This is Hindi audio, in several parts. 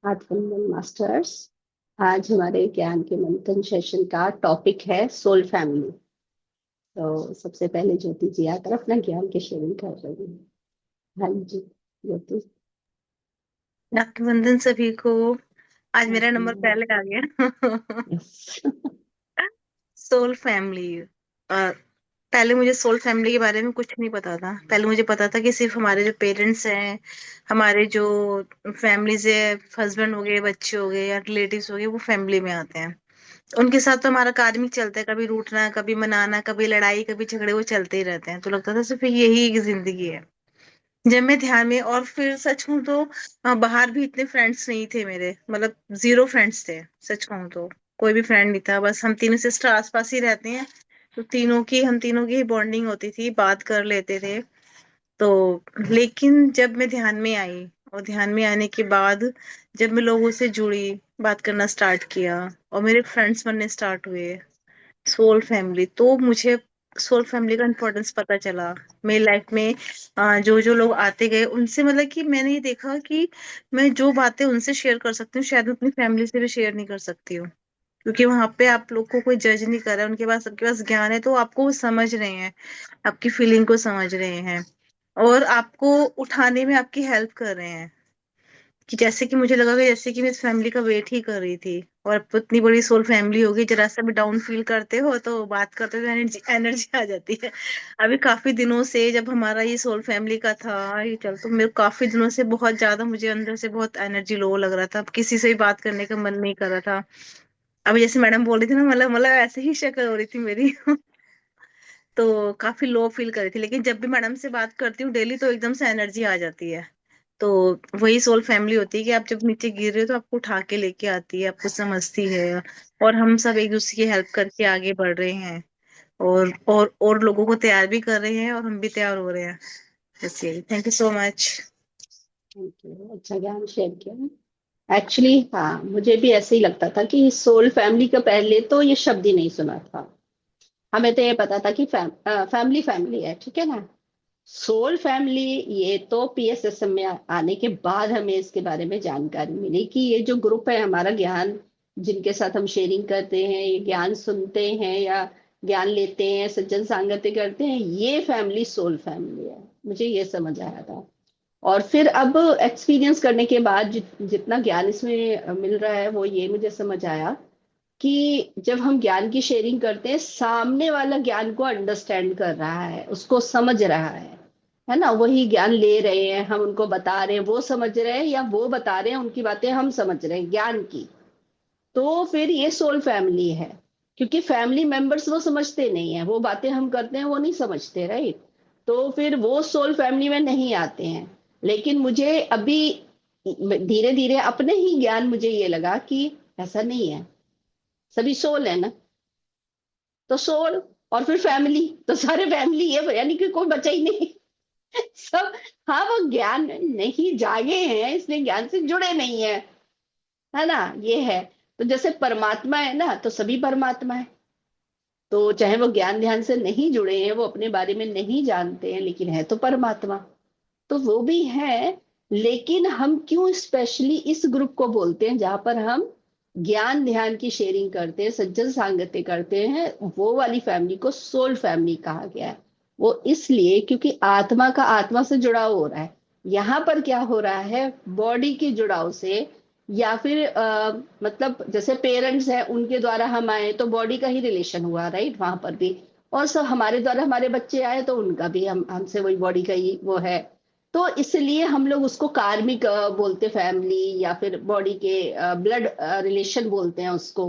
आत्मनिर्भर मास्टर्स। आज हमारे ज्ञान के मंथन सेशन का टॉपिक है सोल फैमिली। तो सबसे पहले ज्योति जी आकर अपना ज्ञान की शेयरिंग कर रही हैं। हाँ जी ज्योति। रक्षाबंधन सभी को। आज मेरा नंबर आत्मनिर्भर। पहले आ गया। यस। Soul family. पहले मुझे सोल फैमिली के बारे में कुछ नहीं पता था। पहले मुझे पता था कि सिर्फ हमारे जो पेरेंट्स हैं, हमारे जो फैमिली से हस्बैंड हो गए, बच्चे हो गए या रिलेटिव्स हो गए, वो फैमिली में आते हैं। उनके साथ तो हमारा कार्य चलता है, कभी रूठना, कभी मनाना, कभी लड़ाई, कभी झगड़े, वो चलते ही रहते हैं। तो लगता था सिर्फ यही एक जिंदगी है। जब मैं ध्यान में, और फिर सच कहूँ तो बाहर भी इतने फ्रेंड्स नहीं थे मेरे, मतलब जीरो फ्रेंड्स थे। सच कहूँ तो कोई भी फ्रेंड नहीं था। बस हम तीनों सिस्टर आसपास ही रहते हैं, तो हम तीनों की ही बॉन्डिंग होती थी, बात कर लेते थे। तो लेकिन जब मैं ध्यान में आई, और ध्यान में आने के बाद जब मैं लोगों से जुड़ी, बात करना स्टार्ट किया, और मेरे फ्रेंड्स बनने स्टार्ट हुए, सोल फैमिली, तो मुझे सोल फैमिली का इम्पोर्टेंस पता चला। मेरी लाइफ में जो जो लोग आते गए, उनसे मतलब कि मैंने ये देखा कि मैं जो बातें उनसे शेयर कर सकती हूँ, शायद मैं अपनी फैमिली से भी शेयर नहीं कर सकती हूँ। क्योंकि वहां पे आप लोग को कोई जज नहीं कर रहा है, उनके पास, सबके पास ज्ञान है, तो आपको वो समझ रहे हैं, आपकी फीलिंग को समझ रहे हैं, और आपको उठाने में आपकी हेल्प कर रहे हैं। कि जैसे कि मुझे लगा कि जैसे कि मैं इस फैमिली का वेट ही कर रही थी, और अब तो इतनी बड़ी सोल फैमिली होगी, जरा सा भी डाउन फील करते हो तो बात करते तो एनर्जी एनर्जी आ जाती है। अभी काफी दिनों से जब हमारा ये सोल फैमिली का था ये चल, तो मेरे काफी दिनों से बहुत ज्यादा मुझे अंदर से बहुत एनर्जी लो लग रहा था। अब किसी से भी बात करने का मन नहीं कर रहा था। अभी जैसे मैडम बोल रही थी ना, मतलब ऐसे ही शक्ल हो रही थी मेरी। तो काफी लो फील कर रही थी, लेकिन जब भी मैडम से बात करती हूँ डेली, तो एकदम से एनर्जी आ जाती है। तो वही सोल फैमिली होती है कि आप जब नीचे गिर रहे हो तो आपको उठा के लेके आती है, आपको समझती है, और हम सब एक दूसरे की हेल्प करके आगे बढ़ रहे हैं, और लोगों को तैयार भी कर रहे हैं, और हम भी तैयार हो रहे हैं। बस यही, thank you so much. Thank you, अच्छा ज्ञान शेयर किया। एक्चुअली हाँ, मुझे भी ऐसे ही लगता था कि सोल फैमिली का पहले तो ये शब्द ही नहीं सुना था। हमें तो ये पता था कि फैमिली फैमिली है, ठीक है ना। सोल फैमिली ये तो पीएसएसएम में आने के बाद हमें इसके बारे में जानकारी मिली कि ये जो ग्रुप है हमारा, ज्ञान जिनके साथ हम शेयरिंग करते हैं, ये ज्ञान सुनते हैं या ज्ञान लेते हैं, सज्जन सांगत्य करते हैं, ये फैमिली सोल फैमिली है। मुझे ये समझ आया था। और फिर अब एक्सपीरियंस करने के बाद जितना ज्ञान इसमें मिल रहा है, वो ये मुझे समझ आया कि जब हम ज्ञान की शेयरिंग करते हैं, सामने वाला ज्ञान को अंडरस्टैंड कर रहा है, उसको समझ रहा है ना। वही ज्ञान ले रहे हैं, हम उनको बता रहे हैं, वो समझ रहे हैं, या वो बता रहे हैं, उनकी बातें हम समझ रहे हैं ज्ञान की। तो फिर ये सोल फैमिली है। क्योंकि फैमिली मेंबर्स वो समझते नहीं है, वो बातें हम करते हैं वो नहीं समझते, राइट। तो फिर वो सोल फैमिली में नहीं आते हैं। लेकिन मुझे अभी धीरे धीरे अपने ही ज्ञान मुझे ये लगा कि ऐसा नहीं है। सभी सोल है ना। तो सोल और फिर फैमिली, तो सारे फैमिली है, यानी कि कोई बचा ही नहीं। सब। हाँ, वो ज्ञान नहीं जागे हैं, इसलिए ज्ञान से जुड़े नहीं है, है ना। ये है। तो जैसे परमात्मा है ना, तो सभी परमात्मा है। तो चाहे वो ज्ञान ध्यान से नहीं जुड़े हैं, वो अपने बारे में नहीं जानते हैं, लेकिन है तो परमात्मा। तो वो भी है। लेकिन हम क्यों स्पेशली इस ग्रुप को बोलते हैं जहां पर हम ज्ञान ध्यान की शेयरिंग करते हैं, सज्जन सांगत्य करते हैं, वो वाली फैमिली को सोल फैमिली कहा गया है। वो इसलिए क्योंकि आत्मा का आत्मा से जुड़ाव हो रहा है। यहाँ पर क्या हो रहा है, बॉडी के जुड़ाव से, या फिर मतलब जैसे पेरेंट्स हैं उनके द्वारा हम आए तो बॉडी का ही रिलेशन हुआ, राइट, वहां पर भी। और सब हमारे द्वारा हमारे बच्चे आए तो उनका भी हम हमसे वही बॉडी का ही वो है। तो इसलिए हम लोग उसको कार्मिक बोलते, फैमिली या फिर बॉडी के ब्लड रिलेशन बोलते हैं उसको।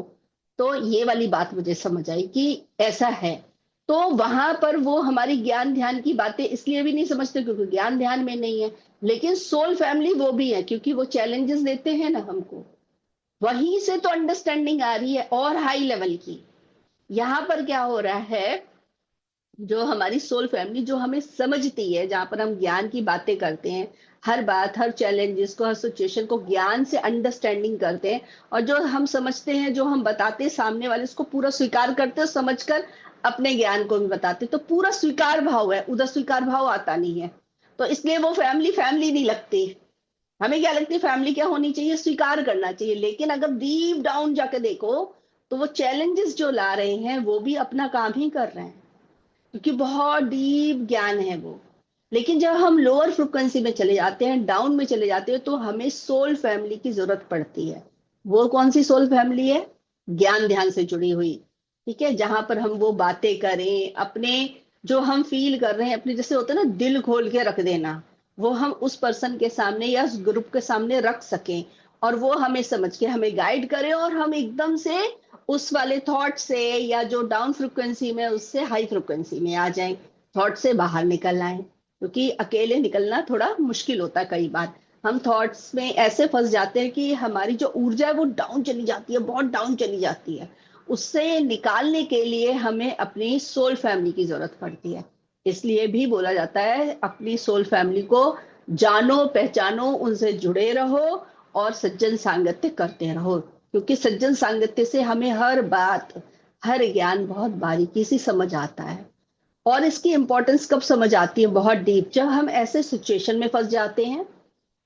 तो ये वाली बात मुझे समझ आई कि ऐसा है। तो वहां पर वो हमारी ज्ञान ध्यान की बातें इसलिए भी नहीं समझते क्योंकि ज्ञान ध्यान में नहीं है। लेकिन सोल फैमिली वो भी है क्योंकि वो चैलेंजेस देते हैं ना हमको। वहीं से तो अंडरस्टैंडिंग आ रही है और हाई लेवल की। यहाँ पर क्या हो रहा है, जो हमारी सोल फैमिली जो हमें समझती है, जहां पर हम ज्ञान की बातें करते हैं, हर बात हर चैलेंजेस को हर सिचुएशन को ज्ञान से अंडरस्टैंडिंग करते हैं, और जो हम समझते हैं जो हम बताते हैं सामने वाले उसको पूरा स्वीकार करते हैं, समझकर अपने ज्ञान को भी बताते हैं, तो पूरा स्वीकार भाव है, उधर स्वीकार भाव आता नहीं है। तो इसलिए वो फैमिली फैमिली नहीं लगती। हमें क्या लगती है फैमिली क्या होनी चाहिए, स्वीकार करना चाहिए, लेकिन अगर डीप डाउन जाके देखो तो वो चैलेंजेस जो ला रहे हैं वो भी अपना काम ही कर रहे हैं, क्योंकि बहुत डीप ज्ञान है वो। लेकिन जब हम लोअर फ्रिक्वेंसी में चले जाते हैं, डाउन में चले जाते हैं, तो हमें सोल फैमिली की जरूरत पड़ती है। वो कौन सी सोल फैमिली है? ज्ञान ध्यान से जुड़ी हुई, ठीक है, जहां पर हम वो बातें करें अपने, जो हम फील कर रहे हैं अपने, जैसे होता है ना दिल खोल के रख देना, वो हम उस पर्सन के सामने या उस ग्रुप के सामने रख सकें, और वो हमें समझ के हमें गाइड करे, और हम एकदम से उस वाले थॉट से, या जो डाउन फ्रिक्वेंसी में उससे हाई फ्रिक्वेंसी में आ जाएं, थॉट से बाहर निकल आए, क्योंकि अकेले निकलना थोड़ा मुश्किल होता है कई बार। हम थॉट्स में ऐसे फंस जाते हैं कि हमारी जो ऊर्जा है वो डाउन चली जाती है, बहुत डाउन चली जाती है। उससे निकालने के लिए हमें अपनी सोल फैमिली की जरूरत पड़ती है। इसलिए भी बोला जाता है अपनी सोल फैमिली को जानो पहचानो, उनसे जुड़े रहो और सज्जन सांगत्य करते रहो, क्योंकि सज्जन सांगत्य से हमें हर बात, हर ज्ञान बहुत बारीकी से समझ आता है। और इसकी इंपॉर्टेंस कब समझ आती है बहुत डीप, जब हम ऐसे सिचुएशन में फंस जाते हैं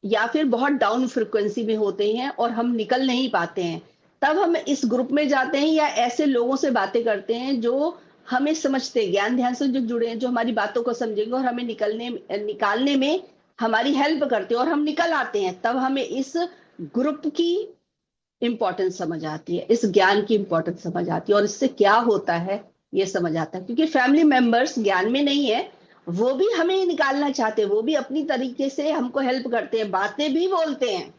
या फिर बहुत डाउन फ्रिक्वेंसी में होते हैं और हम निकल नहीं पाते हैं, तब हम इस ग्रुप में जाते हैं या ऐसे लोगों से बातें करते हैं जो हमें समझते हैं, ज्ञान ध्यान से जो जुड़े हैं, जो हमारी बातों को समझेंगे और हमें निकालने में हमारी हेल्प करते हैं, और हम निकल आते हैं। तब हमें इस ग्रुप की इंपॉर्टेंस समझ आती है, इस ज्ञान की इंपॉर्टेंस समझ आती है, और इससे क्या होता है ये समझ आता है। क्योंकि फैमिली मेंबर्स ज्ञान में नहीं है, वो भी हमें निकालना चाहते हैं, वो भी अपनी तरीके से हमको हेल्प करते हैं, बातें भी बोलते हैं,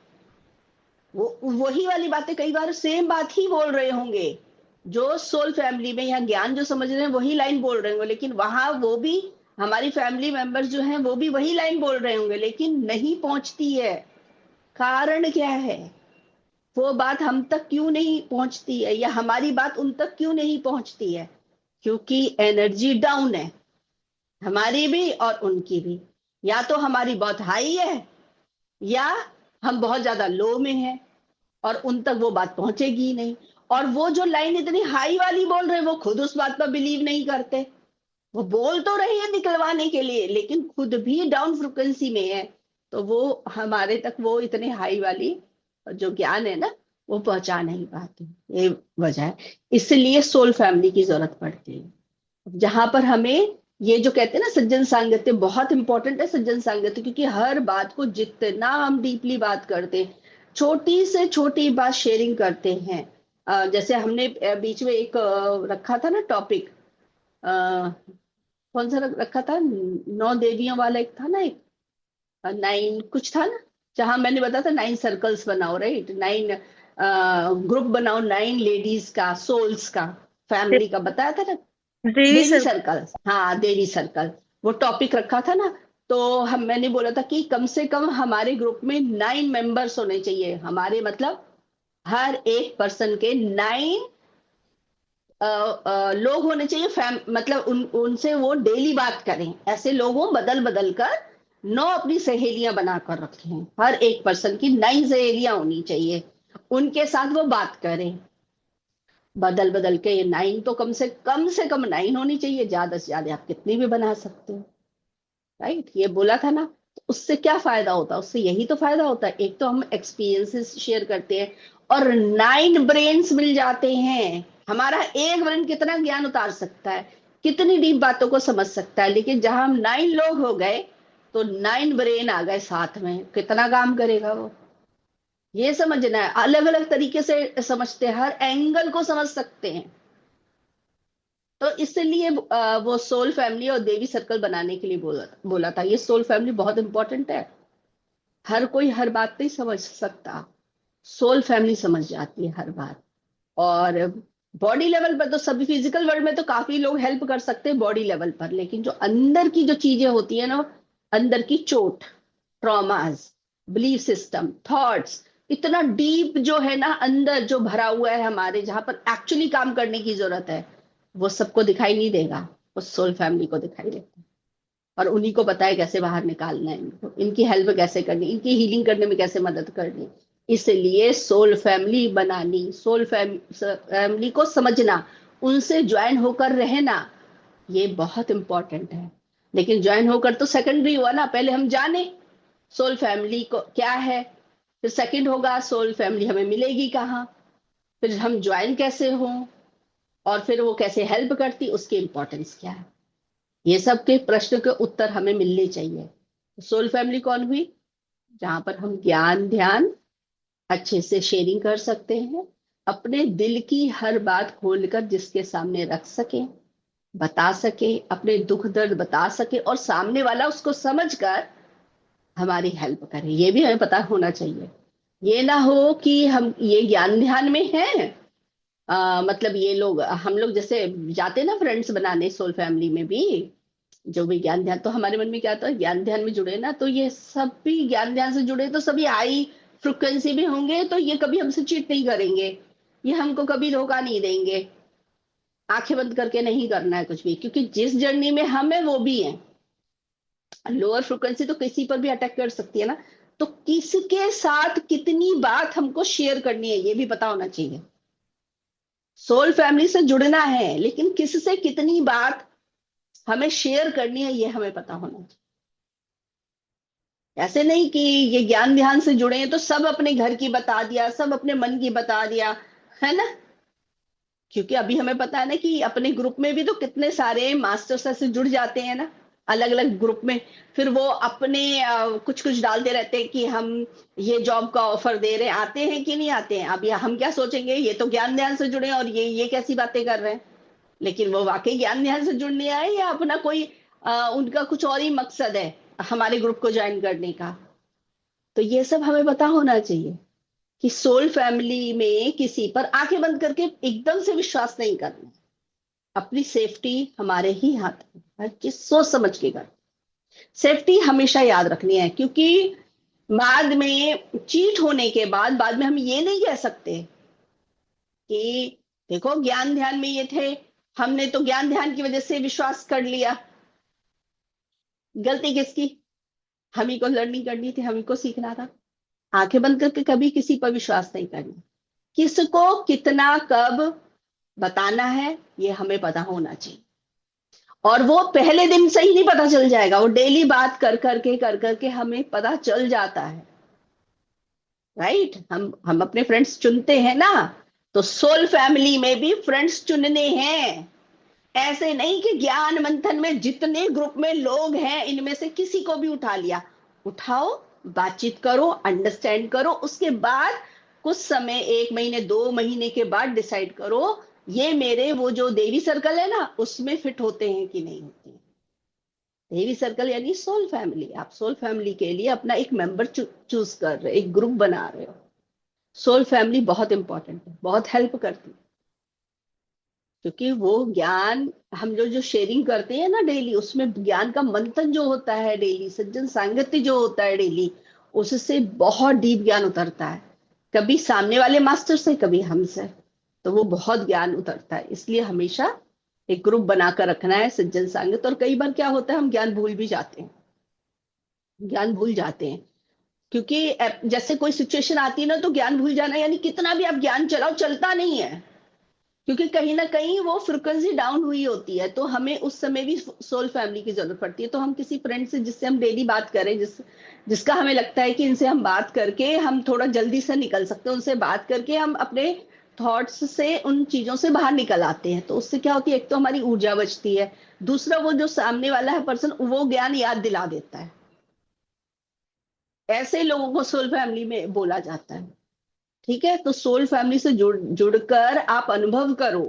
वो वही वाली बातें कई बार सेम बात ही बोल रहे होंगे, जो सोल फैमिली में या ज्ञान जो समझ रहे हैं वही लाइन बोल रहे होंगे, लेकिन वहां वो भी, हमारी फैमिली मेंबर्स जो हैं वो भी वही लाइन बोल रहे होंगे, लेकिन नहीं पहुंचती है। कारण क्या है? वो बात हम तक क्यों नहीं पहुंचती है, या हमारी बात उन तक क्यों नहीं पहुंचती है? क्योंकि एनर्जी डाउन है, हमारी भी और उनकी भी। या तो हमारी बहुत हाई है, या हम बहुत ज्यादा लो में हैं, और उन तक वो बात पहुंचेगी ही नहीं। और वो जो लाइन इतनी हाई वाली बोल रहे हैं, वो खुद उस बात पर बिलीव नहीं करते। वो बोल तो रही है निकलवाने के लिए, लेकिन खुद भी डाउन फ्रिक्वेंसी में है, तो वो हमारे तक वो इतने हाई वाली जो ज्ञान है ना, वो पहुंचा नहीं पाती। ये वजह है, इसलिए सोल फैमिली की जरूरत पड़ती है, जहां पर हमें ये जो कहते हैं ना सज्जन सांगत्य, बहुत इंपॉर्टेंट है सज्जन सांगत्य, क्योंकि हर बात को जितना हम डीपली बात करते हैं, छोटी से छोटी बात शेयरिंग करते हैं। जैसे हमने बीच में एक रखा था ना टॉपिक, कौन सा रखा था, नौ देवियों वाला एक था ना, एक नाइन कुछ था ना, जहां मैंने बताया था 9 सर्कल्स बनाओ, राइट, 9 ग्रुप बनाओ, 9 लेडीज का, सोल्स का, फैमिली का बताया था ना। देवी देवी सर। सर्कल, हाँ देवी सर्कल, वो टॉपिक रखा था ना। तो हम, मैंने बोला था कि कम से कम हमारे ग्रुप में 9 मेंबर्स होने चाहिए, हमारे मतलब हर एक पर्सन के 9 लोग होने चाहिए, मतलब उनसे वो डेली बात करें, ऐसे लोगों बदल बदल कर 9 अपनी सहेलियां बनाकर रखें, हर एक पर्सन की 9 सहेलियां होनी चाहिए, उनके साथ वो बात करें बदल बदल के। ये 9 तो कम से कम 9 होनी चाहिए, ज्यादा से ज्यादा आप कितनी भी बना सकते हो, राइट, ये बोला था ना। तो उससे क्या फायदा होता है? उससे यही तो फायदा होता है, एक तो हम एक्सपीरियंसेस शेयर करते हैं, और 9 ब्रेन्स मिल जाते हैं। हमारा एक ब्रेन कितना ज्ञान उतार सकता है, कितनी डीप बातों को समझ सकता है, लेकिन जहां हम 9 लोग हो गए, तो 9 ब्रेन आ गए साथ में, कितना काम करेगा वो? ये समझना है, अलग अलग तरीके से समझते हैं, हर एंगल को समझ सकते हैं। तो इसलिए वो सोल फैमिली और देवी सर्कल बनाने के लिए बोला था। ये सोल फैमिली बहुत इंपॉर्टेंट है, हर कोई हर बात नहीं समझ सकता, सोल फैमिली समझ जाती है हर बात। और बॉडी लेवल पर तो सभी, फिजिकल वर्ल्ड में तो काफी लोग हेल्प कर सकते हैं बॉडी लेवल पर, लेकिन जो अंदर की जो चीजें होती है ना, अंदर की चोट, ट्रॉमास, बिलीफ सिस्टम, थॉट्स, इतना डीप जो है ना अंदर जो भरा हुआ है हमारे, जहां पर एक्चुअली काम करने की जरूरत है, वो सबको दिखाई नहीं देगा, वो सोल फैमिली को दिखाई देता है। और उन्हीं को पता है कैसे बाहर निकालना है इनको, इनकी हेल्प कैसे करनी, इनकी हीलिंग करने में कैसे मदद करनी। इसलिए सोल फैमिली बनानी, फैमिली को समझना, उनसे ज्वाइन होकर रहना, ये बहुत इंपॉर्टेंट है। लेकिन ज्वाइन होकर तो सेकेंडरी हुआ ना, पहले हम जाने, सोल फैमिली को क्या है, फिर सेकंड होगा सोल फैमिली हमें मिलेगी कहाँ, फिर हम ज्वाइन कैसे हों, और फिर वो कैसे हेल्प करती, उसकी इंपॉर्टेंस क्या है। ये सब के प्रश्न के उत्तर हमें मिलने चाहिए। सोल फैमिली कौन हुई? जहां पर हम ज्ञान ध्यान अच्छे से शेयरिंग कर सकते हैं, अपने दिल की हर बात खोलकर जिसके सामने रख सके, बता सके, अपने दुख दर्द बता सके, और सामने वाला उसको समझकर हमारी हेल्प करे, ये भी हमें पता होना चाहिए। ये ना हो कि हम ये ज्ञान ध्यान में हैं, मतलब ये लोग हम लोग जैसे जाते हैं ना फ्रेंड्स बनाने सोल फैमिली में भी, जो भी ज्ञान ध्यान, तो हमारे मन में क्या आता है, ज्ञान ध्यान में जुड़े ना तो ये सब भी ज्ञान ध्यान से जुड़े तो सभी हाई फ्रिक्वेंसी भी होंगे, तो ये कभी हमसे चीट नहीं करेंगे, ये हमको कभी धोखा नहीं देंगे। आंखें बंद करके नहीं करना है कुछ भी, क्योंकि जिस जर्नी में हम है वो भी है। लोअर फ्रिक्वेंसी तो किसी पर भी अटैक कर सकती है ना, तो किसके साथ कितनी बात हमको शेयर करनी है ये भी पता होना चाहिए। सोल फैमिली से जुड़ना है, लेकिन किससे कितनी बात हमें शेयर करनी है ये हमें पता होना चाहिए। ऐसे नहीं कि ये ज्ञान ध्यान से जुड़े हैं तो सब अपने घर की बता दिया, सब अपने मन की बता दिया, है ना। क्योंकि अभी हमें पता है ना कि अपने ग्रुप में भी तो कितने सारे मास्टर्स ऐसे जुड़ जाते हैं ना, अलग अलग ग्रुप में। फिर वो अपने कुछ कुछ डालते रहते हैं कि हम ये जॉब का ऑफर दे रहे हैं, आते हैं कि नहीं आते हैं। अब ये हम क्या सोचेंगे, ये तो ज्ञान ध्यान से जुड़े हैं और ये कैसी बातें कर रहे हैं। लेकिन वो वाकई ज्ञान ध्यान से जुड़ने आए या अपना कोई उनका कुछ और ही मकसद है हमारे ग्रुप को ज्वाइन करने का। तो ये सब हमें पता होना चाहिए कि सोल फैमिली में किसी पर आंखें बंद करके एकदम से विश्वास नहीं करना। अपनी सेफ्टी हमारे ही हाथ में, हर चीज सोच समझ के कर। सेफ्टी हमेशा याद रखनी है, क्योंकि बाद में चीट होने के बाद में हम ये नहीं कह सकते कि देखो ज्ञान ध्यान में ये थे, हमने तो ज्ञान ध्यान की वजह से विश्वास कर लिया। गलती किसकी? हम ही को लर्निंग करनी थी, हम ही को सीखना था। आंखें बंद करके कभी किसी पर विश्वास नहीं करना। किसको कितना कब बताना है ये हमें पता होना चाहिए। और वो पहले दिन से ही नहीं पता चल जाएगा, वो डेली बात कर करके हमें पता चल जाता है। राइट, हम अपने फ्रेंड्स चुनते हैं ना, तो सोल फैमिली में भी फ्रेंड्स चुनने हैं। ऐसे नहीं कि ज्ञान मंथन में जितने ग्रुप में लोग हैं इनमें से किसी को भी उठा लिया। उठाओ, बातचीत करो, अंडरस्टैंड करो, उसके बाद कुछ समय, 1 महीने 2 महीने के बाद डिसाइड करो ये मेरे वो जो देवी सर्कल है ना उसमें फिट होते हैं कि नहीं होते हैं। देवी सर्कल यानी सोल फैमिली, आप सोल फैमिली के लिए अपना एक मेंबर चूज कर रहे हो, एक ग्रुप बना रहे हो। सोल फैमिली बहुत इंपॉर्टेंट है, बहुत हेल्प करती है, क्योंकि वो ज्ञान हम जो जो शेयरिंग करते हैं ना डेली, उसमें ज्ञान का मंथन जो होता है डेली, सज्जन सांगत्य जो होता है डेली, उससे बहुत डीप ज्ञान उतरता है। कभी सामने वाले मास्टर से, कभी हमसे, तो वो बहुत ज्ञान उतरता है। इसलिए हमेशा एक ग्रुप बनाकर रखना है सज्जन सांगत। और कई बार क्या होता है हम ज्ञान भूल भी जाते हैं, ज्ञान भूल जाते हैं, क्योंकि जैसे कोई सिचुएशन आती है ना तो ज्ञान भूल जाना यानी कितना भी आप ज्ञान चलाओ चलता नहीं है, क्योंकि कहीं ना कहीं वो फ्रिक्वेंसी डाउन हुई होती है। तो हमें उस समय भी सोल फैमिली की जरूरत पड़ती है। तो हम किसी फ्रेंड से जिससे हम डेली बात करें, जिसका हमें लगता है कि इनसे हम बात करके हम थोड़ा जल्दी से निकल सकते हैं, उनसे बात करके हम अपने थॉट्स से उन चीजों से बाहर निकल आते हैं। तो उससे क्या होती है, एक तो हमारी ऊर्जा बचती है, दूसरा वो जो सामने वाला है पर्सन वो ज्ञान याद दिला देता है। ऐसे लोगों को सोल फैमिली में बोला जाता है। ठीक है, तो सोल फैमिली से जुड़कर आप अनुभव करो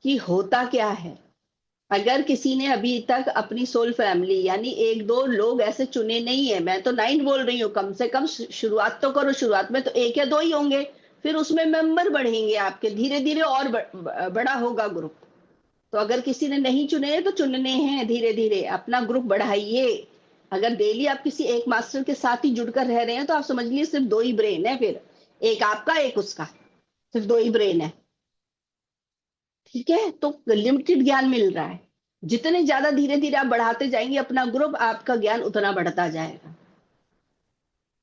कि होता क्या है। अगर किसी ने अभी तक अपनी सोल फैमिली यानी एक दो लोग ऐसे चुने नहीं है, मैं तो 9 बोल रही हूँ, कम से कम शुरुआत तो करो। शुरुआत में तो एक या दो ही होंगे, फिर उसमें मेंबर बढ़ेंगे आपके, धीरे धीरे और बड़ा होगा ग्रुप। तो अगर किसी ने नहीं चुने हैं तो चुनने हैं, धीरे धीरे अपना ग्रुप बढ़ाइए। अगर डेली आप किसी एक मास्टर के साथ ही जुड़कर रह रहे हैं तो आप समझ लीजिए सिर्फ दो ही ब्रेन है, फिर एक आपका एक उसका, सिर्फ दो ही ब्रेन है। ठीक है, तो लिमिटेड ज्ञान मिल रहा है। जितने ज्यादा धीरे धीरे आप बढ़ाते जाएंगे अपना ग्रुप, आपका ज्ञान उतना बढ़ता जाएगा।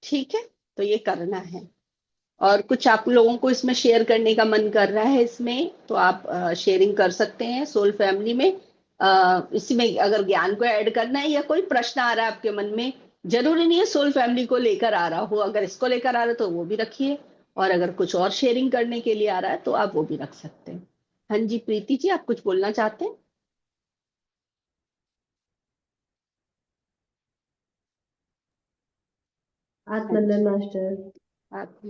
ठीक है, तो ये करना है। और कुछ आप लोगों को इसमें शेयर करने का मन कर रहा है इसमें, तो आप शेयरिंग कर सकते हैं सोल फैमिली में। इसमें अगर ज्ञान को ऐड करना है या कोई प्रश्न आ रहा है आपके मन में, जरूरी नहीं है सोल फैमिली को लेकर आ रहा हो, अगर इसको लेकर आ रहा है तो वो भी रखिए, और अगर कुछ और शेयरिंग करने के लिए आ रहा है तो आप वो भी रख सकते हैं। हाँ जी प्रीति जी, आप कुछ बोलना चाहते हैं? हाँ आत्मनंदन जी। मास्टर। आप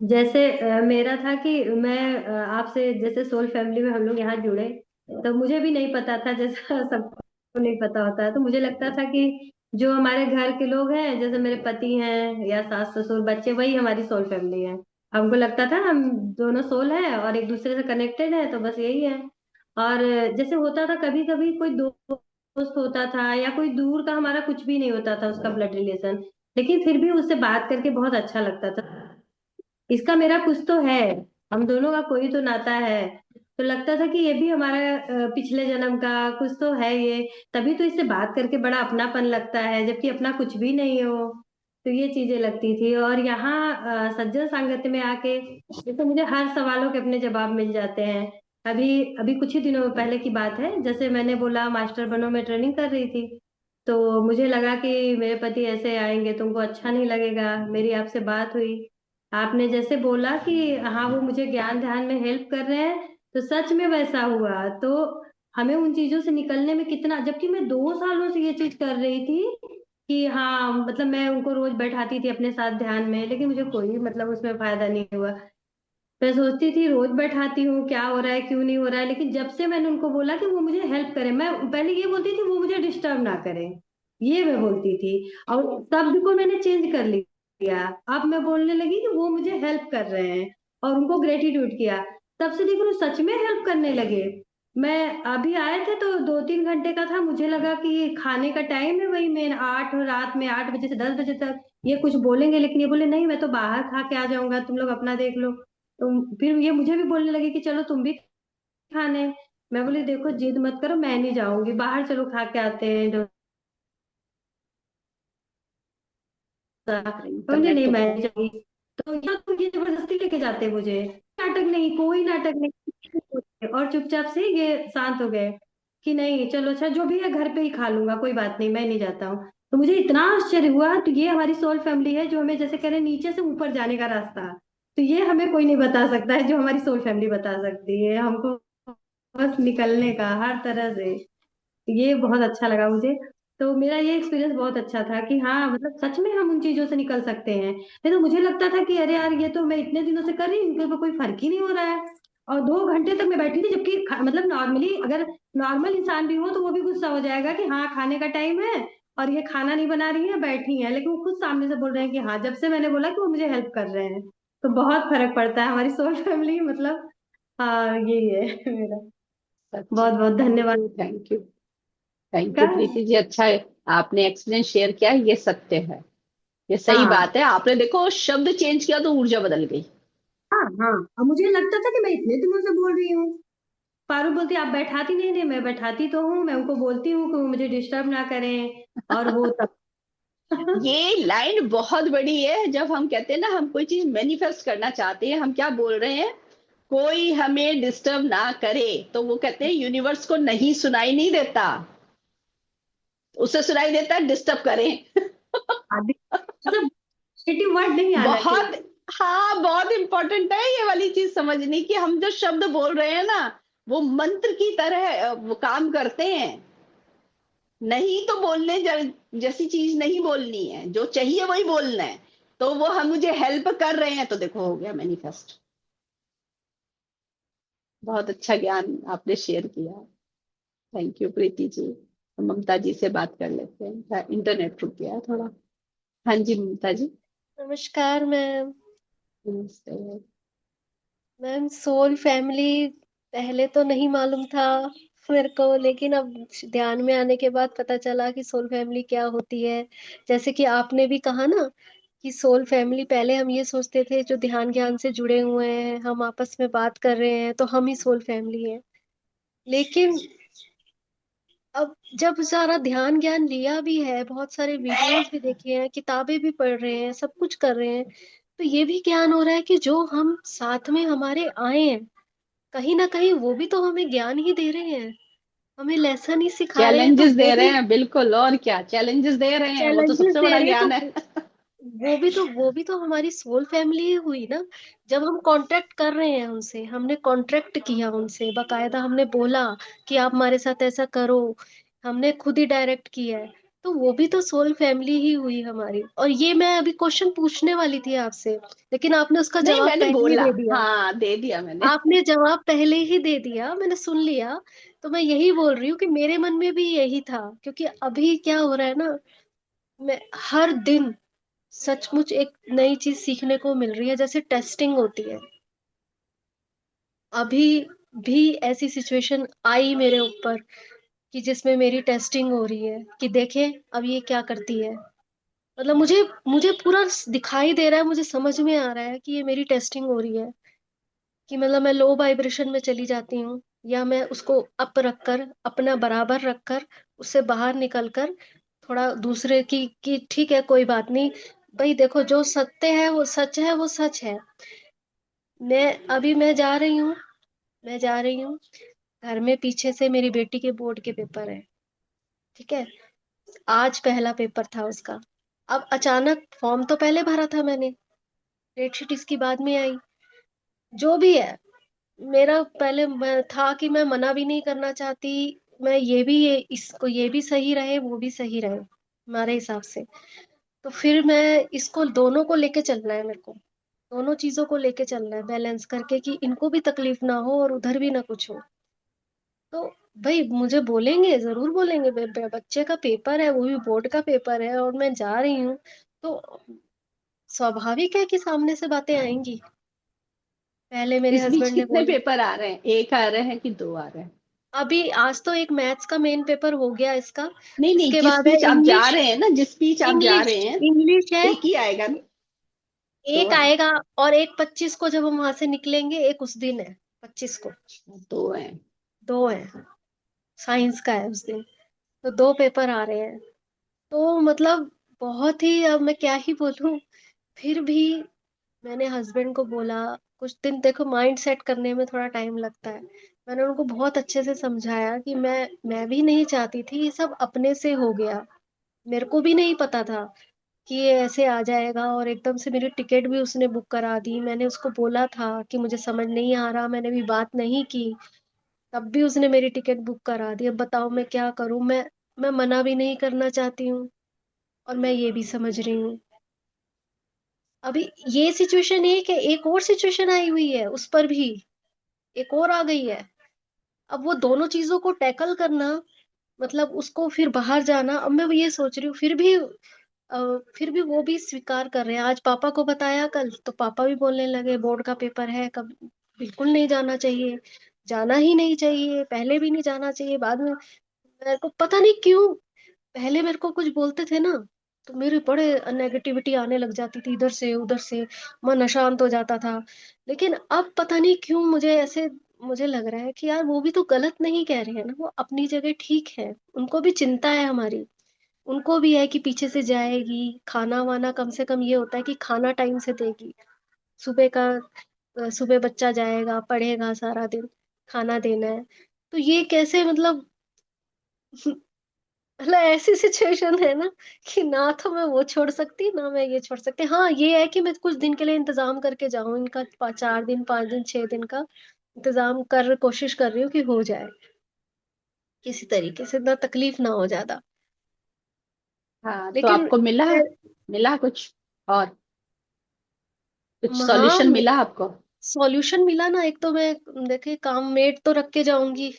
जैसे मेरा था कि मैं आपसे जैसे सोल फैमिली में हम लोग यहाँ जुड़े, तो मुझे भी नहीं पता था, जैसा सबको नहीं पता होता है, तो मुझे लगता था कि जो हमारे घर के लोग हैं, जैसे मेरे पति हैं या सास ससुर बच्चे, वही हमारी सोल फैमिली है। हमको लगता था हम दोनों सोल हैं और एक दूसरे से कनेक्टेड है, तो बस यही है। और जैसे होता था कभी कभी कोई दोस्त होता था या कोई दूर का, हमारा कुछ भी नहीं होता था उसका ब्लड रिलेशन, लेकिन फिर भी उससे बात करके बहुत अच्छा लगता था। इसका मेरा कुछ तो है, हम दोनों का कोई तो नाता है। तो लगता था कि ये भी हमारा पिछले जन्म का कुछ तो है ये, तभी तो इससे बात करके बड़ा अपनापन लगता है, जबकि अपना कुछ भी नहीं हो। तो ये चीजें लगती थी। और यहाँ सज्जन संगत में आके जैसे मुझे हर सवालों के अपने जवाब मिल जाते हैं। अभी अभी कुछ ही दिनों पहले की बात है, जैसे मैंने बोला मास्टर बनो, मैं ट्रेनिंग कर रही थी, तो मुझे लगा कि मेरे पति ऐसे आएंगे, तुमको अच्छा नहीं लगेगा। मेरी आपसे बात हुई, आपने जैसे बोला कि हाँ वो मुझे ज्ञान ध्यान में हेल्प कर रहे हैं, तो सच में वैसा हुआ। तो हमें उन चीजों से निकलने में कितना, जबकि मैं 2 सालों से ये चीज कर रही थी कि हाँ मतलब मैं उनको रोज बैठाती थी अपने साथ ध्यान में, लेकिन मुझे कोई मतलब उसमें फायदा नहीं हुआ। मैं सोचती थी रोज बैठाती हूँ, क्या हो रहा है क्यों नहीं हो रहा है, लेकिन जब से मैंने उनको बोला कि वो मुझे हेल्प करें, मैं पहले ये बोलती थी वो मुझे डिस्टर्ब ना करें, ये मैं बोलती थी। और शब्द को मैंने चेंज कर लिया, अब मैं बोलने लगी कि वो मुझे हेल्प कर रहे हैं, और उनको ग्रेटिट्यूड किया। तब से देखो वो सच में हेल्प करने लगे। मैं अभी आए थे तो 2-3 घंटे का था, मुझे लगा कि खाने का टाइम है, वही मैं आठ, रात में 8 बजे से 10 बजे तक ये कुछ बोलेंगे, लेकिन ये बोले नहीं मैं तो बाहर खा के आ जाऊंगा, तुम लोग अपना देख लो। तो फिर ये मुझे भी बोलने लगे कि चलो तुम भी खाने। मैं बोली देखो जिद मत करो, मैं नहीं जाऊंगी, बाहर चलो खा के आते हैं डोसा। बोले इंटरनेट नहीं तो मैं बहुत। नहीं जाऊंगी। तो यहाँ तो ये जबरदस्ती लेके जाते मुझे, नाटक नहीं, कोई नाटक नहीं, और चुपचाप से ये शांत हो गए कि नहीं चलो अच्छा जो भी है घर पे ही खा लूंगा, कोई बात नहीं, मैं नहीं जाता हूँ। तो मुझे इतना आश्चर्य हुआ, तो ये हमारी सोल फैमिली है जो हमें जैसे कह रहे हैं नीचे से ऊपर जाने का रास्ता, तो ये हमें कोई नहीं बता सकता है, जो हमारी सोल फैमिली बता सकती है हमको बस निकलने का हर तरह से। ये बहुत अच्छा लगा मुझे। तो मेरा ये एक्सपीरियंस बहुत अच्छा था कि हाँ मतलब सच में हम उन चीजों से निकल सकते हैं। नहीं तो मुझे लगता था कि अरे यार ये तो मैं इतने दिनों से कर रही हूँ, इनके ऊपर कोई फर्क ही नहीं हो रहा है। और 2 घंटे तक मैं बैठी थी, जबकि मतलब नॉर्मली अगर नॉर्मल इंसान भी हो तो वो भी गुस्सा हो जाएगा कि हाँ खाने का टाइम है और ये खाना नहीं बना रही है बैठी है, लेकिन वो खुद सामने से बोल रहे हैं कि हाँ, जब से मैंने बोला कि वो मुझे हेल्प कर रहे हैं। तो बहुत फर्क पड़ता है हमारी सोल फैमिली मतलब। हाँ यही है मेरा। सच बहुत है। बहुत थैंक धन्यवाद यू, थैंक यू। थैंक का। यू प्रीति जी, अच्छा है आपने एक्सपीरियंस शेयर किया, ये सत्य है, ये सही हाँ बात है। आपने देखो शब्द चेंज किया तो ऊर्जा बदल गई। हाँ हाँ। अब मुझे लगता था कि मैं इतने दिनों से बोल रही हूँ, पारू बोलती आप बैठाती नहीं, नहीं मैं बैठाती तो हूँ, मैं उनको बोलती हूँ कि वो मुझे डिस्टर्ब ना करें, और वो तब ये लाइन बहुत बड़ी है, जब हम कहते हैं ना हम कोई चीज मैनिफेस्ट करना चाहते हैं, हम क्या बोल रहे हैं, कोई हमें डिस्टर्ब ना करे, तो वो कहते हैं यूनिवर्स को नहीं सुनाई नहीं देता, उसे सुनाई देता है डिस्टर्ब करें। आदि मतलब नेगेटिव वर्ड नहीं आना चाहिए। बहुत, हाँ बहुत इंपॉर्टेंट है ये वाली चीज समझनी, कि हम जो शब्द बोल रहे हैं ना, वो मंत्र की तरह वो काम करते हैं। नहीं तो बोलने जैसी चीज नहीं बोलनी है, जो चाहिए वही बोलना है। तो वो हम मुझे हेल्प कर रहे हैं, तो देखो हो गया मैनिफेस्ट। बहुत अच्छा ज्ञान आपने शेयर किया। Thank you Preeti ji. ममता जी से बात कर लेते हैं, इंटरनेट रुक गया है थोड़ा। हाँ जी ममता जी। नमस्कार मैम। नमस्ते। मैम सोल फैमिली पहले तो नहीं मालूम था मेरे को, लेकिन अब ध्यान में आने के बाद पता चला कि सोल फैमिली क्या होती है। जैसे कि आपने भी कहा ना कि सोल फैमिली, पहले हम ये सोचते थे जो ध्यान ज्ञान से जुड़े हुए हैं, हम आपस में बात कर रहे हैं तो हम ही सोल फैमिली हैं। लेकिन अब जब सारा ध्यान ज्ञान लिया भी है, बहुत सारे वीडियोस भी देखे हैं, किताबें भी पढ़ रहे हैं, सब कुछ कर रहे हैं, तो ये भी ज्ञान हो रहा है कि जो हम साथ में हमारे आए हैं, कहीं ना कहीं वो भी तो हमें ज्ञान ही दे रहे हैं। हमें लेसन ही सिखा रहे हैं, तो चैलेंजेस दे वो रहे भी हैं, बिल्कुल, और क्या चैलेंजेस दे रहे हैं, वो तो चैलेंजेस सबसे दे बड़ा रहे हैं, तो ज्ञान है। वो भी तो हमारी सोल फैमिली ही हुई ना। जब हम कांटेक्ट कर रहे हैं उनसे, हमने कॉन्ट्रैक्ट किया उनसे बकायदा, हमने बोला कि आप हमारे साथ ऐसा करो, हमने खुद ही डायरेक्ट किया है, तो वो भी तो सोल फैमिली ही हुई हमारी। और ये मैं अभी क्वेश्चन पूछने वाली थी आपसे, लेकिन आपने उसका नहीं, जवाब मैंने पहले ही बोला, दे दिया। हाँ दे दिया मैंने। आपने जवाब पहले ही दे दिया, मैंने सुन लिया। तो मैं यही बोल रही हूँ कि मेरे मन में भी यही था, क्योंकि अभी क्या हो रहा है ना, मैं हर दिन सचमुच एक नई चीज सीखने को मिल रही है। जैसे टेस्टिंग होती है, अभी भी ऐसी सिचुएशन आई मेरे ऊपर कि जिसमें मेरी टेस्टिंग हो रही है कि देखें अब ये क्या करती है। मतलब मुझे मुझे पूरा दिखाई दे रहा है, मुझे समझ में आ रहा है कि ये मेरी टेस्टिंग हो रही है, कि मतलब मैं लो वाइब्रेशन में चली जाती हूँ, या मैं उसको अप रखकर, अपना बराबर रखकर, उससे बाहर निकलकर थोड़ा दूसरे की ठीक है कोई बात नहीं, भाई देखो जो सत्य है वो सच है, वो सच है। मैं जा रही हूँ, मैं जा रही हूँ, घर में पीछे से मेरी बेटी के बोर्ड के पेपर है, ठीक है, आज पहला पेपर था उसका। अब अचानक फॉर्म तो पहले भरा था मैंने, डेटशीट इसकी बाद में आई। जो भी है, मेरा पहले मैं था कि मैं मना भी नहीं करना चाहती, मैं ये इसको ये भी सही रहे, वो भी सही रहे हमारे हिसाब से। तो फिर मैं इसको दोनों को लेके चलना है मेरे को, दोनों चीजों को लेके चलना है बैलेंस करके, कि इनको भी तकलीफ ना हो और उधर भी ना कुछ हो। तो भाई मुझे बोलेंगे, जरूर बोलेंगे, बच्चे का पेपर है, वो भी बोर्ड का पेपर है, और मैं जा रही हूँ, तो स्वाभाविक है कि सामने से बातें आएंगी। पहले मेरे इस बीच हस्बैंड ने कितने बोला, पेपर आ रहे हैं, एक आ रहे हैं कि दो आ रहे हैं? अभी आज तो एक मैथ्स का मेन पेपर हो गया इसका। नहीं नहीं, इसके जिस बाद है बीच आप जा इंग्लिश। रहे हैं ना, जिस बीच आप जा इंग्लिश रहे हैं, इंग्लिश है, एक ही आएगा ना? दो एक है? आएगा। और एक 25 को जब हम वहां से निकलेंगे, एक उस दिन है 25 को। दो है। दो है, साइंस का है उस दिन। तो दो पेपर आ रहे हैं, तो मतलब बहुत ही, अब मैं क्या ही बोलूं। फिर भी मैंने हस्बैंड को बोला, कुछ दिन देखो माइंड सेट करने में थोड़ा टाइम लगता है। मैंने उनको बहुत अच्छे से समझाया कि मैं भी नहीं चाहती थी, ये सब अपने से हो गया, मेरे को भी नहीं पता था कि ये ऐसे आ जाएगा। और एकदम से मेरी टिकट भी उसने बुक करा दी। मैंने उसको बोला था कि मुझे समझ नहीं आ रहा, मैंने भी बात नहीं की, तब भी उसने मेरी टिकट बुक करा दी। अब बताओ मैं क्या करूं, मैं मना भी नहीं करना चाहती हूँ, और मैं ये भी समझ रही हूँ। अभी ये सिचुएशन एक है, एक और सिचुएशन आई हुई है उस पर भी, एक और आ गई है। अब वो दोनों चीजों को टैकल करना, मतलब उसको फिर बाहर जाना। अब मैं ये सोच रही हूँ, फिर भी वो भी स्वीकार कर रहे हैं। आज पापा को बताया कल, तो पापा भी बोलने लगे बोर्ड का पेपर है, कब बिल्कुल नहीं जाना चाहिए, जाना ही नहीं चाहिए, पहले भी नहीं जाना चाहिए, बाद में। मेरे को पता नहीं क्यों, पहले मेरे को कुछ बोलते थे ना, तो मेरे बड़े नेगेटिविटी आने लग जाती थी, इधर से उधर से, मन अशांत हो जाता था। लेकिन अब पता नहीं क्यों मुझे लग रहा है कि यार वो भी तो गलत नहीं कह रहे हैं ना, वो अपनी जगह ठीक है, उनको भी चिंता है हमारी। उनको भी है कि पीछे से जाएगी, खाना वाना कम से कम ये होता है कि खाना टाइम से देगी। सुबह का सुबह बच्चा जाएगा, पढ़ेगा सारा दिन, खाना देना है। तो ये कैसे, मतलब मतलब ऐसी सिचुएशन है ना, कि ना तो मैं वो छोड़ सकती, ना मैं ये छोड़ सकती। हाँ ये है कि मैं कुछ दिन के लिए इंतजाम करके जाऊं इनका, 4 दिन 5 दिन 6 दिन का इंतजाम कर कोशिश कर रही हूँ कि हो जाए, किसी तरीके से ना तकलीफ ना हो ज्यादा। हाँ, तो लेकिन आपको मिला, मिला कुछ, और कुछ हाँ, सॉल्यूशन मिला आपको? सॉल्यूशन मिला ना। एक तो मैं देखे काम मेड तो रख के जाऊंगी,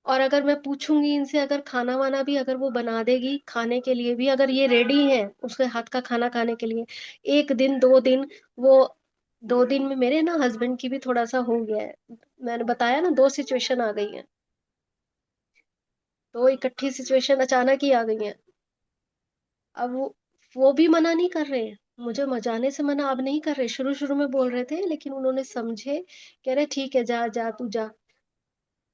और अगर मैं पूछूंगी इनसे, अगर खाना वाना भी अगर वो बना देगी, खाने के लिए भी अगर ये रेडी है उसके हाथ का खाना खाने के लिए, 1 दिन 2 दिन, वो 2 दिन में मेरे ना हस्बैंड की भी थोड़ा सा हो गया है। मैंने बताया ना, दो सिचुएशन आ गई हैं, दो इकट्ठी सिचुएशन अचानक ही आ गई हैं। अब वो भी मना नहीं कर रहे हैं, मुझे जाने से मना अब नहीं कर रहे। शुरू शुरू में बोल रहे थे, लेकिन उन्होंने समझे, कह रहे ठीक है, जा जा तू जा,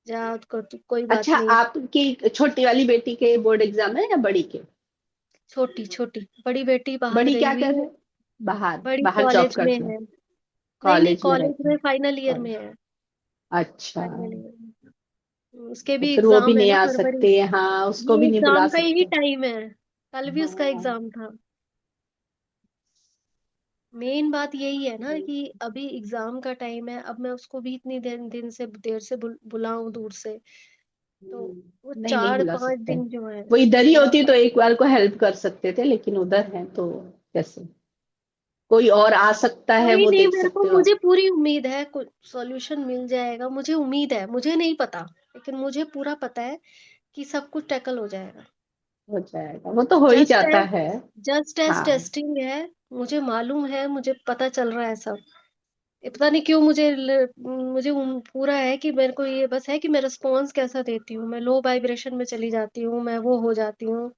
जा तू, कोई बात अच्छा, नहीं। आपकी छोटी वाली बेटी के बोर्ड एग्जाम है या बड़ी के? छोटी छोटी, बड़ी बेटी बाहर बड़ी गई क्या हुई कर है, रहे हैं? बाहर, बड़ी बाहर जॉब कॉलेज में करते हैं? है। नहीं नहीं, कॉलेज में कॉलेज रहते में हैं? फाइनल ईयर में कॉलेज। है, अच्छा। फाइनल ईयर में। उसके तो भी फिर वो भी एग्जाम है नहीं ना आ फरवरी। सकते, हाँ उसको ये भी नहीं बुला एग्जाम का यही सकते। टाइम है, कल भी उसका हाँ। एग्जाम था। मेन बात यही है ना हम्म, कि अभी एग्जाम का टाइम है, अब मैं उसको भी इतनी देर से बुलाऊं दूर से, तो वो नहीं नहीं चार बुला पांच सकते। दिन जो है वो इधर ही थोड़ा। होती तो एक बार को हेल्प कर सकते थे, लेकिन उधर है तो कैसे? कोई और आ सकता है, कोई वो नहीं, देख मेरे को सकते हो आप। मुझे पूरी उम्मीद है कुछ सॉल्यूशन मिल जाएगा, मुझे उम्मीद है, मुझे नहीं पता लेकिन मुझे पूरा पता है कि सब कुछ टैकल हो जाएगा। हो जाएगा, वो तो हो ही जस्ट जाता एज है। जस्ट एज हाँ टेस्टिंग है, मुझे मालूम है, मुझे पता चल रहा है सब। ये पता नहीं क्यों मुझे पूरा है कि मेरे को ये बस है कि मैं रिस्पॉन्स कैसा देती हूँ, मैं लो वाइब्रेशन में चली जाती हूँ, मैं वो हो जाती हूँ,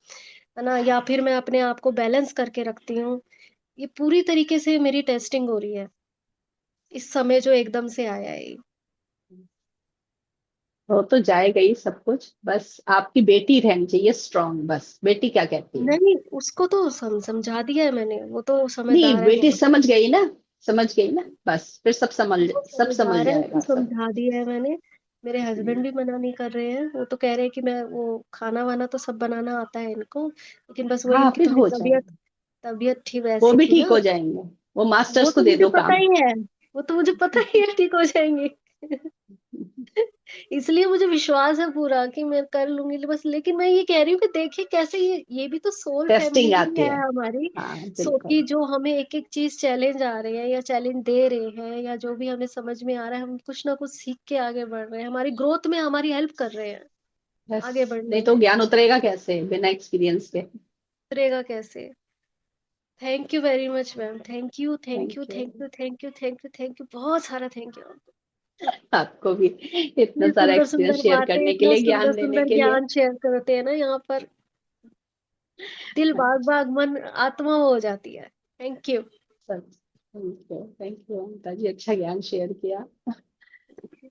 है ना, या फिर मैं अपने आप को बैलेंस करके रखती हूँ। ये पूरी तरीके से मेरी टेस्टिंग हो रही है इस समय जो एकदम से आया है ये। हो तो जाएगा ही सब कुछ, बस आपकी बेटी रहनी चाहिए स्ट्रांग। बस बेटी क्या कहती है? नहीं, उसको तो समझा दिया है मैंने, वो तो नहीं समझदार है बेटी बहुत। समझ गई ना, समझ गई ना, बस फिर वो सब संभल समझदार है, उसको जाएगा सब। समझा दिया है मैंने। मेरे हस्बैंड भी मना नहीं कर रहे हैं, वो तो कह रहे हैं कि मैं वो खाना वाना तो सब बनाना आता है इनको, लेकिन बस वही हाँ इनकी फिर थोड़ी हो तबीयत जाएगा। तबीयत ठीक वो वैसी भी थी ठीक ना। हो जाएंगे। वो वो मास्टर्स को तो दे मुझे दो पता काम। ही है, वो तो मुझे पता ही है ठीक हो जाएंगे। इसलिए मुझे विश्वास है पूरा कि मैं कर लूंगी, बस लेकिन मैं ये कह रही हूँ कि देखिए कैसे ये भी तो सोल फैमिली टेस्टिंग ही आती है है। हमारी। हाँ सो बिल्कुल। की जो हमें एक एक चीज चैलेंज आ रहे हैं या चैलेंज दे रहे हैं, या जो भी हमें समझ में आ रहा है, हम कुछ ना कुछ सीख के आगे बढ़ रहे हैं, हमारी ग्रोथ में हमारी हेल्प कर रहे हैं बस आगे बढ़ने नहीं तो में। ज्ञान उतरेगा कैसे बिना एक्सपीरियंस के? उतरेगा कैसे? Thank you very much ma'am, thank you thank you thank you. Thank you thank you thank you thank you, बहुत सारा थैंक यू। आपको भी इतना इतनी सारा सुंदर एक्सपीरियंस सुंदर शेयर बातें, करने के इतना लिए, सुंदर ज्ञान देने सुंदर के लिए। ज्ञान शेयर करते हैं ना यहाँ पर, दिल बाग बाग मन आत्मा हो जाती है। Thank you. Thank you Amita जी, अच्छा ज्ञान शेयर किया।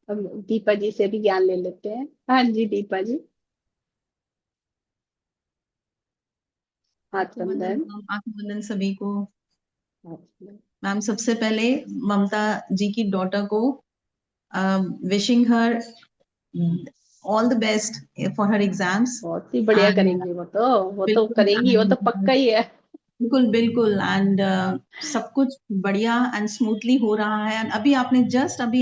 अब दीपा जी से भी ज्ञान ले लेते हैं। हाँ जी दीपा जी। हाथ वंदन बंधन। मैम, आत्म वंदन सभी को। हाथ बंधन। मैम सबसे पहले ममता जी की डॉटर को wishing her all the best for her exams. बहुत ही बढ़िया एंड करेंगी वो तो बिल्कुल करेंगी, वो तो पक्का ही है। बिल्कुल बिल्कुल एंड सब कुछ बढ़िया एंड स्मूथली हो रहा है। एंड अभी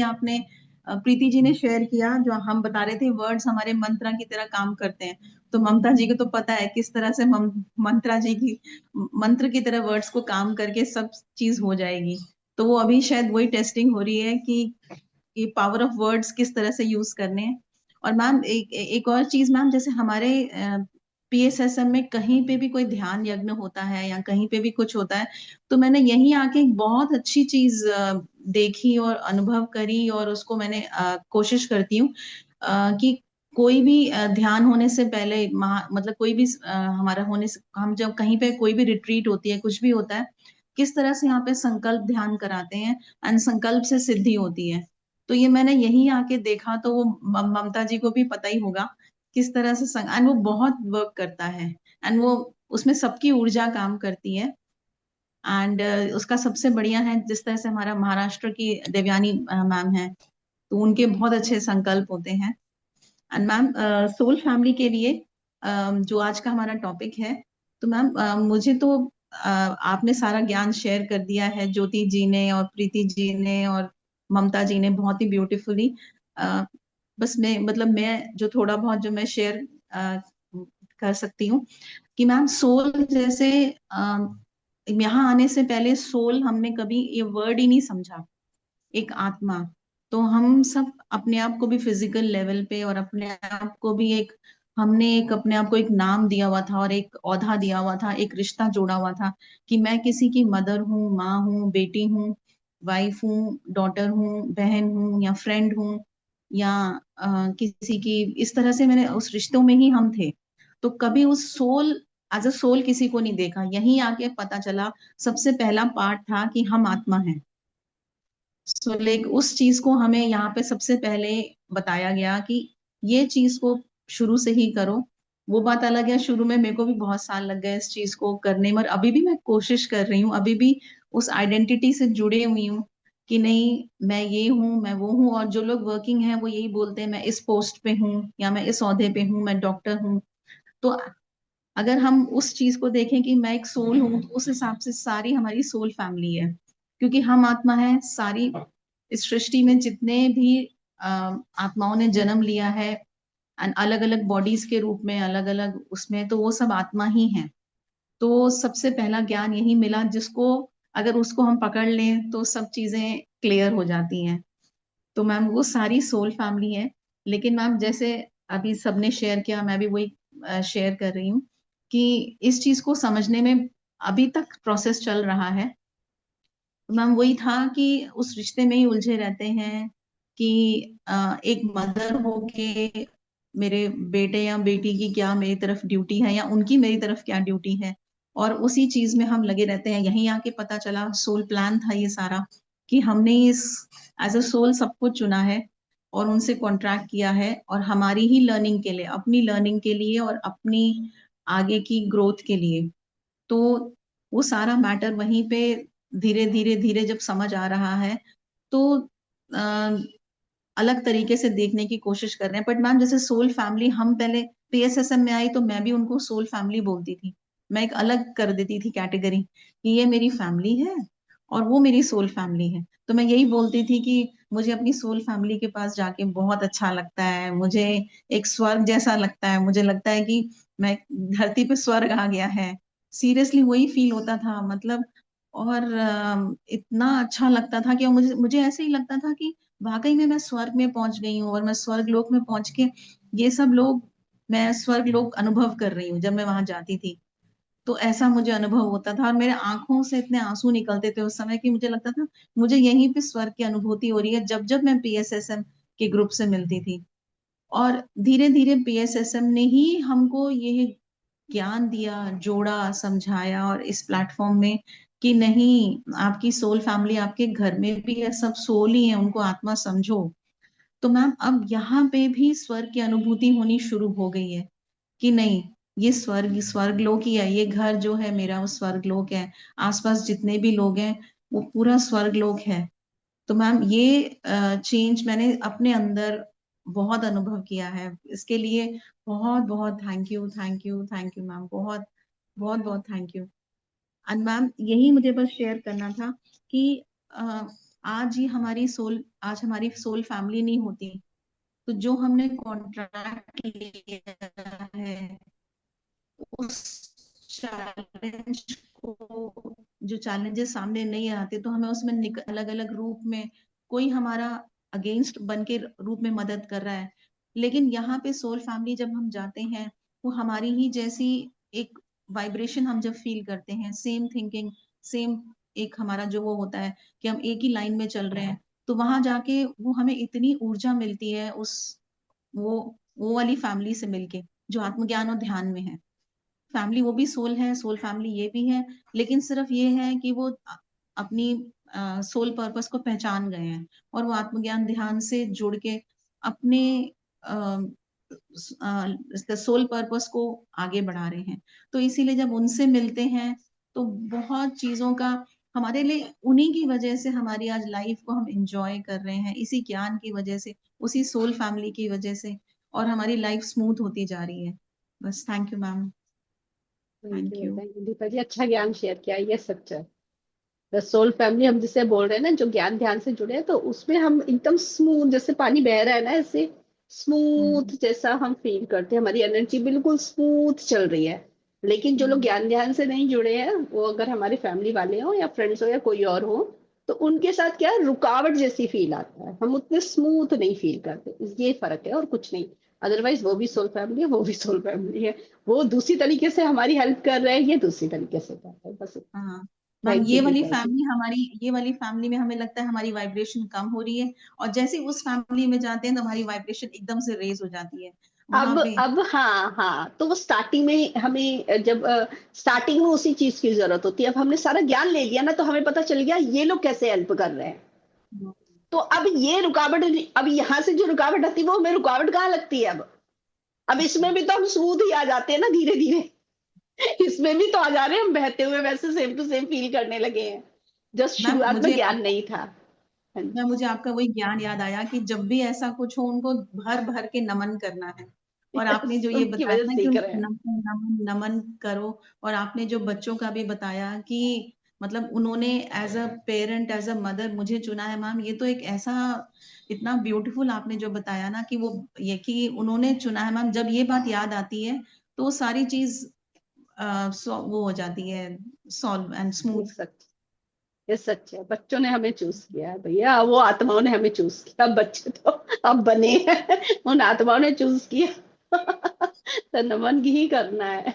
आपने प्रीति जी ने शेयर किया, जो हम बता रहे थे वर्ड्स हमारे मंत्रा की तरह काम करते हैं। तो ममता जी को तो पता है किस तरह से मंत्रा जी की मंत्र की तरह वर्ड्स को काम करके सब चीज हो जाएगी। तो वो अभी शायद वही टेस्टिंग हो रही है कि पावर ऑफ वर्ड्स किस तरह से यूज करने हैं। और मैम एक और चीज मैम, जैसे हमारे पीएसएसएम में कहीं पे भी कोई ध्यान यज्ञ होता है या कहीं पे भी कुछ होता है, तो मैंने यहीं आके एक बहुत अच्छी चीज देखी और अनुभव करी, और उसको मैंने कोशिश करती हूँ कि कोई भी ध्यान होने से पहले मतलब कोई भी हमारा होने से, हम जब कहीं पे कोई भी रिट्रीट होती है, कुछ भी होता है, किस तरह से यहाँ पे संकल्प ध्यान कराते हैं एंड संकल्प से सिद्धि होती है। तो ये मैंने यहीं आके देखा, तो वो ममता जी को भी पता ही होगा किस तरह से एंड वो बहुत वर्क करता है एंड वो उसमें सबकी ऊर्जा काम करती है। एंड उसका सबसे बढ़िया है जिस तरह से हमारा महाराष्ट्र की देवयानी मैम है, तो उनके बहुत अच्छे संकल्प होते हैं। एंड मैम सोल फैमिली के लिए जो आज का हमारा टॉपिक है, तो मैम मुझे तो आपने सारा ज्ञान शेयर कर दिया है, ज्योति जी ने और प्रीति जी ने और ममता जी ने बहुत ही ब्यूटीफुली। बस मैं जो थोड़ा बहुत जो मैं शेयर कर सकती हूँ कि मैम सोल जैसे यहाँ आने से पहले सोल हमने कभी ये वर्ड ही नहीं समझा, एक आत्मा। तो हम सब अपने आप को भी फिजिकल लेवल पे और अपने आप को भी एक हमने एक अपने आप को एक नाम दिया हुआ था और एक औधा दिया हुआ था, एक रिश्ता जोड़ा हुआ था कि मैं किसी की मदर हूँ, माँ हूँ, बेटी हूँ, वाइफ हूँ, डॉटर हूँ, बहन हूँ या फ्रेंड हूँ या किसी की, इस तरह से मैंने उस रिश्तों में ही हम थे। तो कभी उस सोल एज अ सोल किसी को नहीं देखा, यहीं आके पता चला सबसे पहला पार्ट था कि हम आत्मा हैं। सो लाइक उस चीज को हमें यहाँ पे सबसे पहले बताया गया कि ये चीज को शुरू से ही करो। वो बात अलग है, शुरू में मेरे को भी बहुत साल लग गए इस चीज को करने में, और अभी भी मैं कोशिश कर रही हूँ, अभी भी उस आइडेंटिटी से जुड़े हुई हूँ कि नहीं मैं ये हूँ, मैं वो हूँ। और जो लोग वर्किंग हैं वो यही बोलते हैं मैं इस पोस्ट पे हूँ या मैं इस ओहदे पे हूँ, मैं डॉक्टर हूँ। तो अगर हम उस चीज को देखें कि मैं एक सोल हूँ, तो उस हिसाब से सारी हमारी सोल फैमिली है, क्योंकि हम आत्मा है। सारी इस सृष्टि में जितने भी आत्माओं ने जन्म लिया है अलग अलग बॉडीज के रूप में, अलग अलग उसमें, तो वो सब आत्मा ही है। तो सबसे पहला ज्ञान यही मिला, जिसको अगर उसको हम पकड़ लें तो सब चीजें क्लियर हो जाती हैं। तो मैम वो सारी सोल फैमिली है। लेकिन मैम जैसे अभी सबने शेयर किया, मैं भी वही शेयर कर रही हूँ कि इस चीज को समझने में अभी तक प्रोसेस चल रहा है। तो मैम वही था कि उस रिश्ते में ही उलझे रहते हैं कि एक मदर होके मेरे बेटे या बेटी की क्या मेरी तरफ ड्यूटी है, या उनकी मेरी तरफ क्या ड्यूटी है, और उसी चीज में हम लगे रहते हैं। यहीं आके पता चला सोल प्लान था ये सारा, कि हमने इस एज अ सोल सबको चुना है और उनसे कॉन्ट्रैक्ट किया है, और हमारी ही लर्निंग के लिए, अपनी लर्निंग के लिए और अपनी आगे की ग्रोथ के लिए। तो वो सारा मैटर वहीं पे धीरे धीरे धीरे जब समझ आ रहा है, तो अ, अलग तरीके से देखने की कोशिश कर रहे हैं। बट मैम जैसे सोल फैमिली, हम पहले पीएसएसएम में आई तो मैं भी उनको सोल फैमिली बोलती थी। मैं एक अलग कर देती थी कैटेगरी कि ये मेरी फैमिली है और वो मेरी सोल फैमिली है। तो मैं यही बोलती थी कि मुझे अपनी सोल फैमिली के पास जाके बहुत अच्छा लगता है, मुझे एक स्वर्ग जैसा लगता है, मुझे लगता है कि मैं धरती पे स्वर्ग आ गया है। सीरियसली वही फील होता था मतलब। और इतना अच्छा लगता था कि मुझे मुझे ऐसे ही लगता था कि वाकई में मैं स्वर्ग में पहुंच गई हूँ, और मैं स्वर्ग लोक में पहुंच के ये सब लोग, मैं स्वर्ग लोक अनुभव कर रही हूँ जब मैं वहां जाती थी। तो ऐसा मुझे अनुभव होता था, और मेरे आंखों से इतने आंसू निकलते थे उस समय कि मुझे लगता था मुझे यहीं पे स्वर्ग की अनुभूति हो रही है, जब जब मैं पीएसएसएम के ग्रुप से मिलती थी। और धीरे धीरे पीएसएसएम ने ही हमको ये ज्ञान दिया, जोड़ा, समझाया, और इस प्लेटफॉर्म में कि नहीं, आपकी सोल फैमिली आपके घर में भी है, सब सोल ही है, उनको आत्मा समझो। तो मैम अब यहाँ पे भी स्वर्ग की अनुभूति होनी शुरू हो गई है कि नहीं, ये स्वर्ग स्वर्ग लोक ही है, ये घर जो है मेरा वो स्वर्ग लोक है, आसपास जितने भी लोग हैं वो पूरा स्वर्ग लोक है। तो मैम ये चेंज मैंने अपने अंदर बहुत अनुभव किया है। इसके लिए बहुत बहुत thank you, thank you, thank you ma'am, बहुत बहुत बहुत थैंक यू। एंड मैम यही मुझे बस शेयर करना था कि अ, आज हमारी सोल फैमिली नहीं होती, तो जो हमने कॉन्ट्रैक्ट लिया है उस चैलेंज को, जो चैलेंजेस सामने नहीं आते तो हमें उसमें अलग अलग रूप में कोई हमारा अगेंस्ट बन के रूप में मदद कर रहा है। लेकिन यहाँ पे सोल फैमिली जब हम जाते हैं, वो हमारी ही जैसी एक वाइब्रेशन हम जब फील करते हैं, सेम थिंकिंग, सेम एक हमारा जो वो होता है कि हम एक ही लाइन में चल रहे हैं, तो वहां जाके वो हमें इतनी ऊर्जा मिलती है उस वो वो वाली फैमिली से मिलके जो आत्मज्ञान और ध्यान में है। फैमिली वो भी सोल है, सोल फैमिली ये भी है, लेकिन सिर्फ ये है कि वो अपनी सोल पर्पस को पहचान गए हैं और वो आत्मज्ञान ध्यान से जुड़ के अपने सोल पर्पस को आगे बढ़ा रहे हैं। तो इसीलिए जब उनसे मिलते हैं तो बहुत चीजों का हमारे लिए, उन्हीं की वजह से हमारी आज लाइफ को हम एंजॉय कर रहे हैं, इसी ज्ञान की वजह से, उसी सोल फैमिली की वजह से, और हमारी लाइफ स्मूथ होती जा रही है। बस thank you ma'am, thank you. Thank you Deepa जी, अच्छा ज्ञान शेयर किया, ये सच है। द सोल फैमिली हम जिसे बोल रहे हैं ना, जो ज्ञान ध्यान से जुड़े हैं, तो उसमें हम एकदम स्मूथ, जैसे पानी बह रहा है ना, ऐसे स्मूथ जैसा हम फील करते हैं, हमारी एनर्जी बिल्कुल स्मूथ चल रही है। लेकिन जो लोग ज्ञान ध्यान से नहीं जुड़े हैं, वो अगर हमारे फैमिली वाले हो या फ्रेंड्स हो या कोई और हो, तो उनके साथ क्या है, रुकावट जैसी फील आता है, हम उतने स्मूथ नहीं फील करते। ये फर्क है और कुछ नहीं। अदरवाइज वो भी सोल फैमिली है, वो भी सोल फैमिली है। वो दूसरी तरीके से हमारी हेल्प कर रहे हैं, ये दूसरी तरीके से कर रहे हैं, बस। हाँ मैम, थैंक यू दीपा जी। ये वाली फैमिली में हमें लगता है हमारी वाइब्रेशन कम हो रही है, और जैसे ही उस फैमिली में जाते हैं तो हमारी वाइब्रेशन एकदम से रेज हो जाती है वहां पे। अब हाँ हाँ, तो वो स्टार्टिंग में हमें जब स्टार्टिंग में उसी चीज की जरूरत होती है। अब हमने सारा ज्ञान ले लिया ना, तो हमें पता चल गया ये लोग कैसे हेल्प कर रहे हैं। तो अब ये रुकावट, अब यहाँ से जो रुकावट आती है, वो हमें रुकावट कहाँ लगती है अब इसमें भी तो हम स्मूथ ही आ जाते हैं ना, धीरे धीरे। इसमें भी तो आ जा रहे हैं हम बहते हुए, वैसे सेम टू सेम फील करने लगे हैं। जस्ट मैम शुरुआत में मुझे ज्ञान नहीं था। हाँ जी, मैं मुझे आपका वही ज्ञान याद आया कि जब भी ऐसा कुछ हो उनको भर भर के नमन करना है। और आपने जो ये उनकी बताया वजह से ना कि सीख रहे उनको हैं। नमन नमन नमन करो, और आपने जो बच्चों का भी बताया कि मतलब उन्होंने as a parent as a mother मुझे चुना है मैम, ये तो एक ऐसा इतना ब्यूटीफुल आपने जो बताया ना कि वो ये कि उन्होंने चुना है मैम, जब ये बात याद आती है तो वो सारी चीज वो हो जाती है सॉल्व एंड ये स्मूथ। सच ये सच है, बच्चों ने हमें चूज किया है भैया, वो आत्माओं ने हमें चूज किया, बच्चे तो अब बने हैं, उन आत्माओं ने चूज किया। तो नमन ही करना है।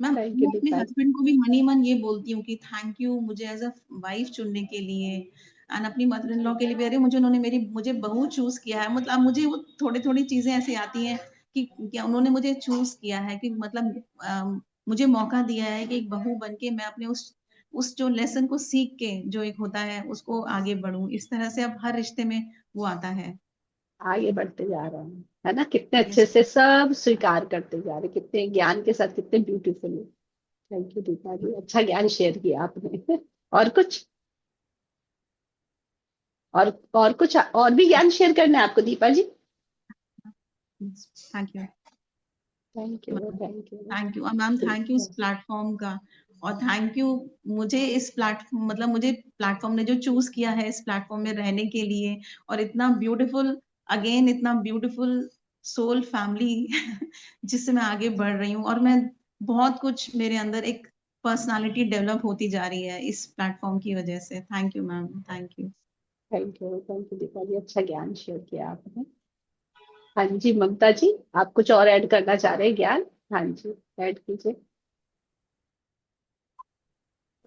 मैम थैंक यू मैं अपने दीपा जी। हस्बैंड को भी मनी मन ये बोलती हूँ कि थैंक यू मुझे एज अ वाइफ चुनने के लिए, एंड अपनी मदर इन लॉ के लिए भी, अरे मुझे उन्होंने मुझे बहू चूज किया है। मतलब मुझे वो थोड़ी थोड़ी चीजें ऐसी आती हैं कि क्या उन्होंने मुझे चूज किया है, कि मतलब मुझे मौका दिया है कि एक बहू बन के मैं अपने उस जो लेसन को सीख के जो एक होता है उसको आगे बढ़ूं। इस तरह से अब हर रिश्ते में वो आता है। आगे बढ़ते जा रहे हैं, है ना, कितने अच्छे यस से सब स्वीकार करते जा रहे, कितने ज्ञान के साथ, कितने ब्यूटीफुल। थैंक यू दीपा जी, अच्छा ज्ञान शेयर किया आपने। और कुछ, और कुछ और भी ज्ञान शेयर करना है आपको दीपा जी? Thank you thank you, thank you. Thank you ma'am, ठीक थैंक यू इस है। प्लेटफॉर्म का। और थैंक यू मुझे इस प्लेटफॉर्म मतलब मुझे प्लेटफॉर्म ने जो चूज किया है इस प्लेटफॉर्म में रहने के लिए, और इतना ब्यूटीफुल, अगेन इतना ब्यूटीफुल सोल फैमिली जिससे मैं आगे बढ़ रही हूँ, और मैं बहुत कुछ मेरे अंदर एक पर्सनालिटी डेवलप होती जा रही है इस प्लेटफॉर्म की वजह से। Thank you ma'am, thank you. Thank you Deepa जी, अच्छा ज्ञान शेयर किया आपने। हाँ जी ममता जी, आप कुछ और ऐड करना चाह रहे हैं ज्ञान? हाँ जी, ऐड कीजिए।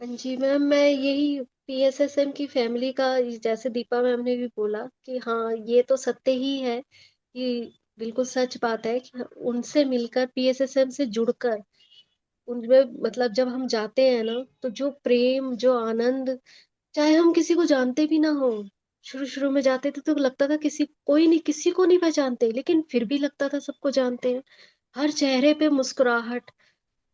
हाँ जी मैम, मैं यही पीएसएसएम की फैमिली का, जैसे दीपा मैम ने भी बोला कि हाँ ये तो सत्य ही है, कि बिल्कुल सच बात है कि उनसे मिलकर, पीएसएसएम से जुड़कर, उनमें मतलब जब हम जाते हैं ना, तो जो प्रेम, जो आनंद, चाहे हम किसी को जानते भी ना हो, शुरू शुरू में जाते थे तो लगता था किसी, कोई नहीं, किसी को नहीं पहचानते, लेकिन फिर भी लगता था सबको जानते हैं। हर चेहरे पे मुस्कुराहट,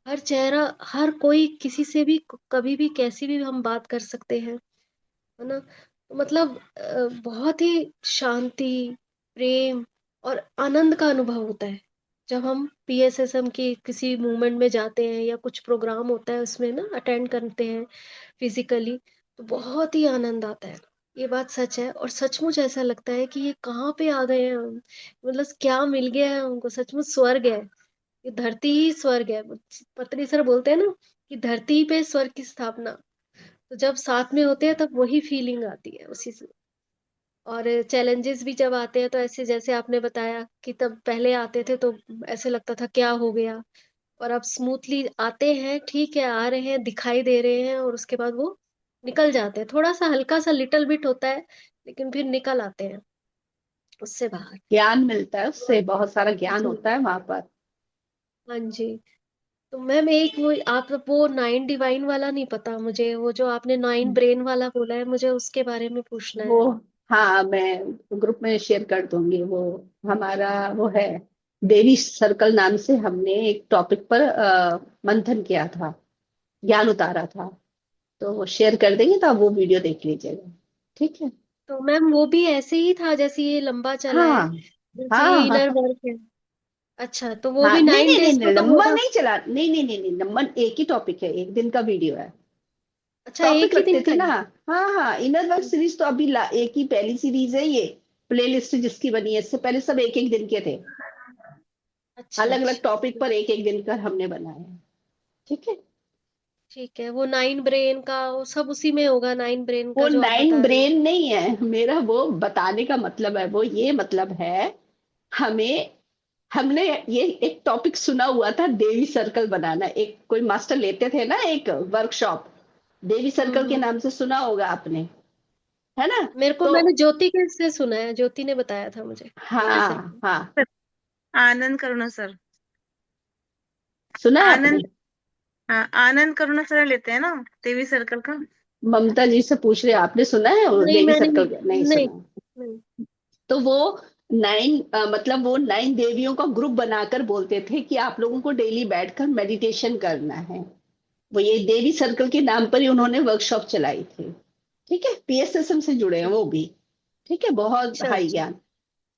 हर चेहरा, हर कोई किसी से भी कभी भी कैसी भी हम बात कर सकते हैं, है ना। तो मतलब बहुत ही शांति, प्रेम और आनंद का अनुभव होता है जब हम पीएसएसएम की किसी मूवमेंट में जाते हैं, या कुछ प्रोग्राम होता है उसमें ना अटेंड करते हैं फिजिकली, तो बहुत ही आनंद आता है। ये बात सच है, और सचमुच ऐसा लगता है कि ये कहाँ पे आ गए हैं हम, मतलब क्या मिल गया है हमको, सचमुच स्वर्ग है। ये धरती ही स्वर्ग है। पत्री सर बोलते हैं ना कि धरती पे स्वर्ग की स्थापना, तो जब साथ में होते हैं तब वही फीलिंग आती है उसी से। और चैलेंजेस भी जब आते हैं तो ऐसे, जैसे आपने बताया कि तब पहले आते थे तो ऐसे लगता था क्या हो गया, और अब स्मूथली आते हैं, ठीक है, आ रहे हैं, दिखाई दे रहे हैं, और उसके बाद वो निकल जाते हैं। थोड़ा सा हल्का सा लिटिल बिट होता है, लेकिन फिर निकल आते हैं उससे बाहर। ज्ञान मिलता है उससे, बहुत सारा ज्ञान जी। होता है वहां पर। हाँ जी। तो मैम एक वो, आप वो 9 डिवाइन वाला नहीं पता मुझे, वो जो आपने 9 ब्रेन वाला बोला है, मुझे उसके बारे में पूछना वो, है। हाँ मैं ग्रुप में शेयर कर दूंगी वो। हमारा वो है, देवी सर्कल नाम से हमने एक टॉपिक पर मंथन किया था, ज्ञान उतारा था। तो वो शेयर कर देंगे, तो आप वो वीडियो देख लीजिएगा। ठीक है। तो मैम वो भी ऐसे ही था जैसे ये लंबा चला है, हाँ जैसे ये हाँ हाँ इनर हाँ वर्क है। अच्छा, तो वो हाँ, भी नहीं नाइन नहीं नहीं डेज का नहीं, तो लंबा होगा। नहीं चला, नहीं नहीं नहीं नहीं, लंबा एक ही टॉपिक है, एक दिन का वीडियो है। अच्छा, टॉपिक एक ही दिन रखते का थे ना। है। हाँ हाँ, इनर वर्क सीरीज तो अभी एक ही पहली सीरीज है ये, प्ले लिस्ट जिसकी बनी है। इससे पहले सब एक एक दिन के थे, अच्छा अलग अलग अच्छा। टॉपिक पर एक एक दिन का हमने बनाया है। ठीक है। ठीक है, वो 9 ब्रेन का वो सब उसी में होगा, 9 ब्रेन वो का जो आप नाइन बता रहे हैं। ब्रेन नहीं है मेरा, वो बताने का मतलब है, वो ये मतलब है, हमें, हमने ये एक टॉपिक सुना हुआ था, देवी सर्कल बनाना। एक कोई मास्टर लेते थे ना एक वर्कशॉप, देवी सर्कल के हम्म। नाम से सुना होगा आपने, है ना? मेरे को, तो मैंने ज्योति के से सुना है, ज्योति ने बताया था मुझे देवी हाँ सर्कल। हाँ, आनंद करुणा सर। सुना है आपने? आनंद, हाँ आनंद करुणा सर लेते हैं ना देवी सर्कल का। ममता जी से पूछ रहे हैं, आपने सुना है वो नहीं, देवी मैंने सर्कल का? नहीं नहीं सुना। नहीं। तो वो मतलब वो 9 देवियों का ग्रुप बनाकर बोलते थे कि आप लोगों को डेली बैठकर मेडिटेशन करना है। वो ये देवी सर्कल के नाम पर ही उन्होंने वर्कशॉप चलाई थी। ठीक है, PSSM से जुड़े हैं वो भी। ठीक है, बहुत अच्छा हाई अच्छा। ज्ञान।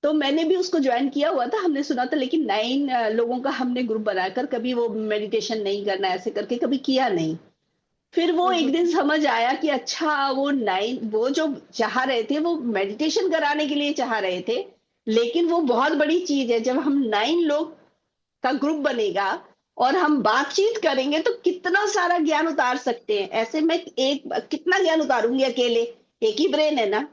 तो मैंने भी उसको ज्वाइन किया हुआ था, हमने सुना था, लेकिन 9 लोगों का हमने ग्रुप बनाकर कभी वो मेडिटेशन नहीं करना ऐसे करके कभी किया नहीं। फिर वो एक दिन समझ आया कि अच्छा वो जो चाह रहे थे वो मेडिटेशन कराने के लिए चाह रहे थे, लेकिन वो बहुत बड़ी चीज है जब हम 9 लोग का ग्रुप बनेगा और हम बातचीत करेंगे तो कितना सारा ज्ञान उतार सकते हैं। ऐसे में एक कितना ज्ञान उतारूंगी अकेले, एक ही ब्रेन है ना।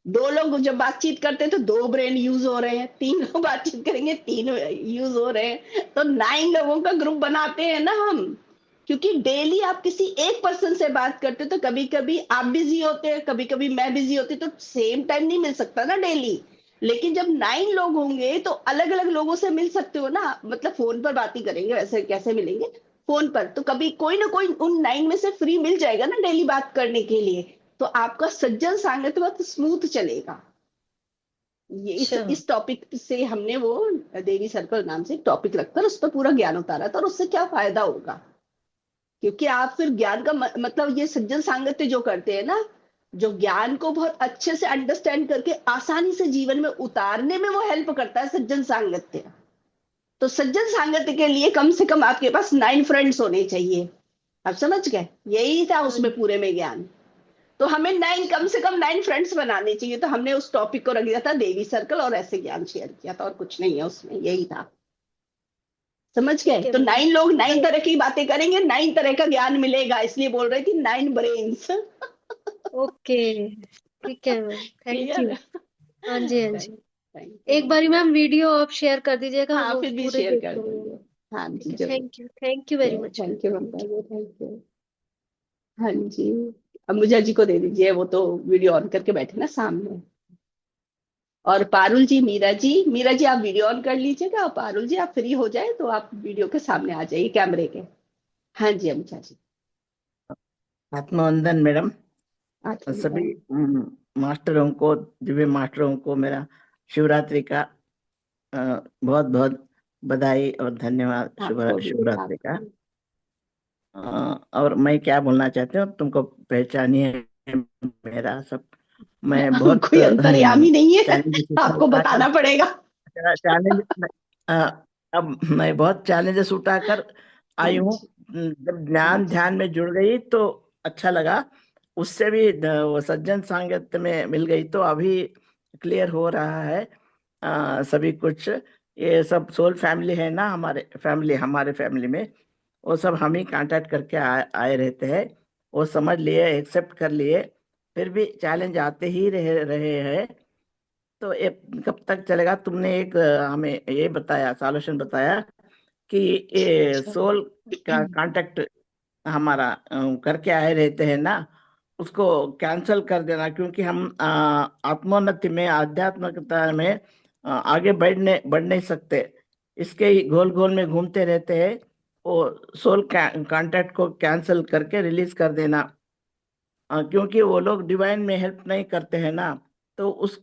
2 लोग जब बातचीत करते हैं तो 2 ब्रेन यूज हो रहे हैं, 3 लोग बातचीत करेंगे 3 यूज हो रहे हैं, तो 9 लोगों का ग्रुप बनाते हैं ना हम। क्योंकि डेली आप किसी एक पर्सन से बात करते हो तो कभी कभी आप बिजी होते हैं, कभी कभी मैं बिजी होती, तो सेम टाइम नहीं मिल सकता ना डेली। लेकिन जब 9 लोग होंगे तो अलग अलग लोगों से मिल सकते हो ना, मतलब फोन पर बात ही करेंगे, वैसे कैसे मिलेंगे फोन पर, तो कभी कोई ना कोई उन 9 में से फ्री मिल जाएगा ना डेली बात करने के लिए। तो आपका सज्जन सांगत बहुत स्मूथ चलेगा। ये अच्छा। इस टॉपिक से हमने वो देवी सर्कल नाम से एक टॉपिक रखकर उस पर पूरा ज्ञान उतारा था, और उससे क्या फायदा होगा। क्योंकि आप फिर ज्ञान का मतलब ये सज्जन सांगत्य जो करते हैं ना, जो ज्ञान को बहुत अच्छे से अंडरस्टैंड करके आसानी से जीवन में उतारने में वो हेल्प करता है सज्जन सांगत्य। तो सज्जन सांगत्य के लिए कम से कम आपके पास 9 फ्रेंड्स होने चाहिए। आप समझ गए, यही था हाँ उसमें जी। पूरे में ज्ञान। तो हमें 9 कम से कम 9 फ्रेंड्स बनाने चाहिए, तो हमने उस टॉपिक को रख दिया था देवी सर्कल, और ऐसे ज्ञान शेयर किया था, और कुछ नहीं है उसमें, यही था। समझ गए, ठीक है तो मैम। 9 लोग 9 तरह की बातें करेंगे, 9 तरह का ज्ञान मिलेगा, इसलिए बोल रही थी 9 ब्रेन्स। ओके। ठीक है मैम, थैंक क्लियर यू। है। हाँ जी हाँ थैंक जी। थैंक एक यू। बारी मैम वीडियो आप शेयर कर दीजिएगा, हम हाँ, वो फिर भी पूरे शेयर देख कर लेंगे। देंगे। हाँ जी, ठीक है, जरूर। Thank you very much ma'am, thank you thank Mamta ji, thank you. हाँ जी। अब मुझा जी को दे दीजिए, वो तो वीडियो ऑन करके बैठे ना सामने। और पारुल जी, मीरा जी आप वीडियो ऑन कर लीजिएगा, और पारुल जी आप फ्री हो जाए तो आप वीडियो के सामने आ जाइए कैमरे के। हाँ जी अमिता जी। आत्मवंदन मैडम। आज सभी मास्टरों को, दिव्य मास्टरों को मेरा शिवरात्रि का बहुत बहुत बधाई और धन्यवाद। आपको भी, शिवरात्रि का। आपको भी। और मैं क्या बोलना चाहती हूँ, तुमको पहचानिए मेरा सब। मैं बहुत कोई अंतर्यामी नहीं है, चैलेंजेस आपको उठाकर बताना पड़ेगा। चैलेंज अब मैं बहुत चैलेंजेस उठाकर हाँ आई हूँ। जी। जब हाँ ज्ञान जी। ध्यान में जुड़ गई तो अच्छा लगा। उससे भी वो सज्जन सांगत में मिल गई तो अभी क्लियर हो रहा है सभी कुछ। ये सब सोल फैमिली है ना, हमारे फैमिली में वो सब हम ही कांटेक्ट करके आए रहते हैं। वो समझ लिए, एक्सेप्ट कर लिए, फिर भी चैलेंज आते ही रहे हैं। तो ये कब तक चलेगा? तुमने एक हमें ये बताया, सॉल्यूशन बताया कि ये अच्छा। सोल का कांटेक्ट हमारा करके आए रहते हैं ना, उसको कैंसल कर देना। क्योंकि हम आत्मोन्नति में, आध्यात्मिकता में आगे बढ़ नहीं सकते। इसके ही गोल गोल में घूमते रहते हैं। वो सोल कांटेक्ट को कैंसल करके रिलीज कर देना। क्योंकि वो लोग डिवाइन में हेल्प नहीं करते हैं ना। तो उस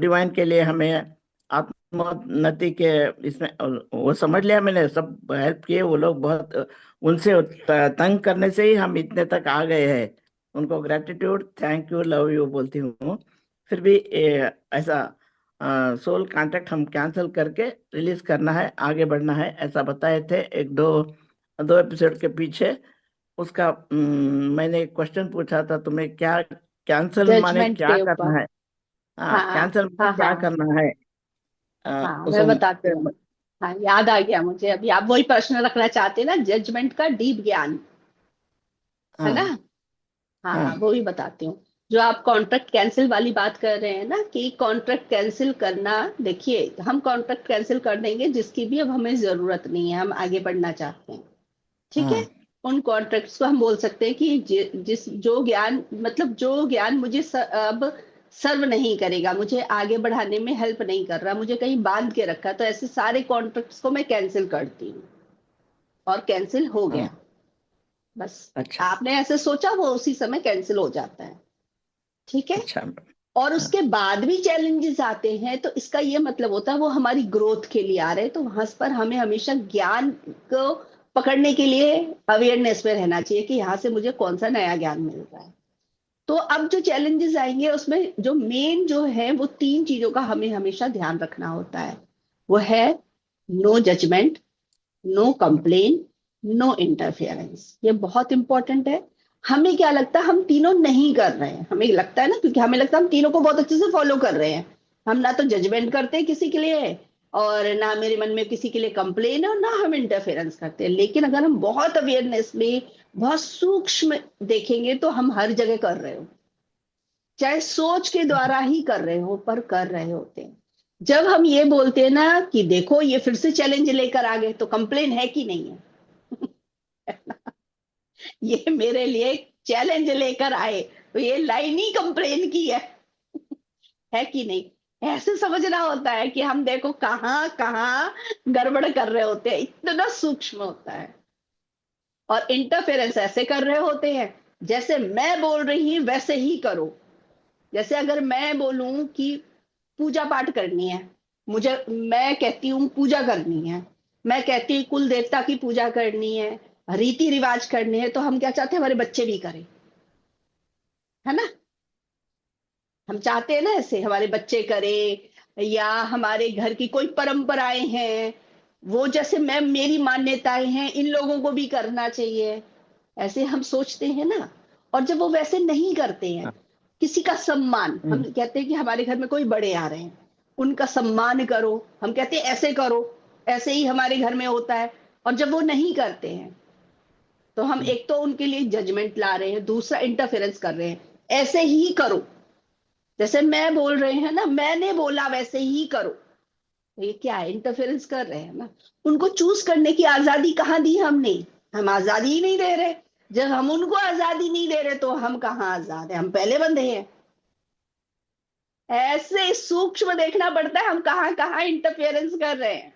डिवाइन के लिए हमें आत्मोन्नति के इसमें वो समझ लिया मैंने, सब हेल्प किए वो लोग बहुत। उनसे तंग करने से ही हम इतने तक आ गए हैं। उनको gratitude, thank you, love you बोलती हूँ। फिर भी ऐसा सोल कांटेक्ट हम कैंसिल करके रिलीज करना है, आगे बढ़ना है, ऐसा बताए थे एक दो दो एपिसोड के पीछे। उसका मैंने क्वेश्चन पूछा था तुम्हें, क्या कैंसल माने जजमेंट क्या के करना ऊपर। है? हाँ, हाँ कैंसल माने हाँ क्या हाँ। करना है? हाँ उस मैं बताती हूँ। हाँ याद आ गया मुझे, अभी आप वही प्रश्न रखना चाहते हैं ना, जजमेंट का डीप ज्ञान, है ना। हाँ हाँ हाँ वो ही बताती हूँ। जो आप कॉन्ट्रैक्ट कैंसिल वाली बात कर रहे हैं ना, कि कॉन्ट्रैक्ट कैंसिल करना, देखिए हम कॉन्ट्रैक्ट कैंसिल कर देंगे जिसकी भी अब हमें जरूरत नहीं है, हम आगे बढ़ना चाहते हैं। ठीक है। हाँ उन कॉन्ट्रैक्ट्स को हम बोल सकते हैं कि जिस जो ज्ञान, मतलब जो ज्ञान मुझे अब सर्व नहीं करेगा, मुझे आगे बढ़ाने में हेल्प नहीं कर रहा, मुझे कहीं बांध के रखा, तो ऐसे सारे कॉन्ट्रैक्ट्स को मैं कैंसिल करती हूँ, और कैंसिल हो गया। हाँ। बस अच्छा आपने ऐसे सोचा, वो उसी समय कैंसिल हो जाता है। ठीक है। अच्छा। और हाँ उसके बाद भी चैलेंजेस आते हैं, तो इसका ये मतलब होता है वो हमारी ग्रोथ के लिए आ रहे हैं, तो वहां पर हमें हमेशा ज्ञान को पकड़ने के लिए अवेयरनेस में रहना चाहिए कि यहाँ से मुझे कौन सा नया ज्ञान मिल रहा है। तो अब जो चैलेंजेस आएंगे उसमें जो मेन जो है वो 3 चीजों का हमें हमेशा ध्यान रखना होता है। वो है no judgment, no complain, no interference. ये बहुत इंपॉर्टेंट है। हमें क्या लगता है, हम तीनों नहीं कर रहे हैं, हमें लगता है ना, क्योंकि हमें लगता है हम तीनों को बहुत अच्छे से फॉलो कर रहे हैं। हम ना तो जजमेंट करते हैं किसी के लिए, और ना मेरे मन में किसी के लिए कंप्लेन है, और ना हम इंटरफेरेंस करते हैं। लेकिन अगर हम बहुत अवेयरनेस में, बहुत सूक्ष्म देखेंगे तो हम हर जगह कर रहे हो, चाहे सोच के द्वारा ही कर रहे हो, पर कर रहे होते हैं। जब हम ये बोलते हैं ना कि देखो ये फिर से चैलेंज लेकर आ गए, तो कंप्लेन है कि नहीं है? ये मेरे लिए चैलेंज लेकर आए, तो ये लाइन ही कंप्लेन की है कि नहीं? ऐसे समझना होता है कि हम देखो कहाँ कहाँ गड़बड़ कर रहे होते हैं, इतना सूक्ष्म होता है। और इंटरफेरेंस ऐसे कर रहे होते हैं जैसे मैं बोल रही हूं वैसे ही करो। जैसे अगर मैं बोलूं कि पूजा पाठ करनी है, मुझे, मैं कहती हूँ पूजा करनी है, मैं कहती हूँ कुल देवता की पूजा करनी है, रीति रिवाज करने हैं, तो हम क्या चाहते हैं, हमारे बच्चे भी करें, है ना? हम चाहते हैं ना ऐसे हमारे बच्चे करें, या हमारे घर की कोई परंपराएं हैं वो, जैसे मैं, मेरी मान्यताएं हैं, इन लोगों को भी करना चाहिए, ऐसे हम सोचते हैं ना। और जब वो वैसे नहीं करते हैं, किसी का सम्मान, हम कहते हैं कि हमारे घर में कोई बड़े आ रहे हैं, उनका सम्मान करो, हम कहते हैं ऐसे करो, ऐसे ही हमारे घर में होता है। और जब वो नहीं करते हैं तो हम एक तो उनके लिए जजमेंट ला रहे हैं, दूसरा इंटरफेरेंस कर रहे हैं, ऐसे ही करो, जैसे मैं बोल रहे हैं ना, मैंने बोला वैसे ही करो। तो ये क्या है, इंटरफेरेंस कर रहे हैं ना। उनको चूज करने की आजादी कहाँ दी हमने? हम आजादी ही नहीं दे रहे। जब हम उनको आजादी नहीं दे रहे तो हम कहाँ आजाद है, हम पहले बंधे हैं। ऐसे सूक्ष्म देखना पड़ता है हम कहाँ कहाँ इंटरफेरेंस कर रहे हैं।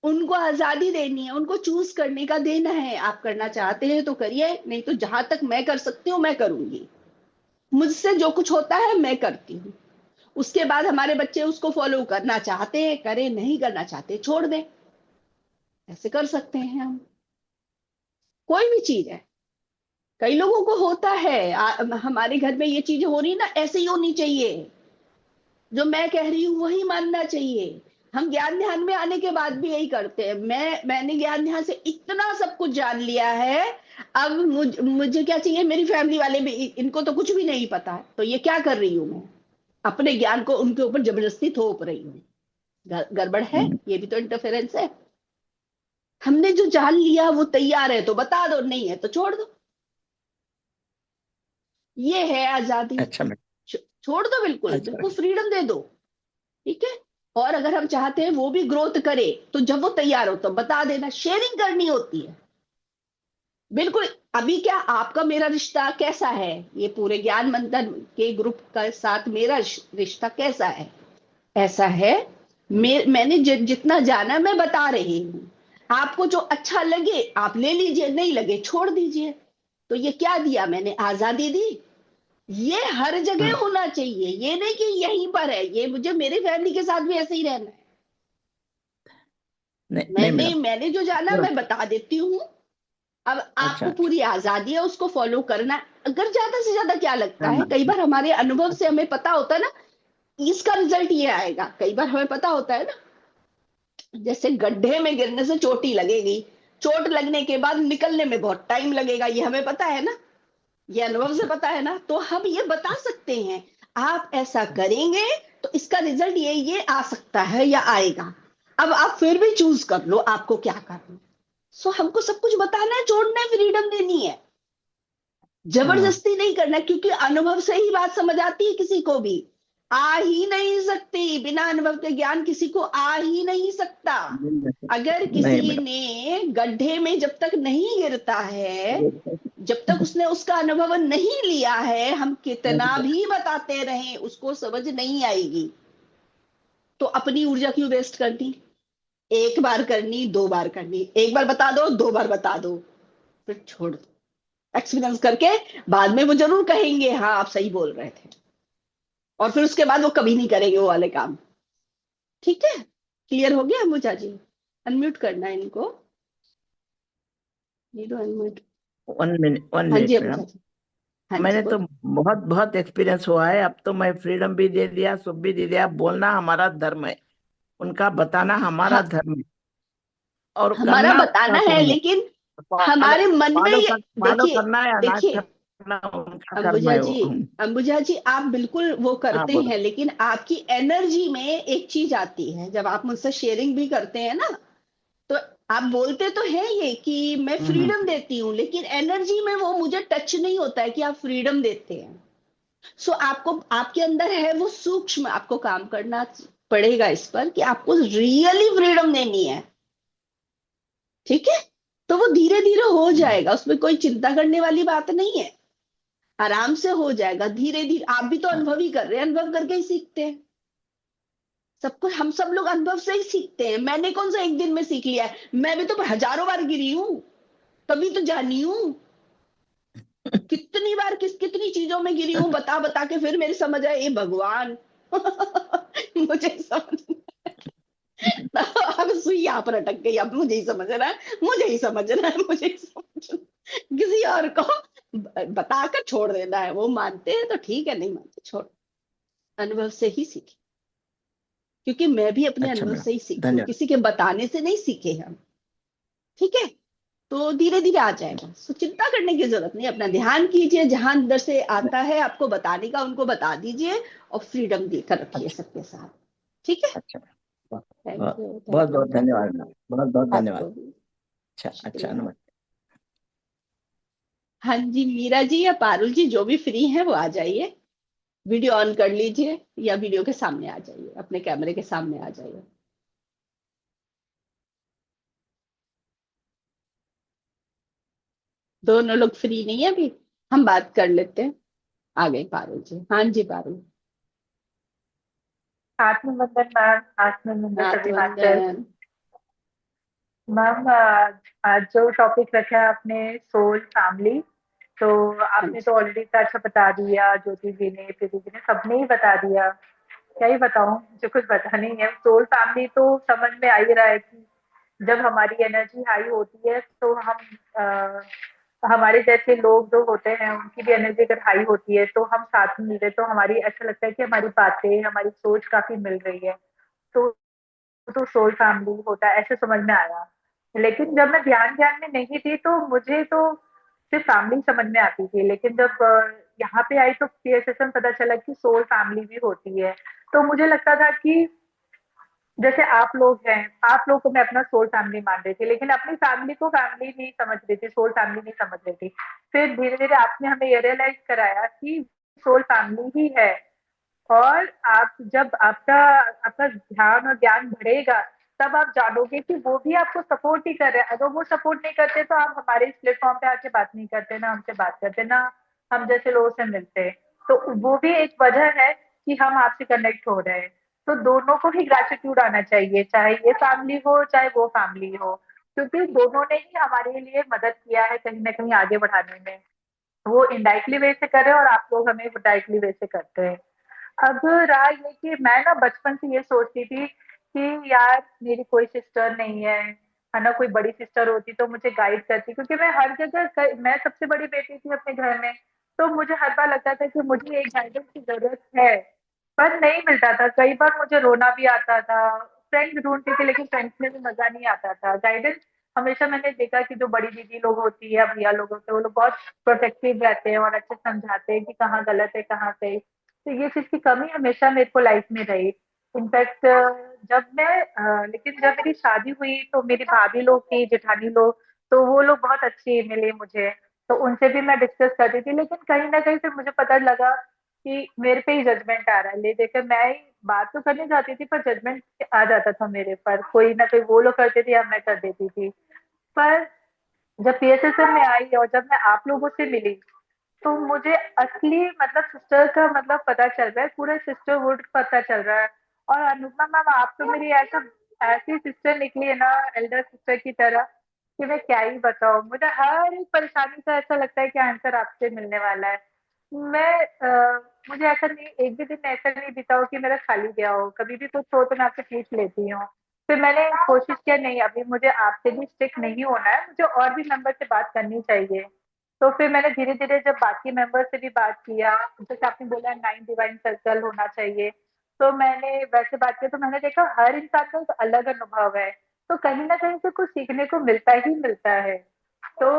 उनको आजादी देनी है, उनको चूज करने का देना है। आप करना चाहते हैं तो करिए, नहीं तो जहां तक मैं कर सकती हूँ मैं करूंगी, मुझसे जो कुछ होता है मैं करती हूँ। उसके बाद हमारे बच्चे उसको फॉलो करना चाहते हैं करें, नहीं करना चाहते छोड़ दें, ऐसे कर सकते हैं हम। कोई भी चीज है, कई लोगों को होता है हमारे घर में ये चीज हो रही ना, ऐसे ही होनी चाहिए, जो मैं कह रही हूँ वही मानना चाहिए। हम ज्ञान ध्यान में आने के बाद भी यही करते हैं। मैंने ज्ञान ध्यान से इतना सब कुछ जान लिया है, अब मुझे क्या चाहिए, मेरी फैमिली वाले भी, इनको तो कुछ भी नहीं पता है, तो ये क्या कर रही हूं मैं, अपने ज्ञान को उनके ऊपर जबरदस्ती थोप रही हूँ। गड़बड़ है, ये भी तो इंटरफेरेंस है। हमने जो जान लिया वो तैयार है तो बता दो, नहीं है तो छोड़ दो। ये है आजादी। अच्छा मैडम। छोड़ दो, बिल्कुल अच्छा बिल्कुल फ्रीडम दे दो, ठीक है। और अगर हम चाहते हैं वो भी ग्रोथ करे, तो जब वो तैयार हो तो बता देना, शेयरिंग करनी होती है, बिल्कुल। अभी क्या आपका मेरा रिश्ता कैसा है, ये पूरे ज्ञान मंथन के ग्रुप का साथ मेरा रिश्ता कैसा है? ऐसा है, मैंने जितना जाना मैं बता रही हूँ। आपको जो अच्छा लगे आप ले लीजिए, नहीं लगे छोड़ दीजिए। तो ये क्या दिया मैंने, आजादी दी। ये हर जगह होना चाहिए, ये नहीं कि यहीं पर है, ये मुझे मेरी फैमिली के साथ भी ऐसे ही रहना है। नहीं नहीं मैंने मैडम। मैंने जो जाना मैं बता देती हूँ। अब अच्छा आपको अच्छा। पूरी आजादी है उसको फॉलो करना। अगर ज्यादा से ज्यादा क्या लगता है, कई बार हमारे अनुभव से हमें पता होता है ना, इसका रिजल्ट ये आएगा, कई बार हमें पता होता है ना, जैसे गड्ढे में गिरने से चोटी लगेगी, चोट लगने के बाद निकलने में बहुत टाइम लगेगा, ये हमें पता है ना, ये अनुभव से पता है ना, तो हम ये बता सकते हैं, आप ऐसा करेंगे तो इसका रिजल्ट ये आ सकता है या आएगा। अब आप फिर भी चूज कर लो आपको क्या करना है। सो हमको सब कुछ बताना है, छोड़ना है, फ्रीडम देनी है, हाँ जबरदस्ती नहीं करना, क्योंकि अनुभव से ही बात समझ आती है, किसी को भी आ ही नहीं सकती, बिना अनुभव के ज्ञान किसी को आ ही नहीं सकता। अगर नहीं किसी मैडम। ने गड्ढे में जब तक नहीं गिरता है, जब तक उसने उसका अनुभव नहीं लिया है, हम कितना भी बताते रहें उसको समझ नहीं आएगी। तो अपनी ऊर्जा क्यों वेस्ट करनी? एक बार करनी, 2 बार करनी, एक बार बता दो, 2 बार बता दो, फिर छोड़ दो। एक्सपीरियंस करके बाद में वो जरूर कहेंगे हाँ आप सही बोल रहे थे, और फिर उसके बाद वो कभी नहीं करेंगे वो वाले काम। ठीक है, क्लियर हो गया मुझा जी? अनम्यूट करना है इनको, नहीं तो अनम्यूट। 1 मिनट 1 हाँ जी मिनट अबूजा मैडम। जी। हाँ जी मैंने तो बोल। बहुत बहुत एक्सपीरियंस हुआ है। अब तो मैं फ्रीडम भी दे दिया, सब भी दे दिया। बोलना हमारा धर्म है, उनका बताना हमारा हाँ, धर्म है, और हमारा करना बताना उनका है, कर्म है। लेकिन फॉलो हमारे मन में ये, फॉलो देखिए, करना या ना देखिए करना उनका कर्म अंबुजा है जी, वो। अंबुजा जी, आप बिल्कुल वो हाँ करते बोलो। हैं, लेकिन आपकी एनर्जी में एक चीज आती है जब आप मुझसे शेयरिंग भी करते हैं ना, तो आप बोलते तो हैं ये कि मैं हम्म। फ्रीडम देती हूँ, लेकिन एनर्जी में वो मुझे टच नहीं होता है कि आप फ्रीडम देते हैं। सो आपको, आपके अंदर है वो सूक्ष्म, आपको काम करना पड़ेगा इस पर कि आपको रियली फ्रीडम देनी है। ठीक है, तो वो धीरे धीरे हो जाएगा, उसमें कोई चिंता करने वाली बात नहीं है। आराम से हो जाएगा धीरे धीरे। आप भी तो हाँ, अनुभव ही कर रहे हैं, अनुभव करके ही सीखते हैं। सब कुछ हम सब लोग अनुभव से ही सीखते हैं। मैंने कौन सा एक दिन में सीख लिया है, मैं भी तो हजारों बार गिरी हूं, तभी तो जानी हूं। कितनी बार कितनी चीजों में गिरी हूं, बता बता के फिर मेरी समझ आए, ए भगवान। मुझे समझ, अब सुई यहाँ पर अटक गई, अब मुझे ही समझ रहा है, मुझे ही समझ रहा है, मुझे ही समझ रहा है। किसी और को बताकर छोड़ देना है, वो मानते हैं तो ठीक है, नहीं मानते छोड़। अनुभव से ही सीखे, क्योंकि मैं भी अपने अच्छा अनुभव मैडम, से ही सीखी हूँ, धन्यवाद। किसी के बताने से नहीं सीखे हम। ठीक है, तो धीरे धीरे आ जाएगा, तो चिंता करने की जरूरत नहीं। अपना ध्यान कीजिए, जहां अंदर से आता है आपको बताने का, उनको बता दीजिए, और फ्रीडम देकर रखिए अच्छा। सबके साथ। ठीक है। अच्छा। बहुत थैंक बहुत यू, बहुत थैंक बहुत यू। धन्यवाद मैडम, बहुत बहुत धन्यवाद। आपको भी अच्छा अच्छा, शुक्रिया। नमस्ते। हाँ जी, मीरा जी या पारुल जी, जो भी फ्री हैं वो आ जाइए। वीडियो ऑन कर लीजिए, या वीडियो के सामने आ जाइए, अपने कैमरे के सामने आ जाइए। दोनों लोग फ्री नहीं है अभी, हम बात कर लेते हैं। आ गई पारुल जी। हाँ जी पारुल। आत्मबंधन मैम, आत्मबंधन सभी मास्टर। आत्मवंदन। मैम, आज जो टॉपिक रखा है आपने, सोल फैमिली, तो हाँ आपने जी। तो ऑलरेडी इतना अच्छा बता दिया, ज्योति जी ने, प्रीति जी ने, सबने ही बता दिया। क्या ही बताऊं, मुझे कुछ पता नहीं है। सोल फैमिली तो समझ में आ ही रहा है कि जब हमारी एनर्जी हाई होती है तो हम हमारे जैसे लोग जो होते हैं उनकी भी एनर्जी अगर हाई होती है तो हम साथ में मिलते, तो हमारी ऐसा लगता है कि हमारी बातें, हमारी सोच काफी मिल रही है। तो सोल फैमिली होता है, ऐसे समझ में आया। लेकिन जब मैं ध्यान ध्यान में नहीं थी तो मुझे तो सिर्फ फैमिली समझ में आती थी, लेकिन जब यहाँ पे आई तो पीएसएस में पता चला कि सोल फैमिली भी होती है। तो मुझे लगता था कि जैसे आप लोग हैं, आप लोग को मैं अपना सोल फैमिली मान रही थी, लेकिन अपनी फैमिली को फैमिली नहीं समझ रही थी, सोल फैमिली नहीं समझ रही थी। फिर धीरे धीरे आपने हमें ये रियलाइज कराया कि सोल फैमिली ही है। और आप जब आपका आपका ध्यान और ज्ञान बढ़ेगा, तब आप जानोगे कि वो भी आपको सपोर्ट ही कर रहे हैं। अगर वो सपोर्ट नहीं करते तो आप हमारे इस प्लेटफॉर्म पे आके बात नहीं करते, ना हमसे बात करते, ना हम जैसे लोगों से मिलते। तो वो भी एक वजह है कि हम आपसे कनेक्ट हो रहे हैं। तो दोनों को ही ग्रेटिट्यूड आना चाहिए, चाहे ये फैमिली हो चाहे वो फैमिली हो, क्योंकि दोनों ने ही हमारे लिए मदद किया है कहीं ना कहीं आगे बढ़ाने में। वो इनडायरेक्टली वे से कर रहे हैं और आप लोग हमें डायरेक्टली वे से करते हैं। अब रहा ये कि मैं ना बचपन से ये सोचती थी कि यार मेरी कोई सिस्टर नहीं है ना, कोई बड़ी सिस्टर होती तो मुझे गाइड करती, क्योंकि मैं हर जगह मैं सबसे बड़ी बेटी थी अपने घर में। तो मुझे हर बार लगता था कि मुझे एक गाइडेंस की जरूरत है, पर नहीं मिलता था। कई बार मुझे रोना भी आता था, फ्रेंड्स ढूंढती थी, लेकिन फ्रेंड्स में भी मजा नहीं आता था। गाइडेंस हमेशा मैंने देखा कि जो बड़ी दीदी लोग होती है, भैया लोग होते हैं, वो लोग बहुत प्रोटेक्टिव रहते हैं और अच्छे समझाते हैं कि कहाँ गलत है कहाँ सही। तो ये चीज की कमी हमेशा मेरे को लाइफ में रही। इनफैक्ट जब मैं लेकिन जब मेरी शादी हुई तो मेरी भाभी लोग थी, जेठानी लोग, तो वो लोग बहुत अच्छे मिले मुझे। तो उनसे भी मैं डिस्कस करती थी, लेकिन कहीं ना कहीं फिर मुझे पता लगा कि मेरे पे ही जजमेंट आ रहा है। ले देकर मैं ही बात तो करने जाती थी, पर जजमेंट आ जाता था मेरे पर, कोई ना कोई वो लोग करते थे या मैं कर देती थी। पर जब पीएसएसएम में आई और जब मैं आप लोगों से मिली, तो मुझे असली मतलब सिस्टर का मतलब पता चल रहा है, पूरा सिस्टरहुड पता चल रहा है। और अनुपमा मैम, आप तो मेरी ऐसा ऐसी सिस्टर निकली है ना, एल्डर सिस्टर की तरह, कि मैं क्या ही बताऊं। मुझे हर एक परेशानी का ऐसा लगता है कि आंसर आपसे मिलने वाला है। मैं मुझे ऐसा नहीं, एक भी दिन ऐसा नहीं बीता हो कि मेरा खाली गया हो। कभी भी कुछ हो तो मैं आपसे पूछ लेती हूँ। फिर मैंने कोशिश किया, नहीं अभी मुझे आपसे भी स्टिक नहीं होना है, मुझे और भी मेंबर से बात करनी चाहिए। तो फिर मैंने धीरे धीरे जब बाकी मेंबर से भी बात किया, जैसे आपने बोला 9 डिवाइन सर्कल होना चाहिए, तो मैंने वैसे बात किया, तो मैंने देखा हर इंसान का एक अलग अनुभव है, तो कहीं ना कहीं से कुछ सीखने को मिलता ही मिलता है। तो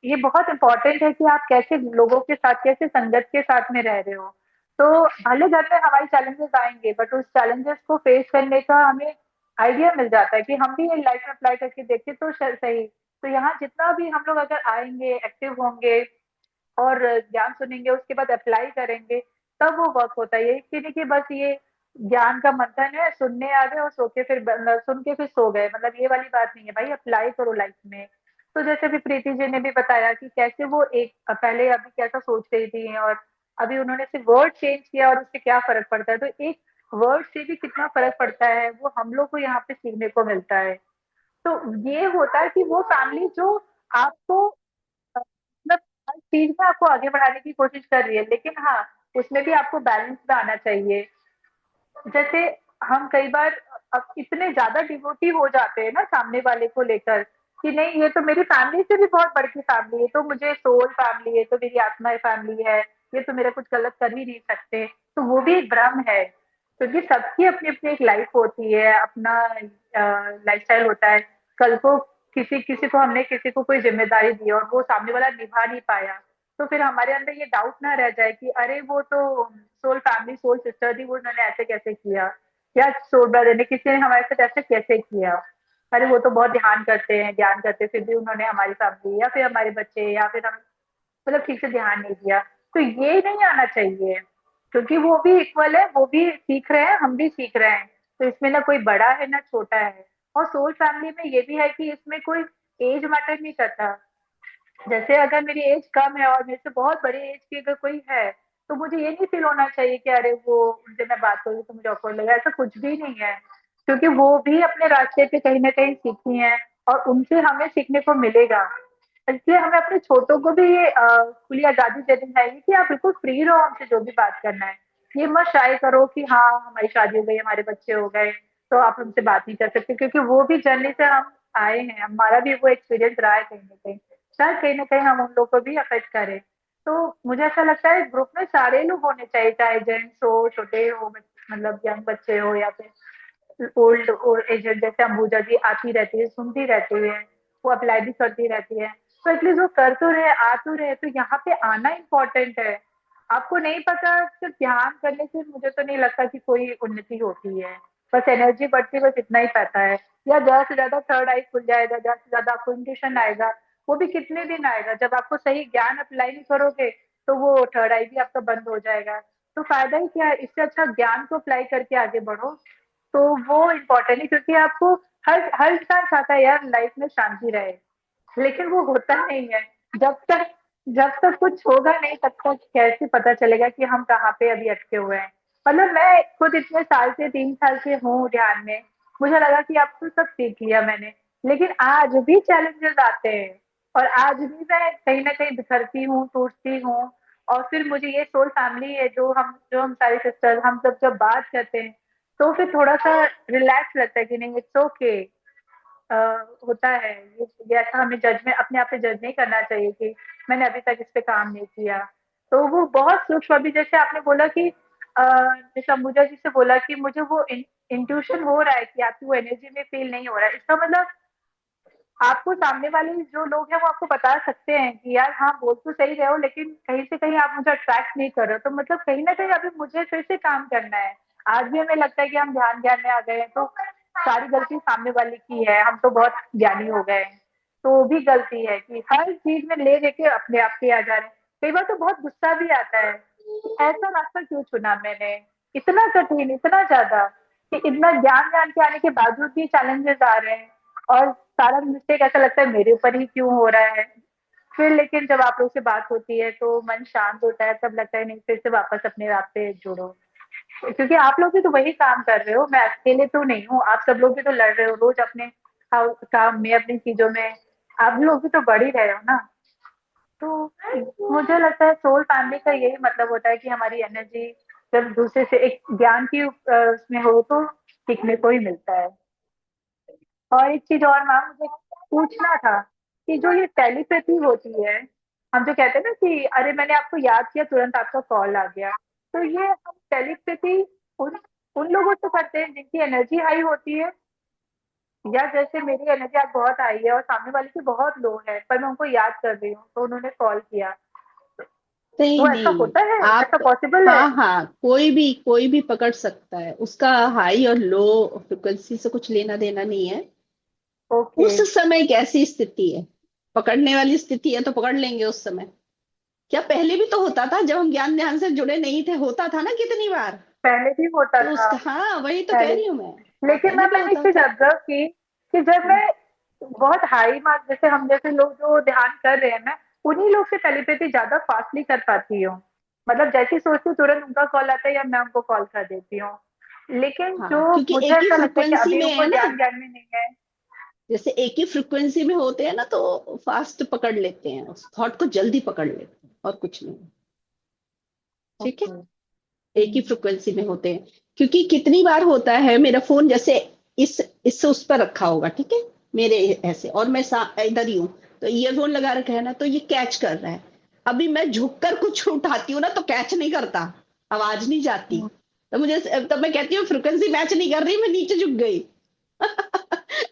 ये बहुत इम्पोर्टेंट है कि आप कैसे लोगों के साथ, कैसे संगत के साथ में रह रहे हो। तो भले घर में हमारे चैलेंजेस आएंगे, बट उस चैलेंजेस को फेस करने का हमें आइडिया मिल जाता है कि हम भी ये लाइफ में अप्लाई करके देखें तो सही। तो यहाँ जितना भी हम लोग अगर आएंगे, एक्टिव होंगे और ज्ञान सुनेंगे, उसके बाद अप्लाई करेंगे, तब वो वर्क होता है। ये नहीं कि बस ये ज्ञान का मंथन है, सुनने आ गए और सो के फिर सुन के फिर सो गए, मतलब ये वाली बात नहीं है भाई, अप्लाई करो लाइफ में। तो जैसे भी प्रीति जी ने भी बताया कि कैसे वो एक पहले अभी कैसा सोच रही थी, और अभी उन्होंने सिर्फ वर्ड चेंज किया और उससे क्या फर्क पड़ता है, तो एक वर्ड से भी कितना फर्क पड़ता है वो हम लोग को यहाँ पे सीखने को मिलता है। तो ये होता है कि वो फैमिली जो आपको मतलब हर चीज में आपको आगे बढ़ाने की कोशिश कर रही है, लेकिन हाँ, उसमें भी आपको बैलेंस में आना चाहिए। जैसे हम कई बार अब इतने ज्यादा डिवोटी हो जाते हैं ना सामने वाले को लेकर, कि नहीं ये तो मेरी फैमिली से भी बहुत बड़ी फैमिली है, तो मुझे सोल फैमिली है, तो मेरी आत्मा फैमिली है, ये तो मेरा कुछ गलत कर ही नहीं सकते, तो वो भी एक भ्रम है। क्योंकि सबकी अपनी अपनी एक लाइफ होती है, अपना लाइफस्टाइल होता है। कल को किसी किसी को हमने किसी को कोई जिम्मेदारी दी और वो सामने वाला निभा नहीं पाया, तो फिर हमारे अंदर ये डाउट ना रह जाए कि अरे वो तो सोल फैमिली सोल सिस्टर थी, वो उन्होंने ऐसे कैसे किया, या सोल ब्रदर ने किसी ने हमारे साथ ऐसे कैसे किया, अरे वो तो बहुत ध्यान करते हैं, ज्ञान करते हैं, फिर भी उन्होंने हमारी फैमिली या फिर हमारे बच्चे या फिर हम मतलब ठीक से ध्यान नहीं दिया। तो ये नहीं आना चाहिए, क्योंकि वो भी इक्वल है, वो भी सीख रहे हैं, हम भी सीख रहे हैं। तो इसमें ना कोई बड़ा है ना छोटा है। और सोल फैमिली में ये भी है कि इसमें कोई एज मैटर नहीं करता। जैसे अगर मेरी एज कम है और मेरे से बहुत बड़ी एज की अगर कोई है, तो मुझे ये नहीं फील होना चाहिए कि अरे वो उनसे मैं बात करूँ तो मुझे ऑकवर्ड लगेगा, ऐसा कुछ भी नहीं है। क्योंकि वो भी अपने रास्ते पे कहीं ना कहीं सीखी हैं, और उनसे हमें सीखने को मिलेगा। इसलिए हमें अपने छोटों को भी ये खुली आजादी देनी चाहिए कि आप बिल्कुल फ्री रहो हमसे जो भी बात करना है। ये मत शाये करो कि हाँ हमारी शादी हो गई, हमारे बच्चे हो गए, तो आप हमसे बात नहीं कर सकते, क्योंकि वो भी जर्नी से हम आए हैं, हमारा भी वो एक्सपीरियंस रहा है कहीं ना कहीं, शायद कहीं ना कहीं हम उन लोग को भी अफेक्ट करें। तो मुझे ऐसा लगता है ग्रुप में सारे लोग होने चाहिए, चाहे जेंट्स हो, छोटे हो, मतलब यंग बच्चे हो, या फिर ओल्ड एजेड, जैसे अंबुजा जी आती रहती है, सुनती रहती है, वो अप्लाई भी करती रहती है। तो एटलीस्ट वो कर तो रहे, आ तो रहे, तो यहाँ पे आना इम्पोर्टेंट है। आपको नहीं पता, सिर्फ ध्यान करने से मुझे तो नहीं लगता कि कोई उन्नति होती है। बस एनर्जी बढ़ती है, बस इतना ही पता है। या ज्यादा से ज्यादा थर्ड आई खुल जाएगा, ज्यादा से ज्यादा आपको इंट्यूशन आएगा, वो भी कितने दिन आएगा, जब आपको सही ज्ञान अप्लाई नहीं करोगे तो वो थर्ड आई भी आपका बंद हो जाएगा। तो फायदा ही क्या है, इससे अच्छा ज्ञान को अप्लाई करके आगे बढ़ो। तो वो इम्पोर्टेंट है, क्योंकि आपको हर हर इंसान चाहता है यार लाइफ में शांति रहे, लेकिन वो होता नहीं है। जब तक कुछ होगा नहीं, तब तक कैसे पता चलेगा कि हम कहाँ पे अभी अटके हुए हैं। मतलब मैं खुद इतने साल से 3 साल से हूँ ध्यान में, मुझे लगा कि अब तो सब सीख लिया मैंने, लेकिन आज भी चैलेंजेस आते हैं, और आज भी मैं कहीं ना कहीं बिखरती हूँ, टूटती हूँ। और फिर मुझे ये सोल फैमिली है, जो हम सारे सिस्टर्स हम सब जब बात करते हैं, तो फिर थोड़ा सा रिलैक्स लगता है कि नहीं, इट्स ओके। होता है ये ऐसा, हमें जज में अपने आप पे जज नहीं करना चाहिए कि मैंने अभी तक इस पे काम नहीं किया। तो वो बहुत सूक्ष्म, अभी जैसे आपने बोला कि जैसे अंबुजा जी से बोला कि मुझे वो इंट्यूशन हो रहा है कि आपकी वो एनर्जी में फील नहीं हो रहा है, इसका मतलब आपको सामने वाले जो लोग हैं वो आपको बता सकते हैं कि यार हाँ बोल तो सही रहे हो, लेकिन कहीं से कहीं आप मुझे अट्रैक्ट नहीं कर रहे हो, तो मतलब कहीं ना कहीं अभी मुझे फिर से काम करना है। आज भी हमें लगता है कि हम ध्यान ज्ञान में आ गए हैं, तो सारी गलती सामने वाले की है, हम तो बहुत ज्ञानी हो गए हैं। तो वो भी गलती है कि हर चीज में ले लेके अपने आप के आ जा रहे हैं। कई बार तो बहुत गुस्सा भी आता है कि ऐसा रास्ता क्यों चुना मैंने, इतना कठिन, इतना ज्यादा, कि इतना ज्ञान ज्ञान के आने के बावजूद भी चैलेंजेस आ रहे हैं, और सारा मिस्टेक ऐसा लगता है मेरे ऊपर ही क्यों हो रहा है। फिर लेकिन जब आप लोग से बात होती है तो मन शांत होता है, तब लगता है नहीं, फिर से वापस अपने रास्ते जुड़ो। क्योंकि आप लोग भी तो वही काम कर रहे हो, मैं अकेले तो नहीं हूँ, आप सब लोग भी तो लड़ रहे हो रोज अपने काम में, अपनी चीजों में, आप लोग भी तो बढ़ ही रहे हो ना। तो मुझे लगता है सोल फैमिली का यही मतलब होता है कि हमारी एनर्जी जब दूसरे से एक ज्ञान की उसमें हो, तो सीखने को ही मिलता है। और एक चीज और मैम मुझे पूछना था कि जो ये टेलीपैथी होती है, हम जो कहते हैं ना कि अरे मैंने आपको याद किया, तुरंत आपका कॉल आ गया, तो ये हम टेलीपैथी उन उन लोगों से करते हैं जिनकी एनर्जी हाई होती है, या जैसे मेरी एनर्जी आज बहुत हाई है और सामने वाले की बहुत लो है, पर मैं उनको याद कर रही हूँ तो उन्होंने कॉल किया, नहीं वो ऐसा नहीं, होता है, आप, ऐसा पॉसिबल है? हाँ हाँ, कोई भी पकड़ सकता है, उसका हाई और लो फ्रिक्वेंसी से कुछ लेना देना नहीं है। ओके। उस समय कैसी स्थिति है, पकड़ने वाली स्थिति है तो पकड़ लेंगे उस समय। क्या पहले भी तो होता था, जब हम ज्ञान ध्यान से जुड़े नहीं थे, होता था ना कितनी बार। पहले भी होता तो था। उसका, हाँ वही तो कह पहले, रही हूँ मैं, लेकिन पहले मैम भी मैंने एक होता चीज था। ऑब्जर्व की कि जब मैं बहुत हाई मार्क, जैसे हम जैसे लोग जो ध्यान कर रहे हैं, मैं उन्हीं लोग से टेलीपैथी ज्यादा फास्टली कर पाती हूँ। मतलब जैसी सोचती हूँ तुरंत उनका कॉल आता है या मैं उनको कॉल कर देती हूँ। लेकिन हाँ, जो क्योंकि मुझे एक ही ऐसा लगता है कि फ्रिक्वेंसी अभी में उनको है ना, ज्ञान ज्ञान में नहीं है। जैसे एक ही फ्रिक्वेंसी में होते हैं ना, तो फास्ट पकड़ लेते हैं, उस थॉट को जल्दी पकड़ लेते हैं, और कुछ नहीं। ठीक है, ओके। एक ही फ्रिक्वेंसी में होते हैं। क्योंकि कितनी बार होता है, मेरा फोन जैसे इस इससे उस पर रखा होगा, ठीक है, मेरे ऐसे, और मैं इधर ही हूँ, तो ईयरफोन लगा रखा है ना, तो ये कैच कर रहा है। अभी मैं झुककर कुछ उठाती हूँ ना, तो कैच नहीं करता, आवाज नहीं जाती। तो मुझे, तब मैं कहती हूँ फ्रिक्वेंसी मैच नहीं कर रही, मैं नीचे झुक गई।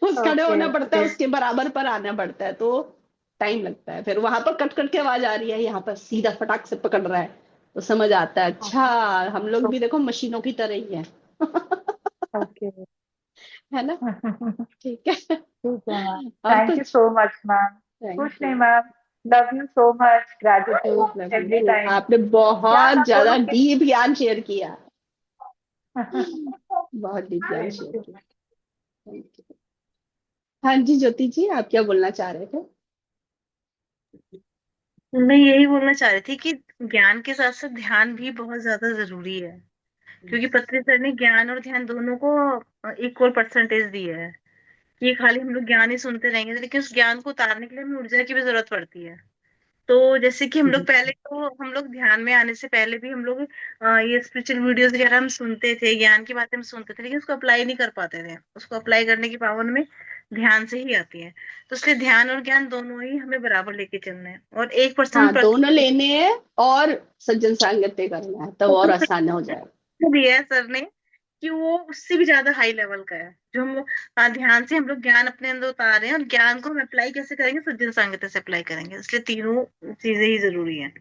उस खड़े ओके। होना पड़ता है, ओके। उसके बराबर पर आना पड़ता है, तो टाइम लगता है। फिर वहां पर कट कट के आवाज आ रही है, यहाँ पर सीधा फटाक से पकड़ रहा है, तो समझ आता है, अच्छा हम लोग भी देखो मशीनों की तरह ही है। ओके। है ना। ठीक ठीक है। है मैम। और थैंक यू कुछ। So much ma'am. थैंक कुछ नहीं you. Ma'am. Love you so much, gratitude love you every two. Time. आपने क्या बहुत मैं ज्यादा बोलूँ कि डीप ज्ञान शेयर किया, बहुत डीप ज्ञान शेयर थैंक किया। Thank you. हाँ जी, ज्योति जी, आप क्या बोलना चाह रहे थे। मैं यही बोलना चाह रही थी कि ज्ञान के साथ साथ ध्यान भी बहुत ज्यादा जरूरी है, क्योंकि पत्री सर ने ज्ञान और ध्यान दोनों को इक्वल परसेंटेज दी है। ये खाली हम लोग ज्ञान ही सुनते रहेंगे, लेकिन उस ज्ञान को उतारने के लिए हमें ऊर्जा की भी जरूरत पड़ती है। तो जैसे कि हम लोग पहले, तो हम लोग ध्यान में आने से पहले भी हम लोग ये स्पिरिचुअल वीडियोस वगैरह हम सुनते थे, ज्ञान की बातें हम सुनते थे, लेकिन उसको अप्लाई नहीं कर पाते थे। उसको अप्लाई करने की पावर में ध्यान से ही आती है। तो इसलिए ध्यान और ज्ञान दोनों ही हमें बराबर लेके चलना है, और 1% हाँ, दोनों लेने हैं, और सज्जन सांगत्य करना है, तब और आसान हो जाएगा। दिया है सर ने कि वो उससे भी ज्यादा हाई लेवल का है, जो हम लोग ध्यान से हम लोग ज्ञान अपने अंदर उतार रहे हैं, और ज्ञान को हम अप्लाई कैसे करेंगे, सज्जन सांगत्य से अप्लाई करेंगे। इसलिए तीनों चीजें ही जरूरी है। और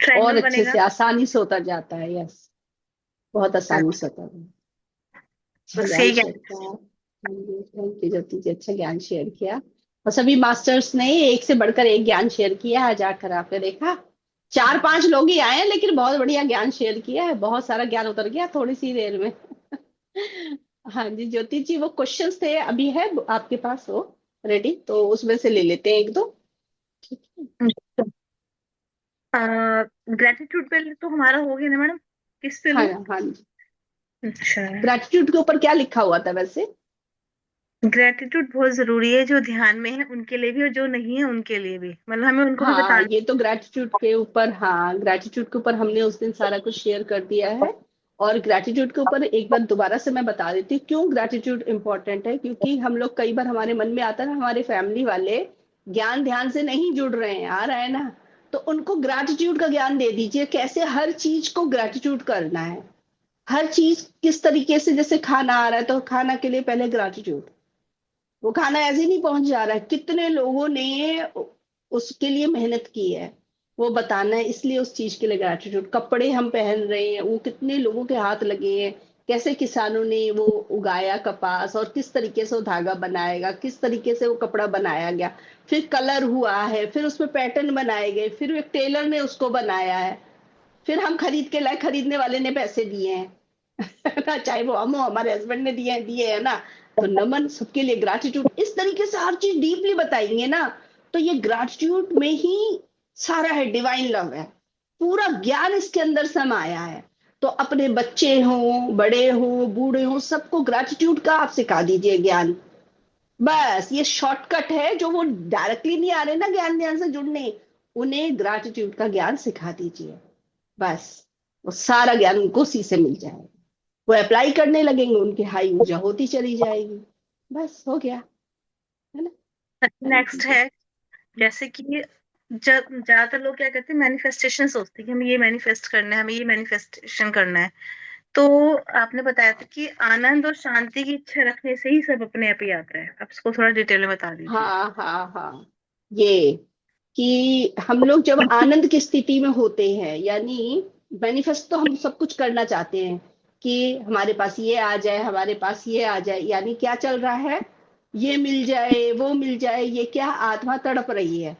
ट्रायंगल अच्छे बनेगा। से आसानी से उतर जाता है, यस, बहुत आसानी से उतर जाता है। अच्छा बस ज्ञान यही शेयर किया। थैंक यू ज्योति जी, अच्छा ज्ञान शेयर किया। और सभी मास्टर्स ने एक से बढ़कर एक ज्ञान शेयर किया है, जाकर आपने देखा, 4-5 लोग ही आए हैं, लेकिन बहुत बढ़िया ज्ञान शेयर किया है, बहुत सारा ज्ञान उतर गया थोड़ी सी देर में। हाँ जी ज्योति जी, वो क्वेश्चंस थे, अभी है आपके पास वो रेडी, तो उसमें से ले लेते हैं एक दो। ठीक है। ग्रेटिट्यूड पे तो हमारा हो गया ना मैडम, किस पे हाँ लूँ? हाँ जी, अच्छा, ग्रेटिट्यूड के ऊपर क्या लिखा हुआ था वैसे। ग्रेटिट्यूड बहुत जरूरी है, जो ध्यान में है उनके लिए भी और जो नहीं है उनके लिए भी, मतलब हमें उनको भी हाँ, बताना। ये तो ग्रेटिट्यूड के ऊपर, हाँ ग्रेटिट्यूड के ऊपर हमने उस दिन सारा कुछ शेयर कर दिया है। और ग्रेटिट्यूड के ऊपर एक बार दोबारा से मैं बता देती हूँ क्यों ग्रेटिट्यूड इंपॉर्टेंट है। क्योंकि हम लोग, कई बार हमारे मन में आता है ना, हमारे फैमिली वाले ज्ञान ध्यान से नहीं जुड़ रहे हैं, आ रहा है ना, तो उनको ग्रेटिट्यूड का ज्ञान दे दीजिए, कैसे हर चीज को ग्रेटिट्यूड करना है। हर चीज किस तरीके से, जैसे खाना आ रहा है तो खाना के लिए पहले ग्रेटिट्यूड, वो खाना ऐसे नहीं पहुंच जा रहा है, कितने लोगों ने उसके लिए मेहनत की है, वो बताना है, इसलिए उस चीज के लिए ग्रेटिट्यूड। कपड़े हम पहन रहे हैं, वो कितने लोगों के हाथ लगे हैं, कैसे किसानों ने वो उगाया कपास, और किस तरीके से वो धागा बनाएगा, किस तरीके से वो कपड़ा बनाया गया, फिर कलर हुआ है, फिर उसमें पैटर्न बनाए गए, फिर एक टेलर ने उसको बनाया है, फिर हम खरीद के लाए, खरीदने वाले ने पैसे दिए हैं। ना, चाहे वो हम हो, हमारे हस्बैंड ने दिए दिए है ना, तो नमन, सबके लिए ग्रैटिट्यूड, इस तरीके से हर चीज डीपली बताएंगे ना, तो ये ग्रैटिट्यूड में ही सारा है, डिवाइन लव है, पूरा ज्ञान इसके अंदर समाया है। तो अपने बच्चे हों, बड़े हों, बूढ़े हों, सबको ग्रैटिट्यूड का आप सिखा दीजिए ज्ञान। बस ये शॉर्टकट है, जो वो डायरेक्टली नहीं आ रहे ना ज्ञान ध्यान से जुड़ने, उन्हें ग्रैटिट्यूड का ज्ञान सिखा दीजिए, बस वो सारा ज्ञान उनको उसी से मिल जाएगा। वो अप्लाई करने लगेंगे, उनकी हाई ऊर्जा होती चली जाएगी, बस हो गया, है ना। Thank next you. है, जैसे कि ज्यादातर लोग क्या करते हैं, मैनिफेस्टेशन सोचते हैं कि हमें ये मैनिफेस्ट करना है, हमें ये मैनिफेस्टेशन करना है। तो आपने बताया था कि आनंद और शांति की इच्छा रखने से ही सब अपने आप ही आता है। आप इसको थोड़ा डिटेल में बता दीजिए। हाँ हाँ हाँ, ये कि हम लोग जब आनंद की स्थिति में होते हैं, यानी मैनिफेस्ट तो हम सब कुछ करना चाहते हैं कि हमारे पास ये आ जाए, हमारे पास ये आ जाए, यानी क्या चल रहा है, ये मिल जाए वो मिल जाए, ये क्या आत्मा तड़प रही है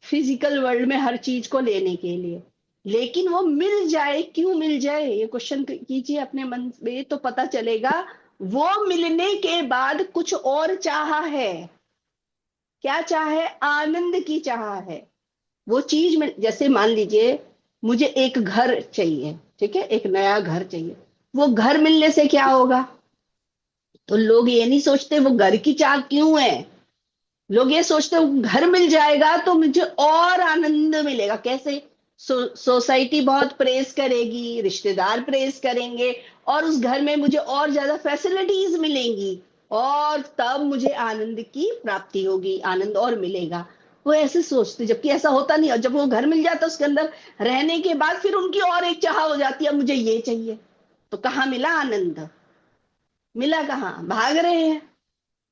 फिजिकल वर्ल्ड में हर चीज को लेने के लिए। लेकिन वो मिल जाए, क्यों मिल जाए, ये क्वेश्चन कीजिए अपने मन में तो पता चलेगा। वो मिलने के बाद कुछ और चाहा है। क्या चाह है? आनंद की चाह है। वो चीज में, जैसे मान लीजिए मुझे एक घर चाहिए, ठीक है, एक नया घर चाहिए। वो घर मिलने से क्या होगा? तो लोग ये नहीं सोचते वो घर की चाह क्यों है, लोग ये सोचते हैं घर मिल जाएगा तो मुझे और आनंद मिलेगा। कैसे? सोसाइटी बहुत प्रेस करेगी, रिश्तेदार प्रेस करेंगे, और उस घर में मुझे और ज्यादा फैसिलिटीज मिलेंगी, और तब मुझे आनंद की प्राप्ति होगी, आनंद और मिलेगा। वो ऐसे सोचते, जबकि ऐसा होता नहीं। और जब वो घर मिल जाता है उसके अंदर रहने के बाद, फिर उनकी और एक चाह हो जाती है, मुझे ये चाहिए। तो कहाँ मिला आनंद? मिला कहाँ? भाग रहे हैं।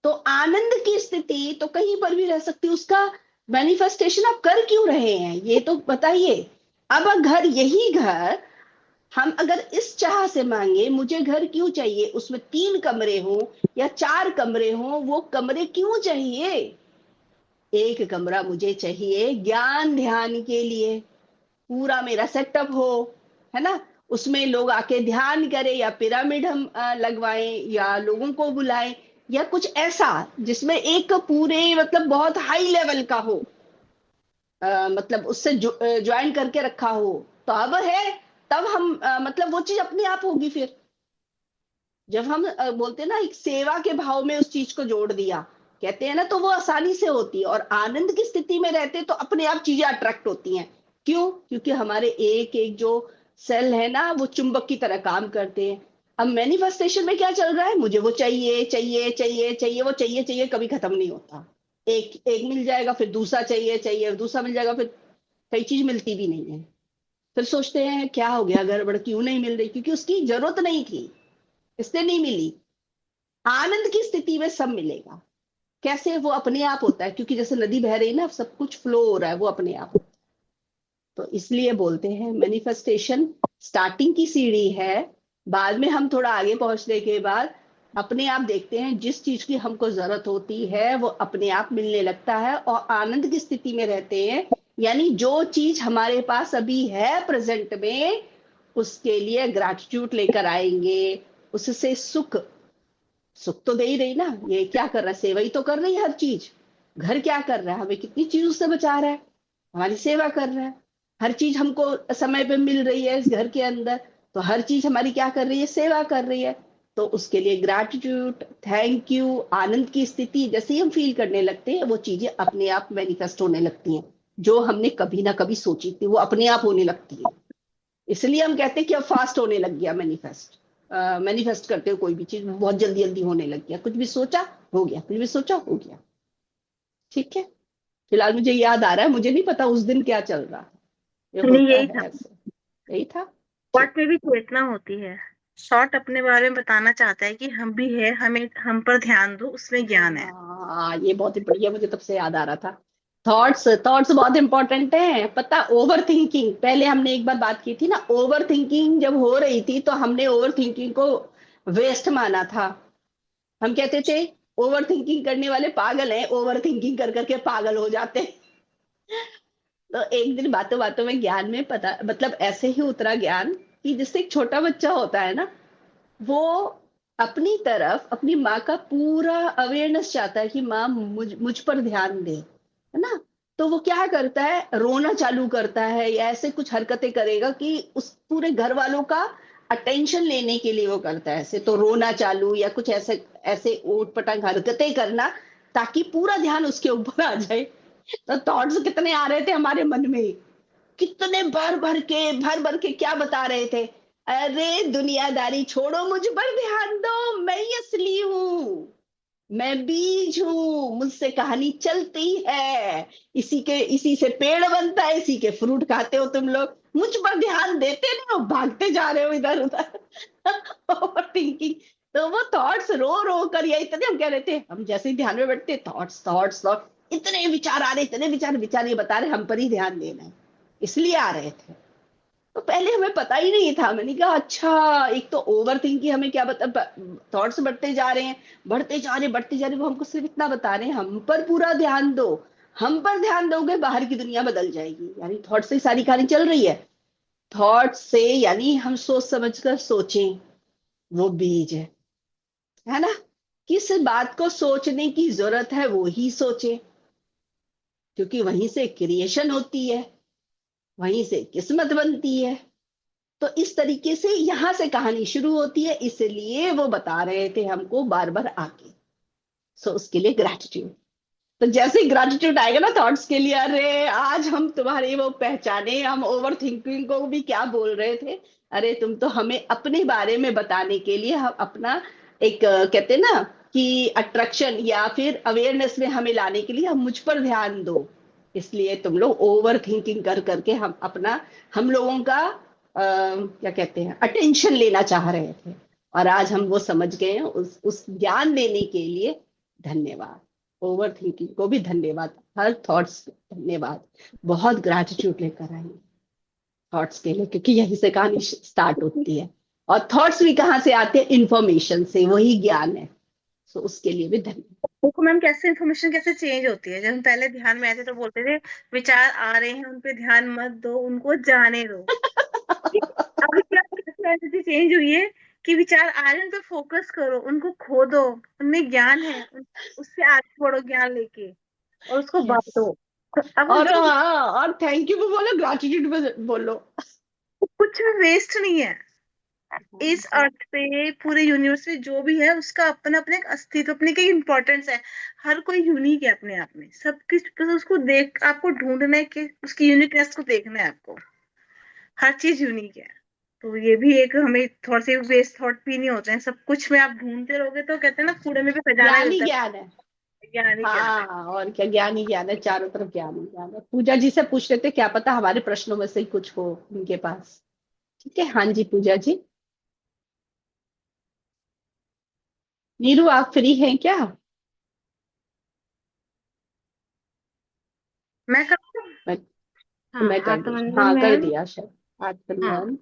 तो आनंद की स्थिति तो कहीं पर भी रह सकती है, उसका मैनिफेस्टेशन आप कर क्यों रहे हैं ये तो बताइए। अब घर, यही घर हम अगर इस चाह से मांगे, मुझे घर क्यों चाहिए, उसमें 3 कमरे हो या 4 कमरे हो, वो कमरे क्यों चाहिए? एक कमरा मुझे चाहिए ज्ञान ध्यान के लिए, पूरा मेरा सेटअप हो, है ना, उसमें लोग आके ध्यान करें, या पिरामिड हम लगवाएं, या लोगों को बुलाएं, या कुछ ऐसा जिसमें एक पूरे मतलब बहुत हाई लेवल का हो, मतलब उससे ज्वाइन करके रखा हो। तो अब है, तब हम मतलब वो चीज अपने आप होगी। फिर जब हम बोलते हैं ना, एक सेवा के भाव में उस चीज को जोड़ दिया, कहते हैं ना, तो वो आसानी से होती है। और आनंद की स्थिति में रहते तो अपने आप चीजें अट्रैक्ट होती हैं। क्यों? क्योंकि हमारे एक एक जो सेल है ना, वो चुंबक की तरह काम करते हैं। अब मैनिफेस्टेशन में क्या चल रहा है? मुझे वो चाहिए चाहिए चाहिए चाहिए, वो चाहिए चाहिए कभी खत्म नहीं होता। एक एक मिल जाएगा, फिर दूसरा चाहिए चाहिए, दूसरा मिल जाएगा, फिर कई चीज मिलती भी नहीं है। फिर सोचते हैं क्या हो गया, गड़बड़ क्यों नहीं मिल रही? क्योंकि उसकी जरूरत नहीं थी, इसलिए नहीं मिली। आनंद की स्थिति में सब मिलेगा। कैसे? वो अपने आप होता है, क्योंकि जैसे नदी बह रही है ना, सब कुछ फ्लो हो रहा है, वो अपने आप होता है। तो इसलिए बोलते हैं मैनिफेस्टेशन स्टार्टिंग की सीढ़ी है। बाद में हम थोड़ा आगे पहुंचने के बाद अपने आप देखते हैं जिस चीज की हमको जरूरत होती है वो अपने आप मिलने लगता है, और आनंद की स्थिति में रहते हैं। यानी जो चीज हमारे पास अभी है प्रेजेंट में, उसके लिए ग्रैटिट्यूड लेकर आएंगे। उससे सुख, सुख तो दे ही रही ना, ये क्या कर रहा है, सेवा ही तो कर रही है हर चीज। घर क्या कर रहा है, हमें कितनी चीजों से बचा रहा है, हमारी सेवा कर रहा है। हर चीज हमको समय पे मिल रही है इस घर के अंदर, तो हर चीज हमारी क्या कर रही है, सेवा कर रही है। तो उसके लिए ग्रैटिट्यूड, थैंक यू, आनंद की स्थिति जैसे ही हम फील करने लगते हैं, वो चीजें अपने आप मैनिफेस्ट होने लगती हैं। जो हमने कभी ना कभी सोची थी वो अपने आप होने लगती है। इसलिए हम कहते हैं कि अब फास्ट होने लग गया मैनिफेस्ट। मैनिफेस्ट करते हो कोई भी चीज बहुत जल्दी जल्दी होने लग गया, कुछ भी सोचा हो गया, कुछ भी सोचा हो गया। ठीक है, फिलहाल मुझे याद आ रहा है, मुझे नहीं पता उस दिन क्या चल रहा था। ये नहीं, होता यही है था। ऐसे। यही था। शॉर्ट ठीक। में भी चेतना होती है। शॉर्ट अपने बारे में बताना चाहता है कि हम भी है, हमें हम पर ध्यान दो, उसमें ज्ञान है। हाँ, ये बहुत ही बढ़िया, मुझे तब से याद आ रहा था। थॉट्स थॉट्स बहुत इंपॉर्टेंट है। पता, ओवर थिंकिंग, पहले हमने एक बार बात की थी ना, ओवर थिंकिंग जब हो रही थी तो हमने ओवर थिंकिंग को वेस्ट माना था। हम कहते थे ओवर थिंकिंग करने वाले पागल हैं, ओवर थिंकिंग कर करके पागल हो जाते हैं। तो एक दिन बातों बातों में ज्ञान में पता, मतलब ऐसे ही उतरा ज्ञान, कि जिससे एक छोटा बच्चा होता है ना, वो अपनी तरफ अपनी माँ का पूरा अवेयरनेस चाहता है कि माँ मुझ पर ध्यान दे, है ना। तो वो क्या करता है, रोना चालू करता है, या ऐसे कुछ हरकतें करेगा कि उस पूरे घर वालों का अटेंशन लेने के लिए वो करता है ऐसे, तो रोना चालू या कुछ ऐसे ऐसे ऊट पटांग हरकतें करना, ताकि पूरा ध्यान उसके ऊपर आ जाए। तो थॉट्स कितने आ रहे थे हमारे मन में, कितने भर भर के क्या बता रहे थे। अरे दुनियादारी छोड़ो, मुझ पर ध्यान दो, मैं ही असली हूँ। मैं बीज हूं, मुझसे कहानी चलती है, इसी से पेड़ बनता है, इसी के फ्रूट खाते हो तुम लोग, मुझ पर ध्यान देते नहीं हो, भागते जा रहे हो इधर उधर। Over thinking. तो वो थॉट्स रो रो कर, या इतने, हम कह रहे थे, हम जैसे ही ध्यान में बैठते, थॉट्स थॉट्स थॉट, इतने विचार आ रहे, इतने विचार, विचार ये बता रहे हम पर ही ध्यान देना है, इसलिए आ रहे थे। तो पहले हमें पता ही नहीं था, मैंने कहा अच्छा, एक तो ओवर थिंकिंग हमें क्या बता, थॉट्स बढ़ते जा रहे हैं, बढ़ते जा रहे, बढ़ते जा रहे, वो हमको सिर्फ इतना बता रहे हैं, हम पर पूरा ध्यान दो, हम पर ध्यान दोगे बाहर की दुनिया बदल जाएगी, यानी थॉट से ही सारी कहानी चल रही है। थॉट से यानी हम सोच समझ कर सोचें, वो बीज है ना, किस बात को सोचने की जरूरत है वो ही सोचे, क्योंकि वहीं से क्रिएशन होती है, वहीं से किस्मत बनती है। तो इस तरीके से यहां से कहानी शुरू होती है, इसलिए वो बता रहे थे हमको बार बार आके। सो उसके लिए ग्रेटिट्यूड। तो जैसे ही ग्रेटिट्यूड आएगा ना थॉट्स के लिए, अरे आज हम तुम्हारी वो पहचाने, हम ओवर थिंकिंग को भी क्या बोल रहे थे, अरे तुम तो हमें अपने बारे में बताने के लिए, हम अपना एक कहते हैं ना कि अट्रैक्शन या फिर अवेयरनेस में हमें लाने के लिए, हम मुझ पर ध्यान दो, इसलिए तुम लोग ओवर थिंकिंग कर करके हम अपना, हम लोगों का क्या कहते हैं, अटेंशन लेना चाह रहे थे, और आज हम वो समझ गए हैं, उस ज्ञान देने के लिए धन्यवाद। ओवर थिंकिंग को भी धन्यवाद, हर थॉट्स धन्यवाद, बहुत ग्रैटिट्यूड लेकर आई थॉट्स के लिए, क्योंकि यहीं से कहानी स्टार्ट होती है, और थॉट्स भी कहाँ से आते हैं, इंफॉर्मेशन से, वही ज्ञान है। सो उसके लिए भी धन्यवाद। देखो मैम, कैसे इन्फॉर्मेशन कैसे चेंज होती है। जब हम पहले ध्यान में आए थे तो बोलते थे विचार आ रहे हैं उन पे ध्यान मत दो, उनको जाने दो। अभी क्या एनर्जी चेंज हुई है कि विचार आ रहे हैं उन पे फोकस करो, उनको खोदो, उनमें ज्ञान है, उससे आगे बढ़ो ज्ञान लेके और उसको यस। बांटो। तो अब और जो हाँ, और थैंक यू भी बोलो, ग्रैटिट्यूड बोलो। कुछ भी वेस्ट नहीं है इस अर्थ पे, पूरे यूनिवर्स में जो भी है उसका अपना अपने एक अस्तित्व, अपने की इम्पोर्टेंस है। हर कोई यूनिक है अपने आप में, सब कुछ बस उसको देख, आपको ढूंढना है कि उसकी यूनिकनेस को देखना है आपको। हर चीज यूनिक है। तो ये भी एक हमें थोड़े से वेस्ट थॉट भी नहीं होते हैं, सब कुछ में आप ढूंढते रहोगे तो कहते हैं ना, कूड़े में भी खजाना ज्ञान ही मिलता ज्ञान है। है। ज्ञान ही ज्ञान है। हाँ, और क्या, ज्ञान ही ज्ञान है, चारों तरफ ज्ञान ही ज्ञान है। पूजा जी से पूछ रहे थे, क्या पता हमारे प्रश्नों में से ही कुछ हो उनके पास। ठीक है, हाँ जी पूजा जी। नीरू आप फ्री हैं क्या? मैं कर मैं, हाँ, मैं कर दूँ? आत्मबंधन हाँ कर मैम। दिया शायद हाँ आत्मन।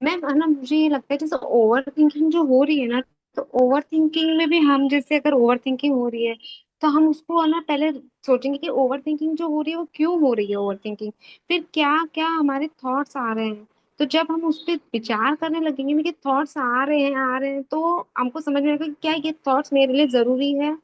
मैम, है ना, मुझे ये लगता है जैसे ओवर थिंकिंग जो हो रही है ना, तो ओवर थिंकिंग में भी हम, जैसे अगर ओवर थिंकिंग हो रही है तो हम उसको है ना पहले सोचेंगे कि ओवर थिंकिंग जो हो रही है वो क्यों हो रही है ओवर थिंकिंग, फिर क्या क्या हमारे थॉट्स आ रहे हैं। तो जब हम उस पर विचार करने लगेंगे ना कि थॉट्स आ रहे हैं, तो हमको समझ में आएगा कि क्या ये थॉट्स मेरे लिए जरूरी है,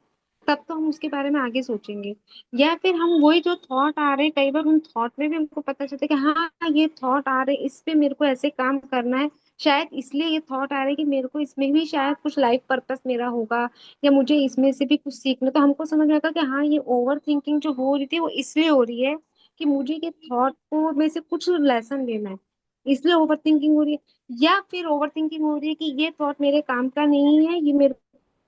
तब तो हम उसके बारे में आगे सोचेंगे। या फिर हम वही जो थॉट आ रहे हैं, कई बार उन थॉट में भी हमको पता चलता है कि हाँ ये थॉट आ रहे हैं, इस पे मेरे को ऐसे काम करना है, शायद इसलिए ये थॉट आ रहा है कि मेरे को इसमें भी शायद कुछ लाइफ पर्पस मेरा होगा, या मुझे इसमें से भी कुछ सीखना। तो हमको समझ में आता है कि हाँ ये ओवर थिंकिंग जो हो रही थी वो इसलिए हो रही है कि मुझे ये थॉट को में से कुछ लेसन लेना है, इसलिए ओवर थिंकिंग हो रही है। या फिर ओवर थिंकिंग हो रही है कि ये थॉट मेरे काम का नहीं है, ये मेरे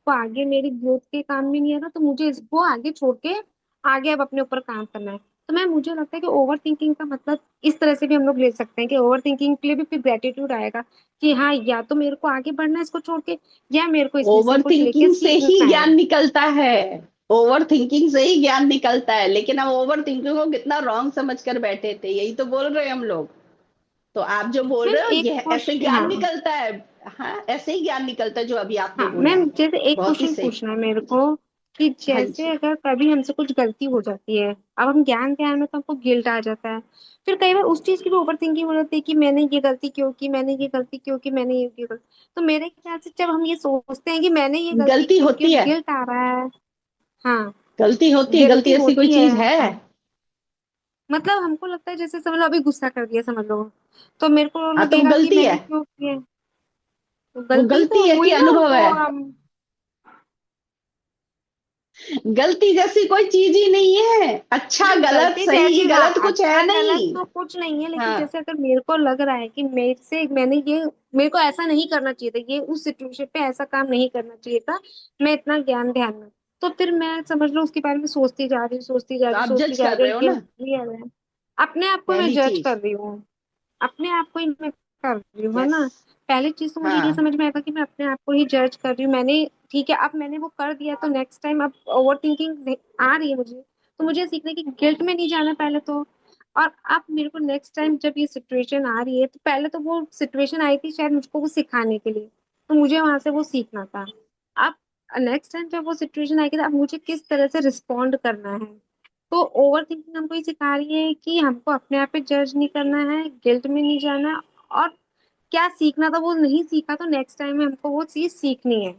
को आगे मेरी ग्रोथ के काम में नहीं आ रहा, तो मुझे इसको आगे छोड़ के आगे अब अपने ऊपर काम करना है। तो मैं, मुझे लगता है कि ओवर थिंकिंग का मतलब इस तरह से भी हम लोग ले सकते हैं कि ओवर थिंकिंग के लिए भी फिर ग्रेटिट्यूड आएगा कि हाँ या तो मेरे को आगे बढ़ना है इसको छोड़ के, या मेरे को इसमें से ओवर कुछ लेके थिंकिंग से ही सीखना है। ज्ञान निकलता है, ओवर थिंकिंग से ही ज्ञान निकलता है, लेकिन हम ओवर थिंकिंग को कितना रॉन्ग समझ कर बैठे थे, यही तो बोल रहे हैं हम लोग। तो आप जो बोल मैम रहे हो, एक यह ऐसे क्वेश्चन, ज्ञान हाँ निकलता है। हाँ, ऐसे ही ज्ञान निकलता है जो अभी आपने हाँ बोला मैम, है। जैसे एक बहुत ही क्वेश्चन सही। पूछना है मेरे को कि हाँ जैसे जी। अगर कभी हमसे कुछ गलती हो जाती है, अब हम ज्ञान के आने में तो हमको गिल्ट आ जाता है, फिर कई बार उस चीज की भी ओवर थिंकिंग हो जाती है कि मैंने ये गलती क्यों की, मैंने ये गलती क्यों की, मैंने ये गलती। तो मेरे ख्याल से जब हम ये सोचते हैं कि मैंने ये गलती गलती क्यों की होती और है, गिल्ट आ रहा है, हाँ गलती होती है, गलती गलती ऐसी कोई होती है, चीज है? हाँ, मतलब हमको लगता है जैसे समझ लो अभी गुस्सा कर दिया समझ लो, तो मेरे को हाँ, तो वो लगेगा कि गलती है, मैंने क्यों किया। तो वो गलती गलती तो है कि हुई ना अनुभव वो है? हम। गलती जैसी कोई चीज ही नहीं है, अच्छा नहीं, गलत गलती सही जैसी, हाँ, गलत कुछ है अच्छा गलत नहीं। तो कुछ नहीं है, लेकिन हाँ, जैसे अगर मेरे को लग रहा है कि मेरे को ऐसा नहीं करना चाहिए था, ये उस सिचुएशन पे ऐसा काम नहीं करना चाहिए था, मैं इतना ज्ञान ध्यान में, तो फिर मैं समझ लो उसके बारे में सोचती जा रही हूँ, सोचती जा तो रही हूँ, आप सोचती जज जा कर रही रहे हूँ, हो ना, गिल्ट भी आ रहा है। अपने आप को मैं पहली जज चीज। कर रही हूँ, अपने आप को ही मैं कर रही हूँ, है यस। ना। पहली चीज तो मुझे ये हाँ। समझ में आएगा कि मैं अपने आप को ही जज कर रही हूँ मैंने। ठीक है, अब मैंने वो कर दिया तो नेक्स्ट टाइम अब ओवर थिंकिंग आ रही है मुझे, तो मुझे सीखने की गिल्ट में नहीं जाना पहले तो। और अब मेरे को नेक्स्ट टाइम जब ये सिचुएशन आ रही है, तो पहले तो वो सिचुएशन आई थी शायद मुझको वो सिखाने के लिए, तो मुझे वहां से वो सीखना था। अब नेक्स्ट टाइम जब वो सिचुएशन आएगी तो अब मुझे किस तरह से रिस्पॉन्ड करना है। तो ओवर थिंकिंग हमको ये सिखा रही है कि हमको अपने आप पे जज नहीं करना है, गिल्ट में नहीं जाना, और क्या सीखना था वो नहीं सीखा तो नेक्स्ट टाइम में हमको वो चीज सीखनी है।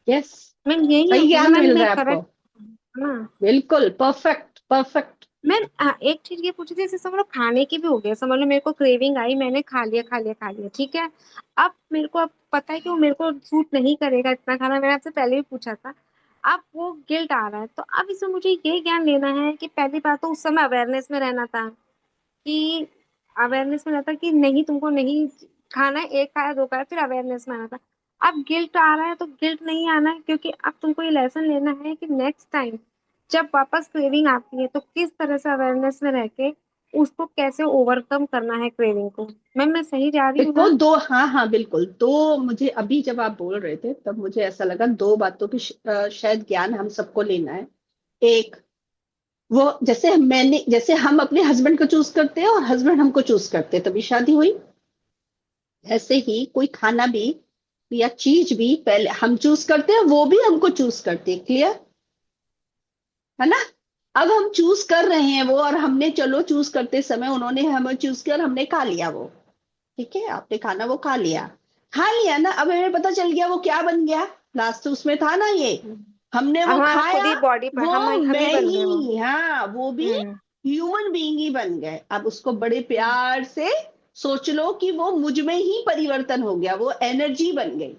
यस। मैम यही सही मतलब ज्ञान मैम मिल मैं रहा है आपको। करेक्ट है ना। बिल्कुल परफेक्ट परफेक्ट। मैम एक चीज ये पूछी थी, जैसे समझ लो खाने की भी हो गया, समझ लो मेरे को क्रेविंग आई, मैंने खा लिया खा लिया खा लिया, ठीक है। अब मेरे को अब पता है कि वो मेरे को सूट नहीं करेगा इतना खाना, मैंने आपसे पहले भी पूछा था। अब वो गिल्ट आ रहा है, तो अब इसमें मुझे ये ज्ञान लेना है कि पहली बात तो उस समय अवेयरनेस में रहना था, कि अवेयरनेस में रहता कि नहीं तुमको नहीं खाना है, एक खाया दो खाया, फिर अवेयरनेस में आना था। अब गिल्ट आ रहा है तो गिल्ट नहीं आना है, क्योंकि अब तुमको ये लेसन लेना है कि नेक्स्ट टाइम जब वापस क्रेविंग आती है तो किस तरह से अवेयरनेस में रह के उसको कैसे ओवरकम करना है क्रेविंग को। मैम मैं सही जा रही हूँ देखो ना। दो, हाँ हाँ बिल्कुल, दो मुझे अभी जब आप बोल रहे थे तब मुझे ऐसा लगा दो बातों की शायद ज्ञान हम सबको लेना है। एक, वो जैसे हम अपने हस्बैंड को चूज करते हैं और हस्बैंड हमको चूज करते हैं तभी शादी हुई, ऐसे ही कोई खाना भी या चीज भी पहले हम चूज करते हैं, वो भी हमको चूज करते हैं। क्लियर है ना। अब हम चूज कर रहे हैं वो, और हमने चलो चूज करते समय उन्होंने हमें चूज किया और हमने खा लिया वो, ठीक है, आपने खाना वो खा लिया ना। अब हमें पता चल गया वो क्या बन गया, लास्ट तो उसमें था ना ये, हमने अब वो हमारा खुद खाया, ही बॉडी पर वो हम ही मैं बन गए वो। ही, हाँ वो भी हम्म। ह्यूमन बीइंग ही बन गए। अब उसको बड़े प्यार से सोच लो कि वो मुझ में ही परिवर्तन हो गया, वो एनर्जी बन गई,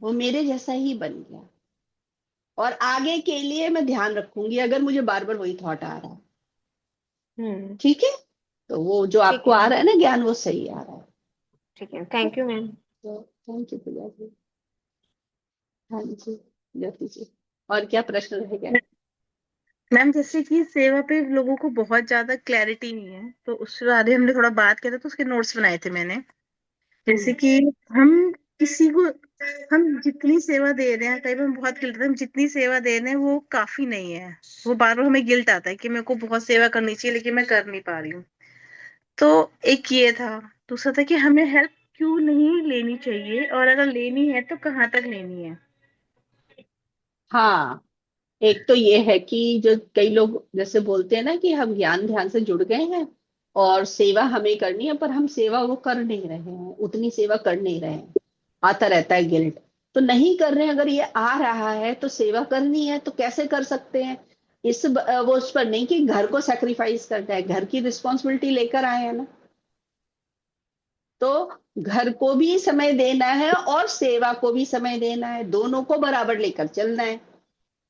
वो मेरे जैसा ही बन गया। और आगे के लिए मैं ध्यान रखूंगी अगर मुझे बार बार वही थॉट आ रहा है, हम्म। ठीक है। तो वो जो ठीक आपको है आ मैम। रहा है ना ज्ञान, वो सही आ रहा है। ठीक है, थैंक यू मैम। तो थैंक यू प्रिया जी। हाँ जी, ज्योति जी, और क्या प्रश्न रहेगा। मैम जैसे कि सेवा पे लोगों को बहुत ज्यादा क्लैरिटी नहीं है, तो उस बारे में हमने थोड़ा बात किया था, तो उसके नोट्स बनाए थे मैंने। जैसे कि हम किसी को, हम जितनी सेवा दे रहे हैं, कई बार बहुत गिल्ट आता है, हम जितनी सेवा दे रहे हैं वो काफी नहीं है। वो बार बार हमें गिल्ट आता है कि मेरे को बहुत सेवा करनी चाहिए लेकिन मैं कर नहीं पा रही हूँ। तो एक ये था। दूसरा था कि हमें हेल्प क्यों नहीं लेनी चाहिए, और अगर लेनी है तो कहाँ तक लेनी है। हाँ, एक तो ये है कि जो कई लोग जैसे बोलते हैं ना कि हम ज्ञान ध्यान से जुड़ गए हैं और सेवा हमें करनी है, पर हम सेवा वो कर नहीं रहे हैं, उतनी सेवा कर नहीं रहे हैं, आता रहता है गिल्ट। तो नहीं कर रहे हैं, अगर ये आ रहा है तो सेवा करनी है तो कैसे कर सकते हैं। वो उस पर नहीं कि घर को सेक्रीफाइस करना है, घर की रिस्पॉन्सिबिलिटी लेकर आए हैं ना, तो घर को भी समय देना है और सेवा को भी समय देना है, दोनों को बराबर लेकर चलना है।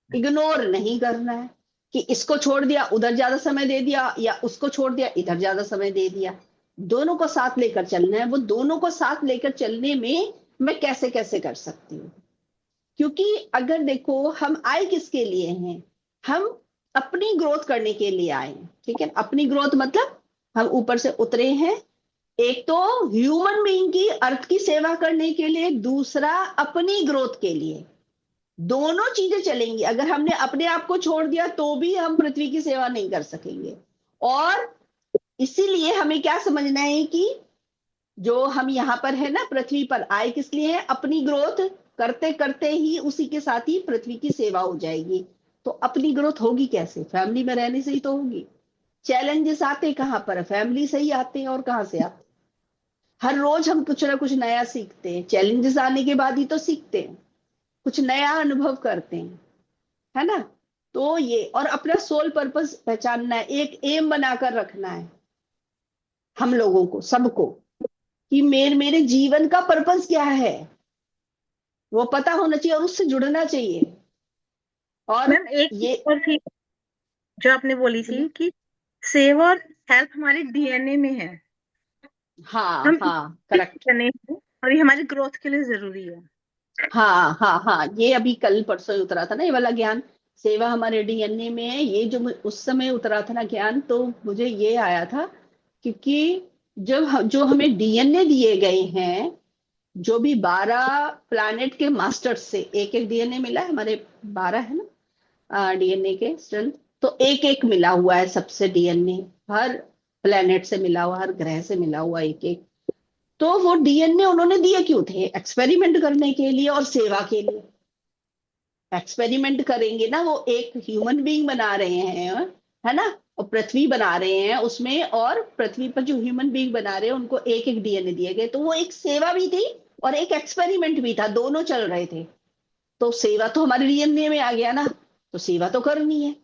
इग्नोर नहीं करना है कि इसको छोड़ दिया उधर ज्यादा समय दे दिया, या उसको छोड़ दिया इधर ज्यादा समय दे दिया। दोनों को साथ लेकर चलना है। वो दोनों को साथ लेकर चलने में मैं कैसे कैसे कर सकती हूँ, क्योंकि अगर देखो हम आए किसके लिए हैं, हम अपनी ग्रोथ करने के लिए आए हैं, ठीक है। अपनी ग्रोथ मतलब हम ऊपर से उतरे हैं, एक तो ह्यूमन बीइंग की अर्थ की सेवा करने के लिए, दूसरा अपनी ग्रोथ के लिए। दोनों चीजें चलेंगी, अगर हमने अपने आप को छोड़ दिया तो भी हम पृथ्वी की सेवा नहीं कर सकेंगे। और इसीलिए हमें क्या समझना है कि जो हम यहाँ पर है ना, पृथ्वी पर आए किस लिए है, अपनी ग्रोथ करते करते ही उसी के साथ ही पृथ्वी की सेवा हो जाएगी। तो अपनी ग्रोथ होगी कैसे, फैमिली में रहने से ही तो होगी। चैलेंजेस आते कहाँ पर, फैमिली से ही आते हैं, और कहाँ से आते हैं। हर रोज हम कुछ ना कुछ नया सीखते हैं, चैलेंजेस आने के बाद ही तो सीखते हैं, कुछ नया अनुभव करते हैं, है ना। तो ये, और अपना सोल पर्पस पहचानना है, एक एम बनाकर रखना है हम लोगों को सबको, कि मेरे जीवन का पर्पस क्या है, वो पता होना चाहिए और उससे जुड़ना चाहिए। और मैम एक ये, चीज और थी जो आपने बोली थी कि सेवा और हेल्प हमारे डीएनए में है। हाँ हम हाँ इसलिए करेक्ट। बने हैं और ये हमारी ग्रोथ के लिए जरूरी है। हाँ हाँ हाँ, ये अभी कल परसों ही उतरा था ना ये वाला ज्ञान। सेवा हमारे डीएनए में है, ये जो उस समय उतरा था ना ज्ञान, तो मुझे ये आया था क्योंकि जो हमें डीएनए दिए गए हैं, जो भी 12 प्लैनेट के मास्टर्स से एक एक डीएनए मिला है हमारे, 12 है ना डीएनए के स्ट्रेंथ। तो एक एक मिला हुआ है सबसे डीएनए, हर प्लैनेट से मिला हुआ, हर ग्रह से मिला हुआ एक एक। तो वो डीएनए उन्होंने दिए क्यों थे? एक्सपेरिमेंट करने के लिए और सेवा के लिए। एक्सपेरिमेंट करेंगे ना, वो एक ह्यूमन बीइंग बना रहे हैं, है ना, और पृथ्वी बना रहे हैं उसमें, और पृथ्वी पर जो ह्यूमन बीइंग बना रहे हैं उनको एक एक डीएनए दिए गए, तो वो एक सेवा भी थी और एक एक्सपेरिमेंट भी था, दोनों चल रहे थे। तो सेवा तो हमारे डीएनए में आ गया ना, तो सेवा तो करनी है।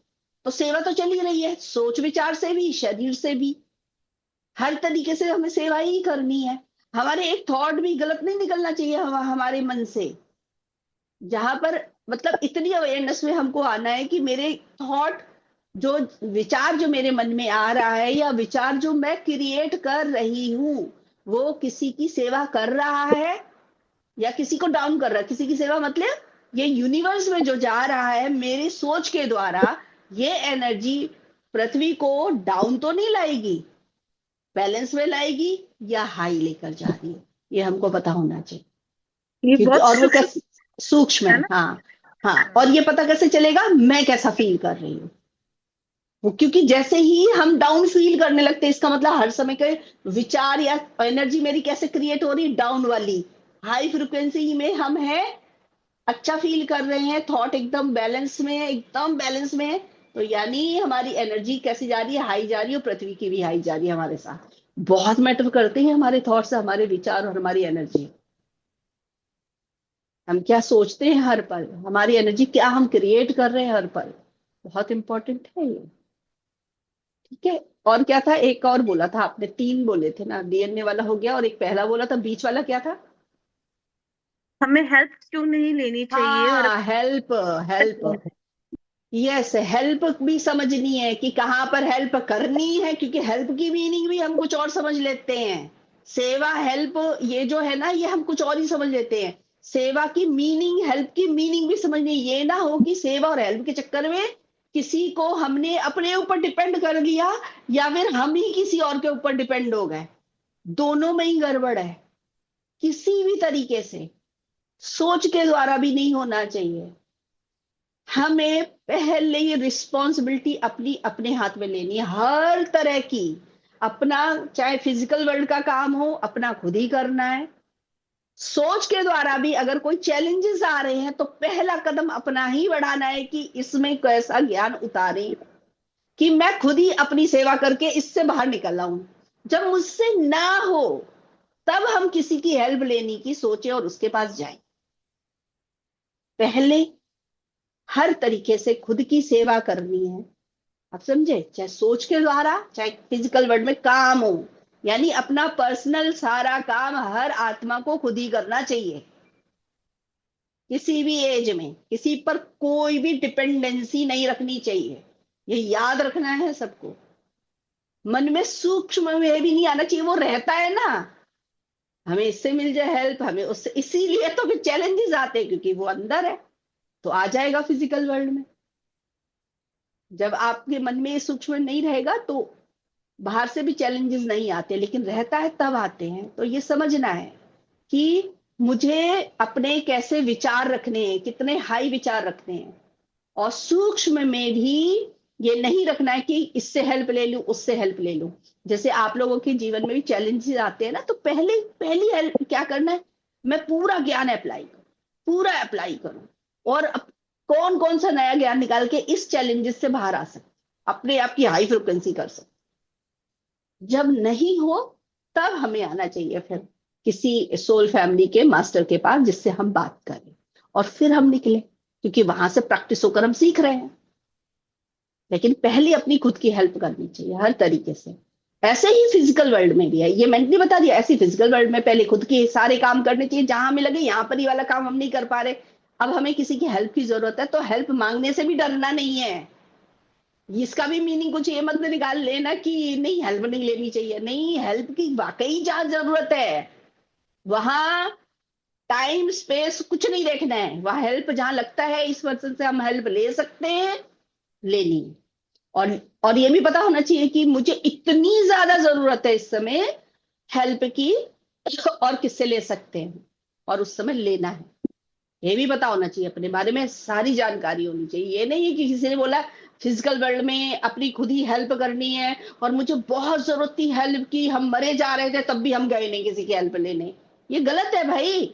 तो सेवा तो चल ही रही है, सोच विचार से भी, शरीर से भी, हर तरीके से हमें सेवा ही करनी है। हमारे एक थॉट भी गलत नहीं निकलना चाहिए हमारे मन से। जहां पर मतलब इतनी अवेयरनेस में हमको आना है कि मेरे थॉट, जो विचार जो मेरे मन में आ रहा है, या विचार जो मैं क्रिएट कर रही हूं, वो किसी की सेवा कर रहा है या किसी को डाउन कर रहा है। किसी की सेवा मतलब ये यूनिवर्स में जो जा रहा है मेरी सोच के द्वारा, ये एनर्जी पृथ्वी को डाउन तो नहीं लाएगी, बैलेंस में लाएगी, या हाई लेकर जा रही है, ये हमको पता होना चाहिए। ये क्योंकि बहुत और वो सूक्ष्म कैसे सूक्ष्म है है, ना। हाँ हाँ। और ये पता कैसे चलेगा मैं कैसा फील कर रही हूँ? वो क्योंकि जैसे ही हम डाउन फील करने लगते हैं, इसका मतलब हर समय के विचार या एनर्जी मेरी कैसे क्रिएट हो रही है, डाउन वाली। हाई फ्रिक्वेंसी में हम है, अच्छा फील कर रहे हैं, थॉट एकदम बैलेंस में है, एकदम बैलेंस में है, तो यानी हमारी एनर्जी कैसी जा रही है, हाई जा रही है, और पृथ्वी की भी हाई जा रही है हमारे साथ। बहुत मैटर करते हैं हमारे थॉट्स, हमारे विचार और हमारी एनर्जी। हम क्या सोचते हैं हर पल, हमारी एनर्जी क्या हम क्रिएट कर रहे हैं हर पल, बहुत इंपॉर्टेंट है ये। ठीक है। और क्या था, एक और बोला था आपने, 3 बोले थे ना, डीएनए वाला हो गया, और एक पहला बोला था, बीच वाला क्या था? हमें हेल्प क्यों नहीं लेनी चाहिए, और हाँ, हेल्प। हेल्प, यस, हेल्प भी समझनी है कि कहाँ पर हेल्प करनी है, क्योंकि हेल्प की मीनिंग भी हम कुछ और समझ लेते हैं। सेवा, हेल्प, ये जो है ना, ये हम कुछ और ही समझ लेते हैं। सेवा की मीनिंग, हेल्प की मीनिंग भी समझनी। ये ना हो कि सेवा और हेल्प के चक्कर में किसी को हमने अपने ऊपर डिपेंड कर लिया, या फिर हम ही किसी और के ऊपर डिपेंड हो गए। दोनों में ही गड़बड़ है। किसी भी तरीके से सोच के द्वारा भी नहीं होना चाहिए। हमें पहले ये रिस्पॉन्सिबिलिटी अपनी अपने हाथ में लेनी है, हर तरह की। अपना चाहे फिजिकल वर्ल्ड का काम हो, अपना खुद ही करना है। सोच के द्वारा भी अगर कोई चैलेंजेस आ रहे हैं, तो पहला कदम अपना ही बढ़ाना है कि इसमें कैसा ज्ञान उतारें कि मैं खुद ही अपनी सेवा करके इससे बाहर निकल आऊं। जब मुझसे ना हो, तब हम किसी की हेल्प लेने की सोचे और उसके पास जाएं। पहले हर तरीके से खुद की सेवा करनी है। आप समझे, चाहे सोच के द्वारा, चाहे फिजिकल वर्ल्ड में काम हो, यानी अपना पर्सनल सारा काम हर आत्मा को खुद ही करना चाहिए। किसी भी एज में किसी पर कोई भी डिपेंडेंसी नहीं रखनी चाहिए, ये याद रखना है सबको। मन में सूक्ष्म में भी नहीं आना चाहिए, वो रहता है ना, हमें इससे मिल जाए हेल्प, हमें उससे, इसीलिए तो फिर चैलेंजेस आते हैं, क्योंकि वो अंदर है, तो आ जाएगा फिजिकल वर्ल्ड में। जब आपके मन में ये सूक्ष्म नहीं रहेगा, तो बाहर से भी चैलेंजेस नहीं आते, लेकिन रहता है तब आते हैं। तो ये समझना है कि मुझे अपने कैसे विचार रखने हैं, कितने हाई विचार रखने हैं, और सूक्ष्म में भी ये नहीं रखना है कि इससे हेल्प ले लूं, उससे हेल्प ले लूं। जैसे आप लोगों के जीवन में भी चैलेंजेस आते हैं ना, तो पहली हेल्प क्या करना है, मैं पूरा ज्ञान अप्लाई करूं, पूरा अप्लाई करूं, और कौन कौन सा नया ज्ञान निकाल के इस चैलेंजेस से बाहर आ सकते, अपने आप की हाई फ्रिक्वेंसी कर सकते। जब नहीं हो, तब हमें आना चाहिए फिर किसी सोल फैमिली के मास्टर के पास, जिससे हम बात करें, और फिर हम निकले, क्योंकि वहां से प्रैक्टिस होकर हम सीख रहे हैं। लेकिन पहले अपनी खुद की हेल्प करनी चाहिए हर तरीके से। ऐसे ही फिजिकल वर्ल्ड में भी है, ये मैंने नहीं बता दिया, ऐसी फिजिकल वर्ल्ड में पहले खुद के सारे काम करने चाहिए। जहां हमें लगे यहाँ पर ही वाला काम हम नहीं कर पा रहे, अब हमें किसी की हेल्प की जरूरत है, तो हेल्प मांगने से भी डरना नहीं है। इसका भी मीनिंग कुछ ये मत निकाल लेना कि नहीं हेल्प नहीं लेनी चाहिए, नहीं, हेल्प की वाकई जहां जरूरत है, वहां टाइम स्पेस कुछ नहीं देखना है, वह हेल्प जहां लगता है इस पर्सन से हम हेल्प ले सकते हैं, लेनी है। और और ये भी पता होना चाहिए कि मुझे इतनी ज्यादा जरूरत है इस समय हेल्प की, और किससे ले सकते हैं और उस समय लेना है। ये भी पता होना चाहिए, अपने बारे में सारी जानकारी होनी चाहिए। ये नहीं है कि किसी ने बोला फिजिकल वर्ल्ड में अपनी खुद ही हेल्प करनी है और मुझे बहुत जरूरत थी हेल्प की, हम मरे जा रहे थे तब भी हम गए नहीं किसी की हेल्प लेने। ये गलत है भाई।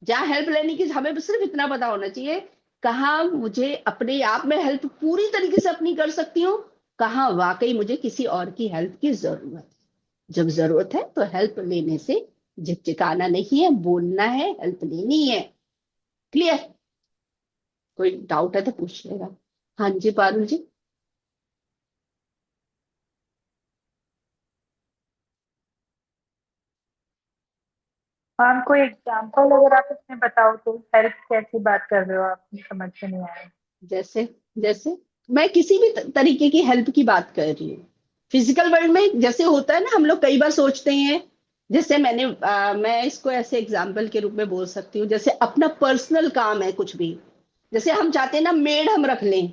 जहाँ हेल्प लेने की हमें सिर्फ इतना पता होना चाहिए, कहाँ मुझे अपने आप में हेल्प पूरी तरीके से अपनी कर सकती हूँ, कहाँ वाकई मुझे किसी और की हेल्प की जरूरत है। जब जरूरत है तो हेल्प लेने से झिकझिकाना नहीं है, बोलना है, हेल्प लेनी है। क्लियर? कोई डाउट है तो पूछ लेगा। हाँ जी पारुल जी। मैम कोई एग्जाम्पल अगर आप इसमें बताओ तो, हेल्प कैसी बात कर रहे हो आप, मुझे समझ में नहीं आया। जैसे जैसे मैं किसी भी तरीके की हेल्प की बात कर रही हूँ। फिजिकल वर्ल्ड में जैसे होता है ना, हम लोग कई बार सोचते हैं, जैसे मैं इसको ऐसे एग्जाम्पल के रूप में बोल सकती हूँ, जैसे अपना पर्सनल काम है कुछ भी, जैसे हम चाहते हैं ना मेड हम रख लें,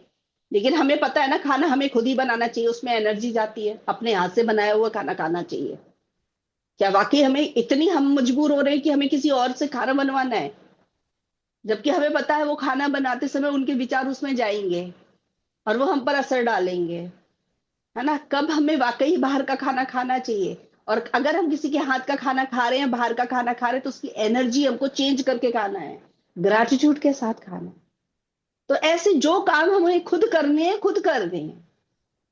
लेकिन हमें पता है ना खाना हमें खुद ही बनाना चाहिए, उसमें एनर्जी जाती है, अपने हाथ से बनाया हुआ खाना खाना चाहिए। क्या वाकई हमें इतनी हम मजबूर हो रहे हैं कि हमें किसी और से खाना बनवाना है, जबकि हमें पता है वो खाना बनाते समय उनके विचार उसमें जाएंगे और वो हम पर असर डालेंगे, है ना? कब हमें वाकई बाहर का खाना खाना चाहिए, और अगर हम किसी के हाथ का खाना खा रहे हैं, बाहर का खाना खा रहे हैं, तो उसकी एनर्जी हमको चेंज करके खाना है, ग्रैटिट्यूड के साथ खाना है। तो ऐसे जो काम हमें खुद करने हैं खुद कर दें,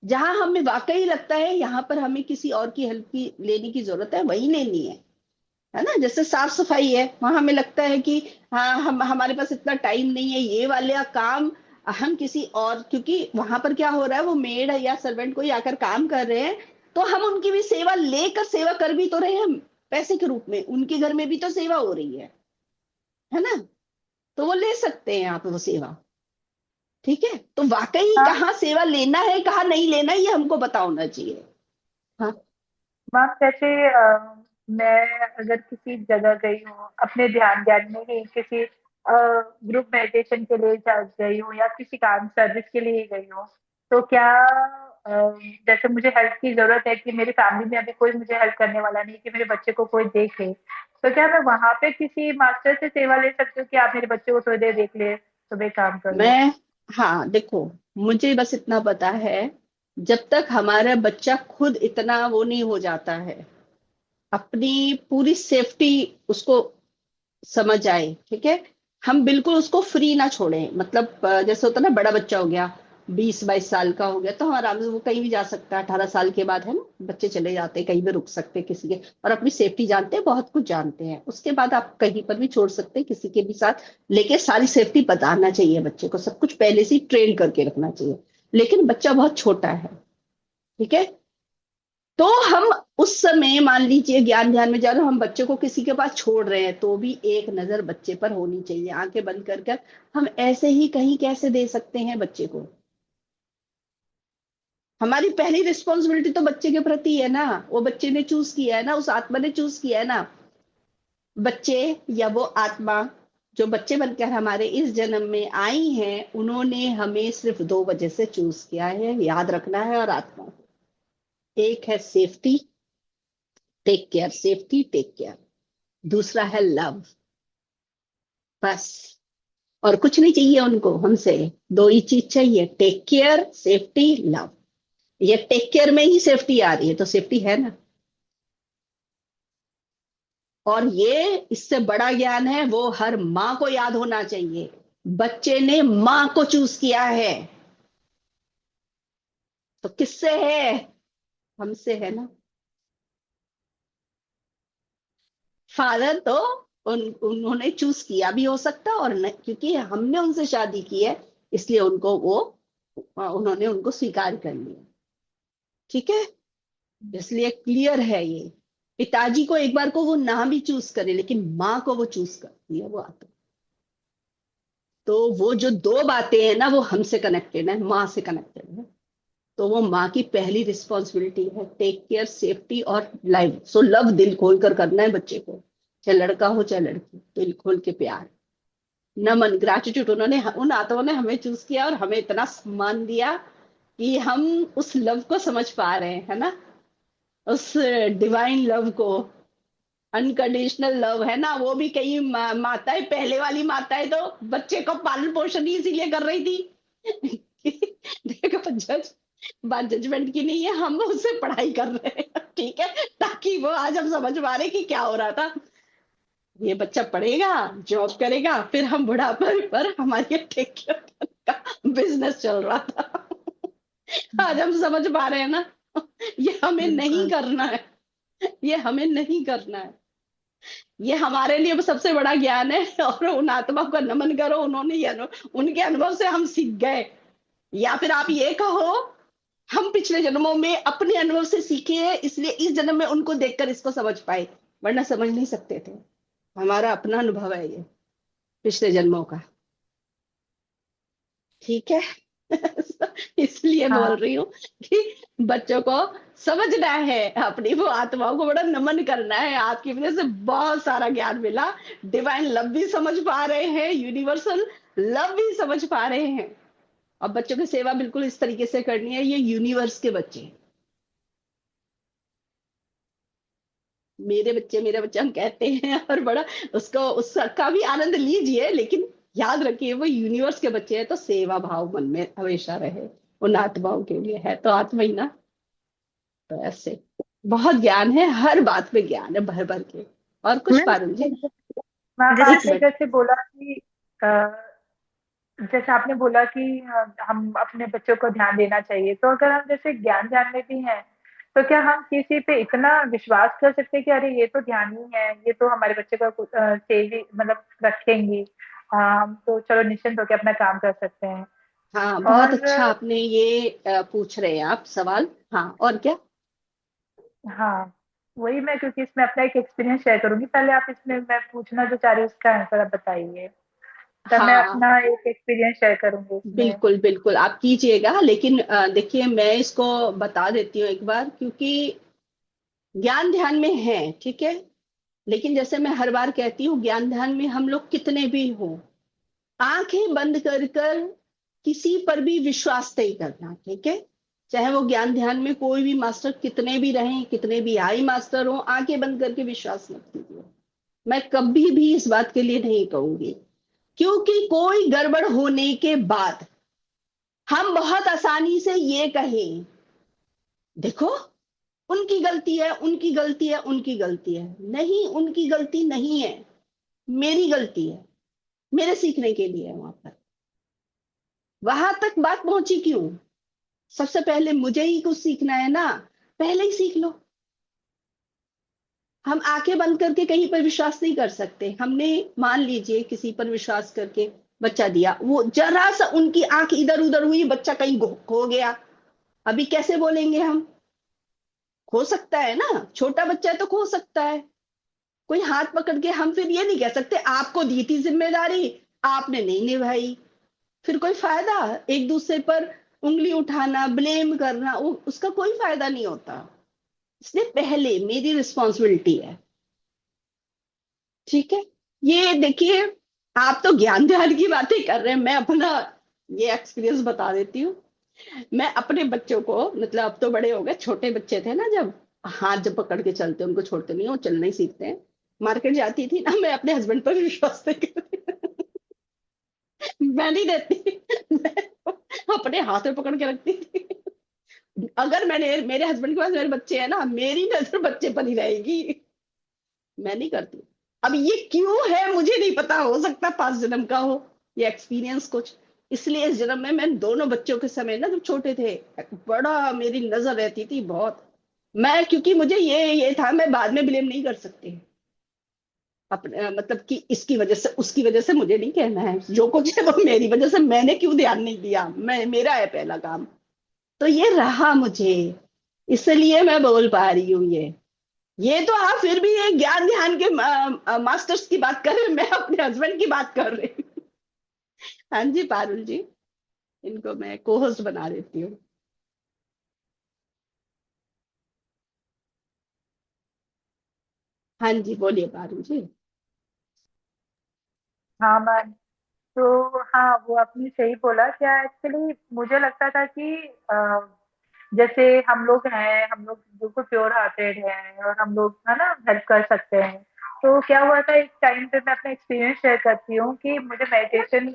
जहां हमें वाकई लगता है यहाँ पर हमें किसी और की हेल्प की लेने की जरूरत है वही लेनी है ना? जैसे साफ सफाई है, वहां हमें लगता है कि हाँ हम हमारे पास इतना टाइम नहीं है, ये वाला काम हम किसी और, क्योंकि वहां पर क्या हो रहा है, वो मेड या सर्वेंट कोई आकर काम कर रहे हैं, तो हम उनकी भी सेवा लेकर सेवा कर भी तो रहे हैं, हम पैसे के रूप में उनके घर में भी तो सेवा हो रही है ना? तो वो ले सकते हैं आप वो सेवा। ठीक है, तो वाकई हाँ कहाँ सेवा लेना है कहाँ नहीं लेना है ये हमको पता होना चाहिए। हाँ। मैम जैसे मैं अगर किसी जगह गई हूँ अपने ध्यान ध्यान में ही, किसी ग्रुप मेडिटेशन के लिए गई हूँ या किसी काम सर्विस के लिए गई हूँ, तो क्या जैसे मुझे हेल्प की जरूरत है कि मेरी फैमिली में अभी कोई मुझे हेल्प करने वाला नहीं, कि मेरे बच्चे को कोई देखे, तो क्या मैं वहां पे किसी मास्टर से सेवा ले सकती हूँ कि आप मेरे बच्चे को थोड़ी देर देख ले तो मैं काम कर लूँ? मैं हाँ देखो, मुझे बस इतना पता है, जब तक हमारा बच्चा खुद इतना वो नहीं हो जाता है, अपनी पूरी सेफ्टी उसको समझ आए, ठीक है, हम बिल्कुल उसको फ्री ना छोड़ें। मतलब जैसे होता है ना, बड़ा बच्चा हो गया, 20-22 साल का हो गया, तो हम आराम से वो कहीं भी जा सकता है, 18 साल के बाद है ना, बच्चे चले जाते हैं कहीं भी, रुक सकते हैं किसी के, और अपनी सेफ्टी जानते हैं, बहुत कुछ जानते हैं, उसके बाद आप कहीं पर भी छोड़ सकते हैं किसी के भी साथ, लेके सारी सेफ्टी बताना चाहिए बच्चे को, सब कुछ पहले से ही ट्रेन करके रखना चाहिए। लेकिन बच्चा बहुत छोटा है, ठीक है, तो हम उस समय मान लीजिए ज्ञान ध्यान में जा रहे हो, हम बच्चे को किसी के पास छोड़ रहे हैं, तो भी एक नजर बच्चे पर होनी चाहिए, आंखें बंद कर कर हम ऐसे ही कहीं कैसे दे सकते हैं बच्चे को? हमारी पहली रिस्पॉन्सिबिलिटी तो बच्चे के प्रति है ना, वो बच्चे ने चूज किया है ना, उस आत्मा ने चूज किया है ना। बच्चे या वो आत्मा जो बच्चे बनकर हमारे इस जन्म में आई हैं, उन्होंने हमें सिर्फ 2 वजह से चूज किया है, याद रखना है। और आत्मा, एक है safety, take care, safety take care, दूसरा है लव, बस। और कुछ नहीं चाहिए उनको हमसे, 2 ही चीज चाहिए, टेक केयर, सेफ्टी, लव। ये टेक केयर में ही सेफ्टी आ रही है, तो सेफ्टी है ना। और ये इससे बड़ा ज्ञान है, वो हर माँ को याद होना चाहिए, बच्चे ने माँ को चूज किया है, तो किससे है? हमसे है ना। फादर तो उन्होंने चूज किया भी हो सकता है और नहीं, क्योंकि हमने उनसे शादी की है, इसलिए उनको वो उन्होंने उनको स्वीकार कर लिया। ठीक है, इसलिए क्लियर है ये। पिताजी को एक बार को वो ना भी चूज करे, लेकिन माँ को वो चूज करती है, वो आता। तो वो जो 2 बातें हैं ना, वो हमसे कनेक्टेड है, माँ से कनेक्टेड है। तो वो माँ की पहली रिस्पॉन्सिबिलिटी है, टेक केयर, सेफ्टी और लाइफ। सो लव दिल खोल कर करना है बच्चे को, चाहे लड़का हो चाहे लड़की, दिल खोल के प्यार, नमन, ग्रेटिट्यूड। उन्होंने, उन आत्माओं ने हमें चूज किया और हमें इतना सम्मान दिया कि हम उस लव को समझ पा रहे हैं, है ना, उस डिवाइन लव को। अनकंडीशनल लव है ना, वो भी कई माताएं, पहले वाली माताएं तो बच्चे को पालन पोषण ही इसीलिए कर रही थी देखो, जज बात जजमेंट की नहीं है, हम उससे पढ़ाई कर रहे हैं, ठीक है, ताकि वो आज हम समझ पा रहे कि क्या हो रहा था। ये बच्चा पढ़ेगा, जॉब करेगा, फिर हम बुढ़ापे पर हमारी टेक केयर का बिजनेस चल रहा था आज हम समझ पा रहे हैं ना ये हमें नहीं बिल्कुल। करना है, ये हमें नहीं करना है। ये हमारे लिए सबसे बड़ा ज्ञान है और उन आत्मा को नमन करो, उन्होंने ये उनके अनुभव से हम सीख गए। या फिर आप ये कहो, हम पिछले जन्मों में अपने अनुभव से सीखे हैं, इसलिए इस जन्म में उनको देखकर इसको समझ पाए, वरना समझ नहीं सकते थे। हमारा अपना अनुभव है ये पिछले जन्मों का, ठीक है इसलिए बोल हाँ रही हूँ कि बच्चों को समझना है, अपनी वो आत्माओं को बड़ा नमन करना है। आपकी वजह से बहुत सारा ज्ञान मिला, डिवाइन लव भी समझ पा रहे हैं, यूनिवर्सल लव भी समझ पा रहे हैं। अब बच्चों की सेवा बिल्कुल इस तरीके से करनी है, ये यूनिवर्स के बच्चे हैं। मेरे बच्चे हम कहते हैं, और बड़ा उसको उसका भी आनंद लीजिए, लेकिन याद रखिए वो यूनिवर्स के बच्चे हैं, तो सेवा भाव मन में हमेशा रहे, उन आत्माओं के लिए है तो आत्मा ही ना। तो ऐसे बहुत ज्ञान है, हर बात में ज्ञान है भर भर के। और कुछ मैम पारुल जी? मैम, जैसे एक आपने मिनट। जैसे बोला कि अ, जैसे आपने बोला कि हम अपने बच्चों को ध्यान देना चाहिए, तो अगर हम जैसे ज्ञान ध्यान में भी हैं, तो क्या हम किसी पे इतना विश्वास कर सकते हैं कि अरे ये तो ध्यान ही है, ये तो हमारे बच्चे का सेव मतलब रखेंगी, हम तो चलो निश्चिंत होकर अपना काम कर सकते हैं। हाँ, बहुत और अच्छा आपने ये पूछ रहे हैं आप सवाल। हाँ, और क्या? हाँ, वही मैं, क्योंकि इसमें अपना एक एक्सपीरियंस शेयर करूंगी, पहले आप इसमें मैं पूछना जो चाह रही हूँ उसका आंसर आप बताइए, तब मैं हाँ, अपना एक एक्सपीरियंस शेयर करूंगी इसमें। बिल्कुल बिल्कुल आप कीजिएगा, लेकिन देखिए मैं इसको बता देती हूँ एक बार, क्योंकि ज्ञान ध्यान में है, ठीक है, लेकिन जैसे मैं हर बार कहती हूँ, ज्ञान ध्यान में हम लोग कितने भी हो, आंखें बंद कर कर किसी पर भी विश्वास नहीं करना, ठीक है। चाहे वो ज्ञान ध्यान में कोई भी मास्टर कितने भी रहें, कितने भी हाई मास्टर हो, आंखें बंद करके विश्वास मत कीजिए। मैं कभी भी इस बात के लिए नहीं कहूंगी, क्योंकि कोई गड़बड़ होने के बाद हम बहुत आसानी से ये कहें, देखो उनकी गलती है, उनकी गलती है, उनकी गलती है। नहीं, उनकी गलती नहीं है, मेरी गलती है, मेरे सीखने के लिए है। वहां पर, वहां तक बात पहुंची क्यों? सबसे पहले मुझे ही कुछ सीखना है ना, पहले ही सीख लो। हम आंखें बंद करके कहीं पर विश्वास नहीं कर सकते। हमने, मान लीजिए किसी पर विश्वास करके बच्चा दिया, वो जरा सा उनकी आंख इधर उधर हुई, बच्चा कहीं खो गया, अभी कैसे बोलेंगे हम? खो सकता है ना, छोटा बच्चा है तो खो सकता है। कोई हाथ पकड़ के, हम फिर ये नहीं कह सकते आपको दी थी जिम्मेदारी, आपने नहीं निभाई। फिर कोई फायदा? एक दूसरे पर उंगली उठाना, ब्लेम करना, उसका कोई फायदा नहीं होता। इसलिए पहले मेरी रिस्पॉन्सिबिलिटी है, ठीक है। ये देखिए, आप तो ज्ञान ध्यान की बातें कर रहे हैं, मैं अपना ये एक्सपीरियंस बता देती हूँ। मैं अपने बच्चों को, मतलब अब तो बड़े हो गए, छोटे बच्चे थे ना जब, हाथ जब पकड़ के चलते उनको छोड़ते नहीं, वो चलना ही सीखते हैं। मार्केट जाती थी ना, मैं अपने हस्बैंड पर विश्वास नहीं करती मैं नहीं देती मैं अपने हाथ में पकड़ के रखती थी। अगर मैंने, मेरे हस्बैंड के पास मेरे बच्चे हैं ना, मेरी नजर बच्चे पर ही रहेगी, मैं नहीं करती। अब ये क्यों है मुझे नहीं पता, हो सकता 5 जन्म का हो ये एक्सपीरियंस कुछ। इसलिए इस जन्म में मैं दोनों बच्चों के समय ना, जब छोटे थे, बड़ा मेरी नजर रहती थी बहुत। मैं, क्योंकि मुझे ये था, मैं बाद में ब्लेम नहीं कर सकती अपने, मतलब कि इसकी वजह से उसकी वजह से मुझे नहीं कहना है, जो कुछ है वो मेरी वजह से, मैंने क्यों ध्यान नहीं दिया, मैं, मेरा है पहला काम। तो ये रहा मुझे, इसलिए मैं बोल पा रही हूँ ये तो आप फिर भी ये ज्ञान ध्यान के मास्टर्स की बात कर रहे हैं, मैं अपने हस्बैंड की बात कर रही हूँ हाँ जी पारुल जी, इनको मैं को होस्ट बना देती हूँ। हाँ जी, बोलिए पारुल जी। हाँ मैम। तो हाँ, वो आपने सही बोला। क्या एक्चुअली मुझे लगता था कि जैसे हम लोग हैं, हम लोग बिल्कुल प्योर हार्टेड हैं और हम लोग है ना हेल्प कर सकते हैं। तो क्या हुआ था, एक टाइम पे मैं अपना एक्सपीरियंस शेयर करती हूँ कि मुझे मेडिटेशन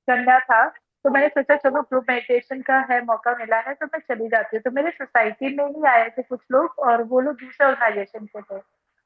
करना था। तो मैंने सोचा चलो ग्रुप मेडिटेशन का है, मौका मिला है तो मैं चली जाती हूँ। तो मेरे सोसाइटी में ही आए थे कुछ लोग और वो लोग दूसरे ऑर्गेनाइजेशन के थे।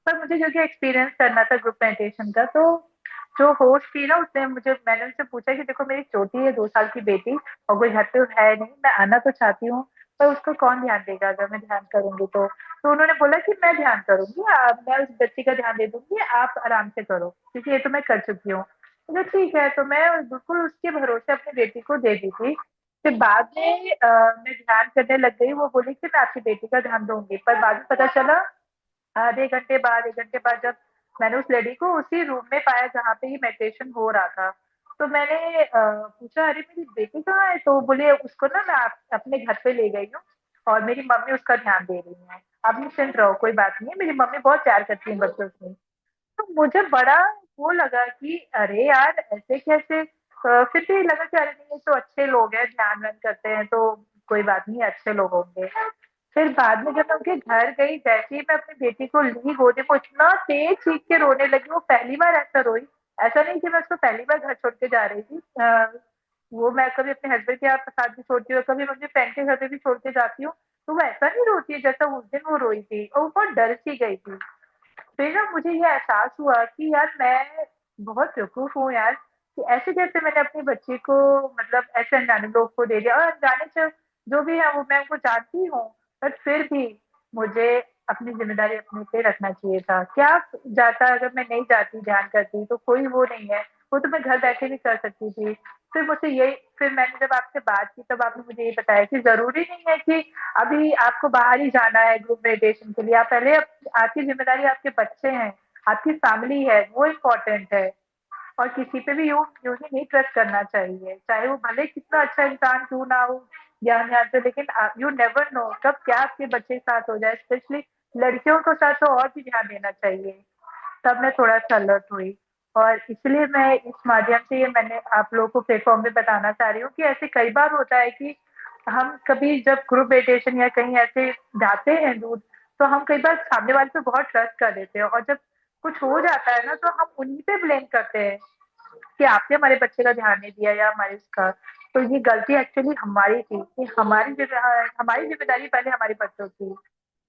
पर मुझे क्योंकि एक्सपीरियंस करना था ग्रुप मेडिटेशन का, तो जो होस्ट थी ना उसने मुझे, मैंने उनसे पूछा कि देखो मेरी छोटी है 2 साल की बेटी और कोई घर पे है नहीं, मैं आना तो चाहती हूँ पर उसको कौन ध्यान देगा अगर मैं ध्यान करूंगी तो उन्होंने बोला कि मैं ध्यान करूंगी, मैं उस बच्ची का ध्यान दे दूंगी, आप आराम से करो क्योंकि ये तो मैं कर चुकी हूँ। तो ठीक है, तो मैं बिल्कुल उसके भरोसे अपनी बेटी को दे दी थी। फिर बाद में मैं ध्यान करने लग गई, वो बोली कि मैं आपकी बेटी का ध्यान दूंगी, पर बाद में पता चला आधे घंटे बाद, 1 घंटे बाद, जब मैंने उस लेडी को उसी रूम में पाया जहाँ पे ये मेडिटेशन हो रहा था। तो मैंने पूछा अरे मेरी बेटी कहाँ है, तो बोले उसको ना मैं अपने घर पे ले गई हूँ और मेरी मम्मी उसका ध्यान दे रही है, आप निश्चिंत रहो कोई बात नहीं है, मेरी मम्मी बहुत प्यार करती है बच्चों से। तो मुझे बड़ा वो लगा कि अरे यार ऐसे कैसे। फिर भी लगा कि अरे नहीं ये तो अच्छे लोग हैं, ध्यान व्यान करते हैं तो कोई बात नहीं, अच्छे लोग होंगे। फिर बाद में जब मैं उनके घर गई, जैसे ही मैं अपनी बेटी को ली गोदी में, वो इतना तेज चीख के रोने लगी, वो पहली बार ऐसा रोई। ऐसा नहीं कि मैं उसको पहली बार घर छोड़ के जा रही थी, वो मैं कभी अपने हस्बैंड के साथ भी छोड़ती हूँ, कभी मैं अपने फ्रेंड के घर पे भी छोड़ के जाती हूँ, तो वो ऐसा नहीं रोती है जैसा उस दिन वो रोई थी, और वो बहुत डर सी गई थी। फिर ना मुझे ये एहसास हुआ कि यार मैं बहुत बेवकूफ हूँ यार, कि ऐसे कैसे मैंने अपनी बच्ची को, मतलब ऐसे अनजाने लोग को दे दिया, और अनजाने से जो भी है वो मैं उनको जानती हूँ, पर फिर भी मुझे अपनी जिम्मेदारी अपने पे रखना चाहिए था। क्या जाता अगर मैं नहीं जाती ध्यान करती, तो कोई वो नहीं है, वो तो मैं घर बैठे भी कर सकती थी। फिर मुझे यही, फिर मैंने जब आपसे बात की तब आपने मुझे ये बताया कि जरूरी नहीं है कि अभी आपको बाहर ही जाना है ग्रुप मेडिटेशन के लिए, आप पहले आपकी जिम्मेदारी आपके बच्चे हैं, आपकी फैमिली है, वो इम्पोर्टेंट है। और किसी पे भी यूं ही नहीं ट्रस्ट करना चाहिए, चाहे वो भले कितना अच्छा इंसान क्यों ना हो ज्ञान ध्यान से, लेकिन यू नेवर नो कब क्या आपके बच्चे के साथ हो जाए, स्पेशली लड़कियों के साथ तो और भी ध्यान देना चाहिए। तब मैं थोड़ा सा अलर्ट हुई, और इसलिए मैं इस माध्यम से ये मैंने आप लोगों को प्लेटफॉर्म पे बताना चाह रही हूँ कि ऐसे कई बार होता है कि हम कभी जब ग्रुप मेडिटेशन या कहीं ऐसे जाते हैं दूर, तो हम कई बार सामने वाले पे बहुत ट्रस्ट कर देते हैं, और जब कुछ हो जाता है ना तो हम उन्हीं पे ब्लेम करते हैं कि आपने हमारे बच्चे का ध्यान नहीं दिया या हमारे उसका। तो ये गलती एक्चुअली हमारी थी कि हमारी जिम्मेदारी पहले हमारे बच्चों की,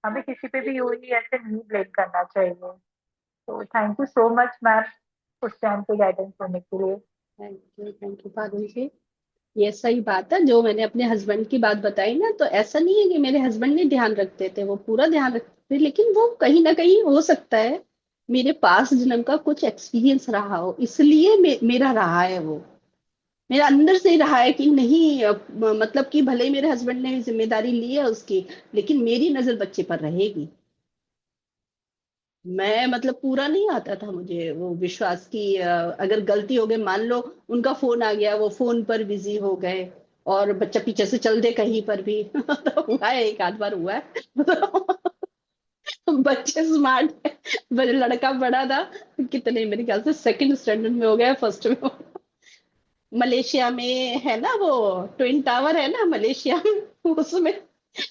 हमें किसी पे भी यूं ही ऐसे नहीं ब्लेम करना चाहिए। तो thank you so much ma'am उस टाइम पे गाइडेंस देने के लिए। थैंक यू पारुल जी। ये सही बात है जो मैंने अपने हस्बैंड की बात बताई ना, तो ऐसा नहीं है कि मेरे हस्बैंड नहीं ध्यान रखते थे, वो पूरा ध्यान रखते थे, लेकिन वो कहीं ना कहीं हो सकता है मेरे पास जन्म का कुछ एक्सपीरियंस रहा हो, इसलिए मेरा रहा है वो, मेरा अंदर से रहा है कि नहीं मतलब कि भले ही मेरे हस्बैंड ने जिम्मेदारी ली है उसकी, लेकिन मेरी नजर बच्चे पर रहेगी। मैं मतलब पूरा नहीं आता था मुझे वो विश्वास की अगर गलती हो गई, मान लो उनका फोन आ गया, वो फोन पर बिजी हो गए और बच्चा पीछे से चल दे कहीं पर भी तो हुआ है, एक आध बार हुआ है बच्चे स्मार्ट है। मेरे लड़का बड़ा था, कितने मेरे ख्याल से सेकंड स्टैंडर्ड में हो गया, फर्स्ट में मलेशिया में है ना वो ट्विन टावर है ना मलेशिया में, उसमें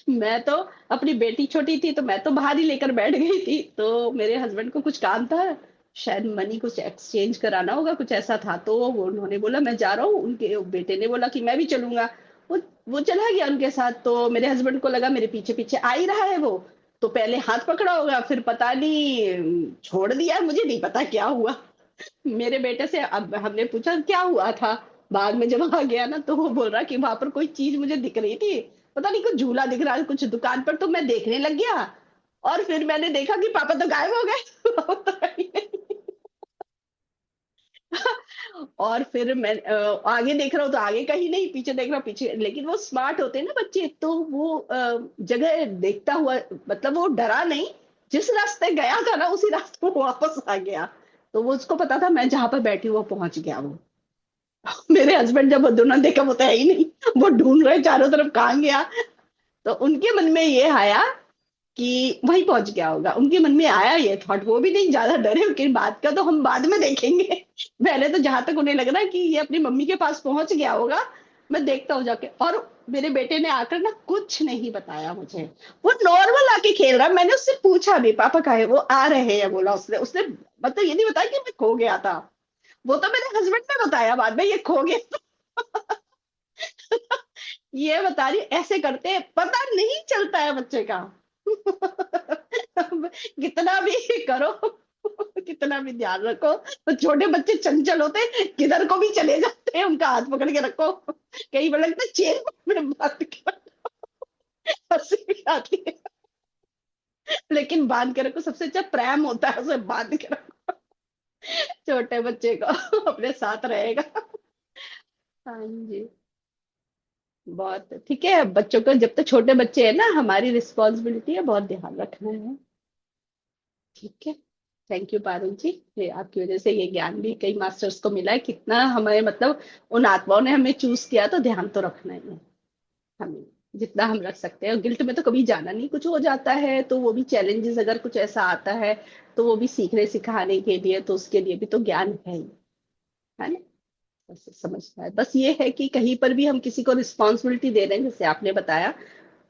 मैं तो, अपनी बेटी छोटी थी तो मैं तो बाहर ही लेकर बैठ गई थी, तो मेरे हस्बैंड को कुछ काम था, शायद मनी कुछ एक्सचेंज कराना होगा, कुछ ऐसा था, तो वो उन्होंने बोला मैं जा रहा हूँ, उनके बेटे ने बोला कि मैं भी चलूंगा, वो वो चला गया उनके साथ, तो मेरे हस्बैंड को लगा मेरे पीछे पीछे आ ही रहा है वो, तो पहले हाथ पकड़ा होगा, फिर पता नहीं छोड़ दिया, मुझे नहीं पता क्या हुआ। मेरे बेटे से अब हमने पूछा क्या हुआ था, बाद में जब आ गया ना तो वो बोल रहा कि वहां पर कोई चीज मुझे दिख रही थी, पता नहीं कुछ झूला दिख रहा है कुछ दुकान पर, तो मैं देखने लग गया, और फिर मैंने देखा कि पापा तो गायब हो गए और फिर मैं आगे देख रहा हूँ तो आगे कहीं नहीं, पीछे देख रहा हूँ पीछे, लेकिन वो स्मार्ट होते हैं ना बच्चे, तो वो जगह देखता हुआ, मतलब वो डरा नहीं, जिस रास्ते गया था ना उसी रास्ते में वापस आ गया, तो वो उसको पता था मैं जहां पर बैठी हूँ वो पहुंच गया वो मेरे हस्बैंड जब वो दोनों देखा वो तो है ही नहीं, वो ढूंढ रहे चारों तरफ कहाँ गया, तो उनके मन में ये आया कि वहीं पहुंच गया होगा। उनके मन में आया ये थॉट, वो भी नहीं ज्यादा डरे, उनकी बात का तो हम बाद में देखेंगे। पहले तो जहां तक उन्हें लग रहा है कि ये अपनी मम्मी के पास पहुंच गया होगा, मैं देखता हूँ जाके। और मेरे बेटे ने आकर ना कुछ नहीं बताया मुझे, वो नॉर्मल आके खेल रहा। मैंने उससे पूछा भी पापा कहा है, वो आ रहे हैं बोला उसने। उसने मतलब ये नहीं बताया कि मैं खो गया था, वो तो मेरे हस्बैंड ने बताया बाद में ये खो गया। ये बता रही ऐसे करते हैं, पता नहीं चलता है बच्चे का। कितना भी करो, कितना भी ध्यान रखो, तो छोटे बच्चे चंचल होते हैं, किधर को भी चले जाते हैं। उनका हाथ पकड़ के रखो, कई बार लगता है चेन में बांध के रखो। हंसी भी आती है, लेकिन बांध के रखो, सबसे अच्छा प्रेम होता है उसे बांध के रखो। छोटे बच्चे को अपने साथ रहेगा। हाँ जी, बहुत ठीक है। बच्चों को जब तक छोटे बच्चे हैं ना, हमारी रिस्पॉन्सिबिलिटी है बहुत ध्यान रखना है। ठीक है, थैंक यू पारुल जी। ये आपकी वजह से ये ज्ञान भी कई मास्टर्स को मिला है। कितना हमें मतलब उन आत्माओं ने हमें चूज किया, तो ध्यान तो रखना ही है हमें, जितना हम रख सकते हैं। गिल्ट में तो कभी जाना नहीं, कुछ हो जाता है तो वो भी चैलेंजेस अगर कुछ ऐसा आता है, तो वो भी सीखने सिखाने के लिए, तो उसके लिए भी तो ज्ञान है ही, है ना। बस समझना है, बस ये है कि कहीं पर भी हम किसी को रिस्पॉन्सिबिलिटी दे रहे हैं, जैसे आपने बताया,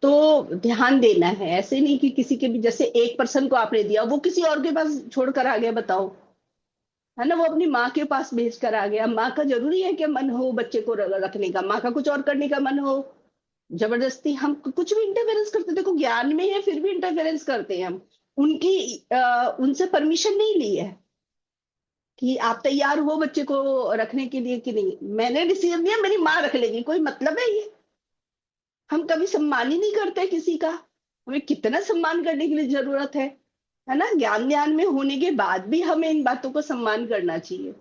तो ध्यान देना है। ऐसे नहीं कि किसी के भी, जैसे एक पर्सन को आपने दिया, वो किसी और के पास छोड़कर आ गया, बताओ, है ना। वो अपनी माँ के पास भेज कर आ गया। माँ का जरूरी है कि मन हो बच्चे को रखने का, माँ का कुछ और करने का मन हो। जबरदस्ती हम कुछ भी इंटरफेरेंस करते, देखो ज्ञान में है फिर भी इंटरफेरेंस करते हैं हम। उनकी उनसे परमिशन नहीं ली है कि आप तैयार हो बच्चे को रखने के लिए कि नहीं। मैंने डिसीजन लिया मेरी माँ रख लेगी, कोई मतलब है ये। हम कभी सम्मान ही नहीं करते किसी का। हमें कितना सम्मान करने के लिए जरूरत है ना। ज्ञान में होने के बाद भी हमें इन बातों को सम्मान करना चाहिए,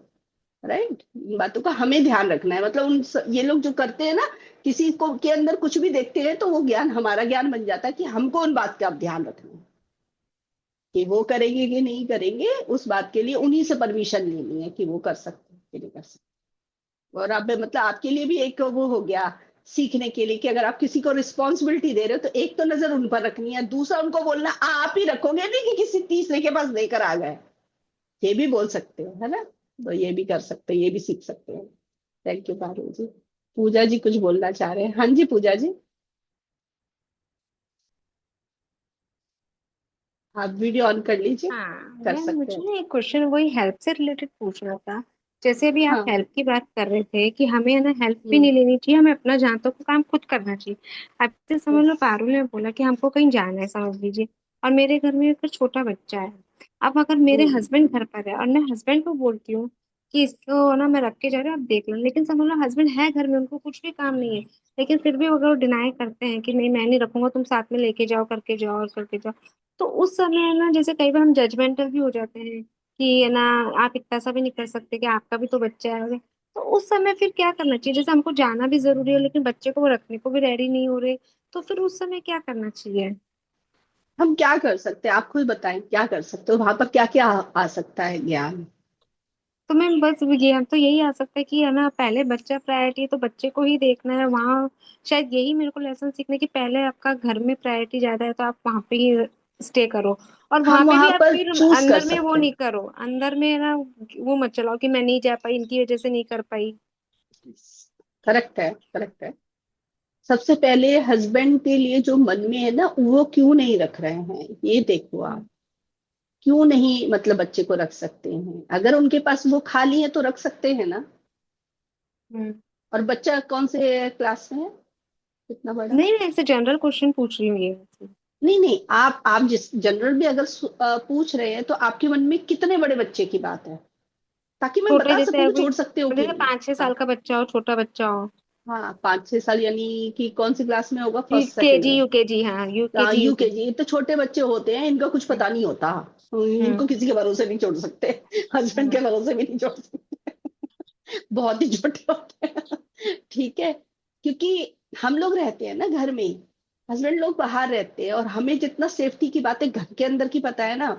राइट। इन बातों का हमें ध्यान रखना है। मतलब ये लोग जो करते हैं ना, किसी को के अंदर कुछ भी देखते हैं तो वो ज्ञान हमारा ज्ञान बन जाता है कि हमको उन बात का ध्यान रखना है कि वो करेंगे कि नहीं करेंगे। उस बात के लिए उन्हीं से परमिशन लेनी है कि वो कर सकते हैं कि नहीं कर सकते। और अब मतलब आपके लिए भी एक वो हो गया सीखने के लिए कि अगर आप किसी को रिस्पॉन्सिबिलिटी दे रहे हो, तो एक तो नजर उन पर रखनी है, दूसरा उनको बोलना आप ही रखोगे, नहीं कि किसी तीसरे के पास लेकर आ गए। ये भी बोल सकते हो, है ना। तो ये भी कर सकते हो, ये भी सीख सकते हो। थैंक यू पारुल जी। पूजा जी कुछ बोलना चाह रहे हैं? हाँ जी पूजा जी, आप वीडियो ऑन कर लीजिए, हाँ कर मैम, सकते मुझे हैं। ना एक क्वेश्चन वही हेल्प से रिलेटेड पूछना था। जैसे अभी आप हाँ। हेल्प की बात कर रहे थे कि हमें है ना हेल्प भी हम्म। नहीं लेनी चाहिए, हमें अपना जहाँ तक काम खुद करना चाहिए। अब जैसे समझ लो यस। पारुल ने बोला कि हमको कहीं जाना है, समझ लीजिए, और मेरे घर में एक छोटा बच्चा है। अब अगर मेरे हम्म। हस्बैंड घर पर है और मैं हस्बैंड को बोलती हूँ कि इसको ना मैं रख के जा रही हूँ, आप देख लो, लेकिन समझ लो हस्बैंड है घर में, उनको कुछ भी काम नहीं है, लेकिन फिर भी अगर वो डिनाई करते हैं कि नहीं मैं नहीं रखूंगा, तुम साथ में लेके जाओ, करके जाओ और करके जाओ, तो उस समय है ना, जैसे कई बार हम जजमेंटल भी हो जाते हैं कि है ना, आप इतना सा भी नहीं कर सकते कि आपका भी तो बच्चा है। तो उस समय फिर क्या करना चाहिए? जैसे हमको जाना भी जरूरी है लेकिन बच्चे को वो रखने को भी रेडी नहीं हो रहे, तो फिर उस समय क्या करना चाहिए? हम क्या कर सकते हैं, आप खुद बताएं क्या कर सकते हो, वहां पर क्या क्या आ सकता है ज्ञान। तो मैम बस ये हम तो यही आ सकता है कि है ना, पहले बच्चा प्रायोरिटी है तो बच्चे को ही देखना है वहाँ। शायद यही मेरे को लेसन सीखना कि पहले आपका घर में प्रायोरिटी ज्यादा है तो आप वहाँ पे ही स्टे करो, और वहां हम पे भी वहां आप पर फिर चूज कर अंदर में वो सकते हैं। नहीं करो, अंदर में है ना वो मत चलाओ कि मैं नहीं जा पाई, इनकी वजह से नहीं कर पाई। करेक्ट है, करेक्ट है। सबसे पहले हस्बैंड के लिए जो मन में है ना, वो क्यों नहीं रख रहे हैं, ये देखो आप। क्यों नहीं मतलब बच्चे को रख सकते हैं, अगर उनके पास वो खाली है तो रख सकते हैं ना। हम्म। और बच्चा कौन से क्लास में है, कितना बड़ा? नहीं मैं ऐसे जनरल क्वेश्चन पूछ रही हूँ ये। नहीं नहीं, आप जिस जनरल भी अगर पूछ रहे हैं, तो आपके मन में कितने बड़े बच्चे की बात है, ताकि मैं छोटे बता जैसे सकूं कि अभी, छोड़ सकते हो कि जैसे नहीं। 5-6 साल हाँ। का बच्चा हो, छोटा बच्चा हो। हाँ 5-6 साल यानी कि कौन सी क्लास में होगा, फर्स्ट सेकंड केजी में? यूकेजी, हाँ यूकेजी यूकेजी, यूकेजी। ये तो छोटे बच्चे होते हैं, इनका कुछ पता नहीं होता। हम्म। इनको किसी के भरोसे नहीं छोड़ सकते, हस्बैंड हम्म। के भरोसे भी नहीं छोड़ सकते। बहुत ही छोटे होते हैं। ठीक है, क्योंकि हम लोग रहते हैं ना घर में, हस्बैंड लोग बाहर रहते हैं, और हमें जितना सेफ्टी की बातें घर के अंदर की पता है ना,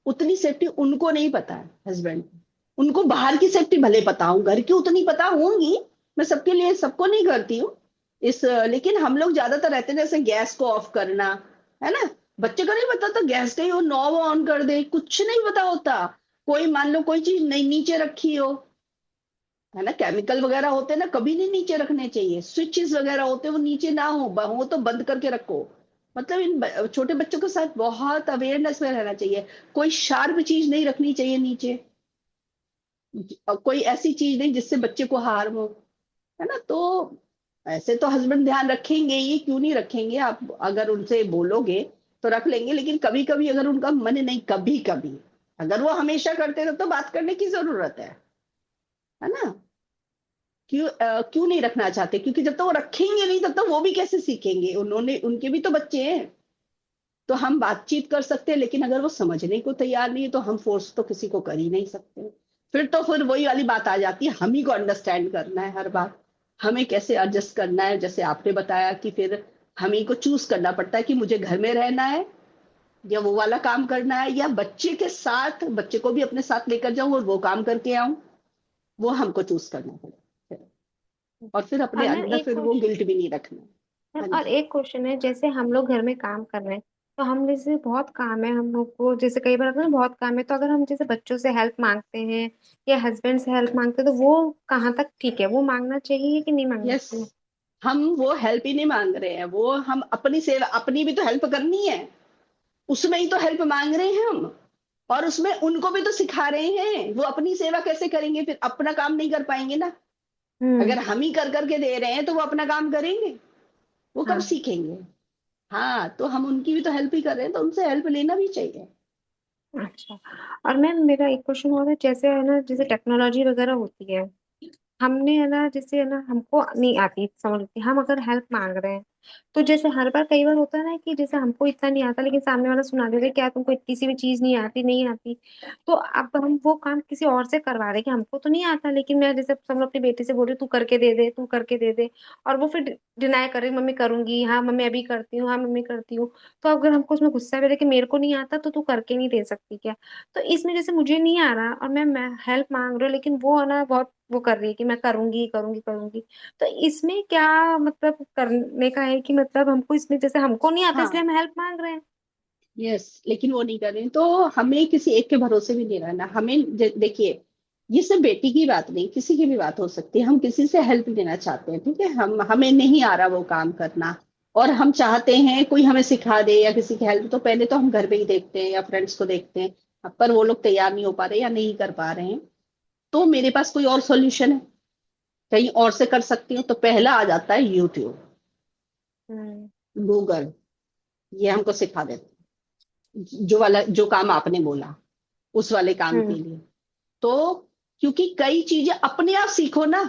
उतनी सेफ्टी उनको नहीं पता है हस्बैंड। उनको बाहर की सेफ्टी भले पता हो, घर की उतनी पता होंगी। मैं सबके लिए सबको नहीं करती हूँ लेकिन हम लोग ज्यादातर रहते हैं जैसे गैस को ऑफ करना, है ना, बच्चे को नहीं पता तो गैस नहीं हो, नॉब ऑन कर दे, कुछ नहीं पता होता। कोई मान लो कोई चीज नहीं नीचे रखी हो, है ना, केमिकल वगैरह होते हैं ना, कभी नहीं नीचे रखने चाहिए। स्विचेस वगैरह होते हैं वो नीचे ना हो तो बंद करके रखो। मतलब इन छोटे बच्चों के साथ बहुत अवेयरनेस में रहना चाहिए। कोई शार्प चीज नहीं रखनी चाहिए नीचे, और कोई ऐसी चीज नहीं जिससे बच्चे को हार्म हो, है ना। तो ऐसे तो हस्बैंड ध्यान रखेंगे, ये क्यों नहीं रखेंगे, आप अगर उनसे बोलोगे तो रख लेंगे। लेकिन कभी कभी अगर उनका मन नहीं, कभी कभी, अगर वो हमेशा करते हैं तो बात करने की जरूरत है ना। क्यों नहीं रखना चाहते, क्योंकि जब तक वो रखेंगे नहीं तब तक वो भी कैसे सीखेंगे, उन्होंने उनके भी तो बच्चे हैं। तो हम बातचीत कर सकते हैं, लेकिन अगर वो समझने को तैयार नहीं है तो हम फोर्स तो किसी को कर ही नहीं सकते। फिर वही वाली बात आ जाती है, हम ही को अंडरस्टैंड करना है हर बात, हमें कैसे एडजस्ट करना है। जैसे आपने बताया कि फिर हम ही को चूज करना पड़ता है कि मुझे घर में रहना है या वो वाला काम करना है, या बच्चे के साथ, बच्चे को भी अपने साथ लेकर जाऊं और वो काम करके आऊं, वो हमको चूज करना पड़ेगा। और फिर अपने और मैम अंदर एक फिर वो गिल्ट भी नहीं रखना। मैम, हाँ और जी। एक क्वेश्चन है, जैसे हम लोग घर में काम कर रहे हैं, तो हम जैसे बहुत काम है हम लोग को, जैसे कई बार होता है ना बहुत काम है, तो अगर हम जैसे बच्चों से हेल्प मांगते हैं या हस्बैंड से हेल्प मांगते हैं, तो वो कहाँ तक ठीक है, वो मांगना चाहिए कि नहीं मांगना यस, चाहिए? हम वो हेल्प ही नहीं मांग रहे हैं, वो हम अपनी सेवा, अपनी भी तो हेल्प करनी है, उसमें ही तो हेल्प मांग रहे हैं हम। और उसमें उनको भी तो सिखा रहे हैं, वो अपनी सेवा कैसे करेंगे, फिर अपना काम नहीं कर पाएंगे ना। हम्म। अगर हम ही कर करके दे रहे हैं तो वो अपना काम करेंगे, वो कब हाँ। सीखेंगे। हाँ, तो हम उनकी भी तो हेल्प ही कर रहे हैं, तो उनसे हेल्प लेना भी चाहिए। अच्छा। और मैम मेरा एक क्वेश्चन और है, जैसे है ना, जैसे टेक्नोलॉजी वगैरह होती है, हमने है ना, जैसे है ना हमको नहीं आती समझ होती, हम अगर हेल्प मांग रहे हैं, तो जैसे हर बार कई बार होता है ना कि जैसे हमको इतना नहीं आता, लेकिन सामने वाला सुना देता है क्या तुमको इतनी सी भी चीज नहीं आती, नहीं आती। तो अब हम वो काम किसी और से करवा रहे हैं कि हमको तो नहीं आता, लेकिन मैं जैसे समझ अपनी बेटी से बोल रही हूँ, तू करके दे दे, तू करके दे दे, और वो फिर डिनाई कर रही, मम्मी करूंगी, हाँ मम्मी अभी करती हूँ, हाँ मम्मी करती हूँ। तो अगर हमको उसमें गुस्सा भी है कि मेरे को नहीं आता तो तू करके नहीं दे सकती क्या? तो इसमें जैसे मुझे नहीं आ रहा और मैं हेल्प मांग रही हूँ, लेकिन वो है ना बहुत वो कर रही है कि मैं करूंगी करूंगी करूंगी। तो इसमें क्या मतलब करने का है कि मतलब हमको इसमें जैसे हमको नहीं आता इसलिए हाँ, हम हेल्प मांग रहे हैं? यस, लेकिन वो नहीं कर रहे हैं, तो हमें किसी एक के भरोसे भी नहीं रहना। हमें देखिए, ये सिर्फ बेटी की बात नहीं, किसी की भी बात हो सकती है। हम किसी से हेल्प लेना चाहते हैं, ठीक है, हमें नहीं आ रहा वो काम करना, और हम चाहते हैं कोई हमें सिखा दे या किसी की हेल्प, तो पहले तो हम घर पे ही देखते हैं या फ्रेंड्स को देखते हैं, पर वो लोग तैयार नहीं हो पा रहे या नहीं कर पा रहे हैं, तो मेरे पास कोई और सॉल्यूशन है, कहीं और से कर सकती हूँ, तो पहला आ जाता है यूट्यूब, हम्म। गूगल, ये हमको सिखा देते हैं जो वाला जो काम आपने बोला, उस वाले काम के हम्म। लिए। तो क्योंकि कई चीजें अपने आप सीखो ना,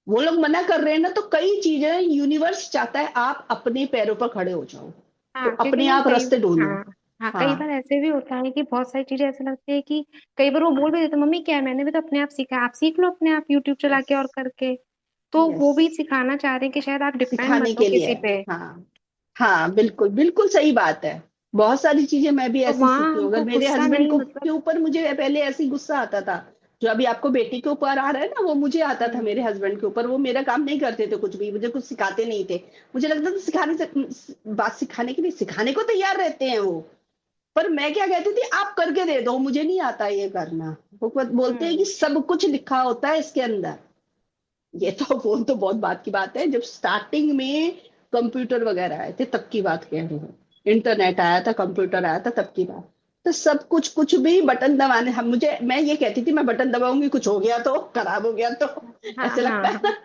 वो लोग मना कर रहे हैं ना, तो कई चीजें यूनिवर्स चाहता है आप अपने पैरों पर खड़े हो जाओ, तो हाँ, क्योंकि अपने मैम आप कई रास्ते ढूंढो। हाँ हाँ, कई हाँ, बार ऐसे भी होता है कि बहुत सारी चीजें ऐसे लगती है कि कई बार वो बोल भी देते हैं, मम्मी क्या है, मैंने भी तो अपने आप सीखा, आप सीख लो अपने आप यूट्यूब चला यस, के और करके। तो यस, वो भी सिखाना चाह रहे हैं कि शायद आप डिपेंड सिखाने मत हो के लिए। किसी पे। हाँ, हाँ, बिल्कुल बिल्कुल सही बात है। बहुत सारी चीजें मैं भी तो ऐसी वहां सीखी हूँ। अगर हमको मेरे गुस्सा हस्बैंड नहीं को मतलब। के ऊपर मुझे पहले ऐसी गुस्सा आता था, जो अभी आपको बेटी के ऊपर आ रहा है ना, वो मुझे आता था हम्म। मेरे हस्बैंड के ऊपर। वो मेरा काम नहीं करते थे, कुछ भी मुझे कुछ सिखाते नहीं थे। मुझे लगता था सिखाने से, बात सिखाने के लिए सिखाने को तैयार रहते हैं वो, पर मैं क्या कहती थी, आप करके दे दो, मुझे नहीं आता ये करना। वो बोलते हैं कि हम्म। सब कुछ लिखा होता है इसके अंदर। ये तो वो तो बहुत बात की बात है, जब स्टार्टिंग में कंप्यूटर वगैरह आए थे तब की बात कह रही हूँ। इंटरनेट आया था, कंप्यूटर आया था, तब की बात। तो सब कुछ, कुछ भी बटन दबाने, हम मुझे मैं ये कहती थी मैं बटन दबाऊंगी, कुछ हो गया तो, खराब हो गया तो, हाँ ऐसे हाँ लगता है हाँ। ना,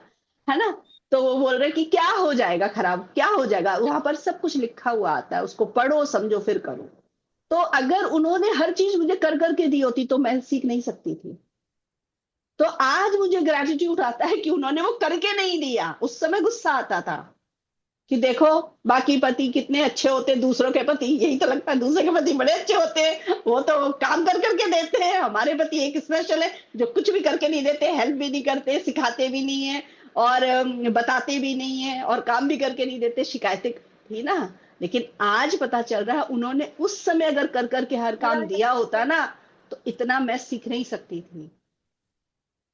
है ना। तो वो बोल रहे कि क्या हो जाएगा खराब, क्या हो जाएगा, वहां पर सब कुछ लिखा हुआ आता है, उसको पढ़ो समझो फिर करो। तो अगर उन्होंने हर चीज मुझे कर करके दी होती तो मैं सीख नहीं सकती थी। तो आज मुझे ग्रेटिट्यूड आता है कि उन्होंने वो करके नहीं दिया। उस समय गुस्सा आता था कि देखो, बाकी पति कितने अच्छे होते हैं, दूसरों के पति, यही तो लगता है दूसरे के पति बड़े अच्छे होते हैं, वो तो काम कर करके देते हैं। हमारे पति एक स्पेशल है जो कुछ भी करके नहीं देते, हेल्प भी नहीं करते, सिखाते भी नहीं है, और बताते भी नहीं है, और काम भी करके नहीं देते। शिकायतें थी ना, लेकिन आज पता चल रहा है उन्होंने उस समय अगर कर करके हर काम दिया होता ना, तो इतना मैं सीख नहीं सकती थी।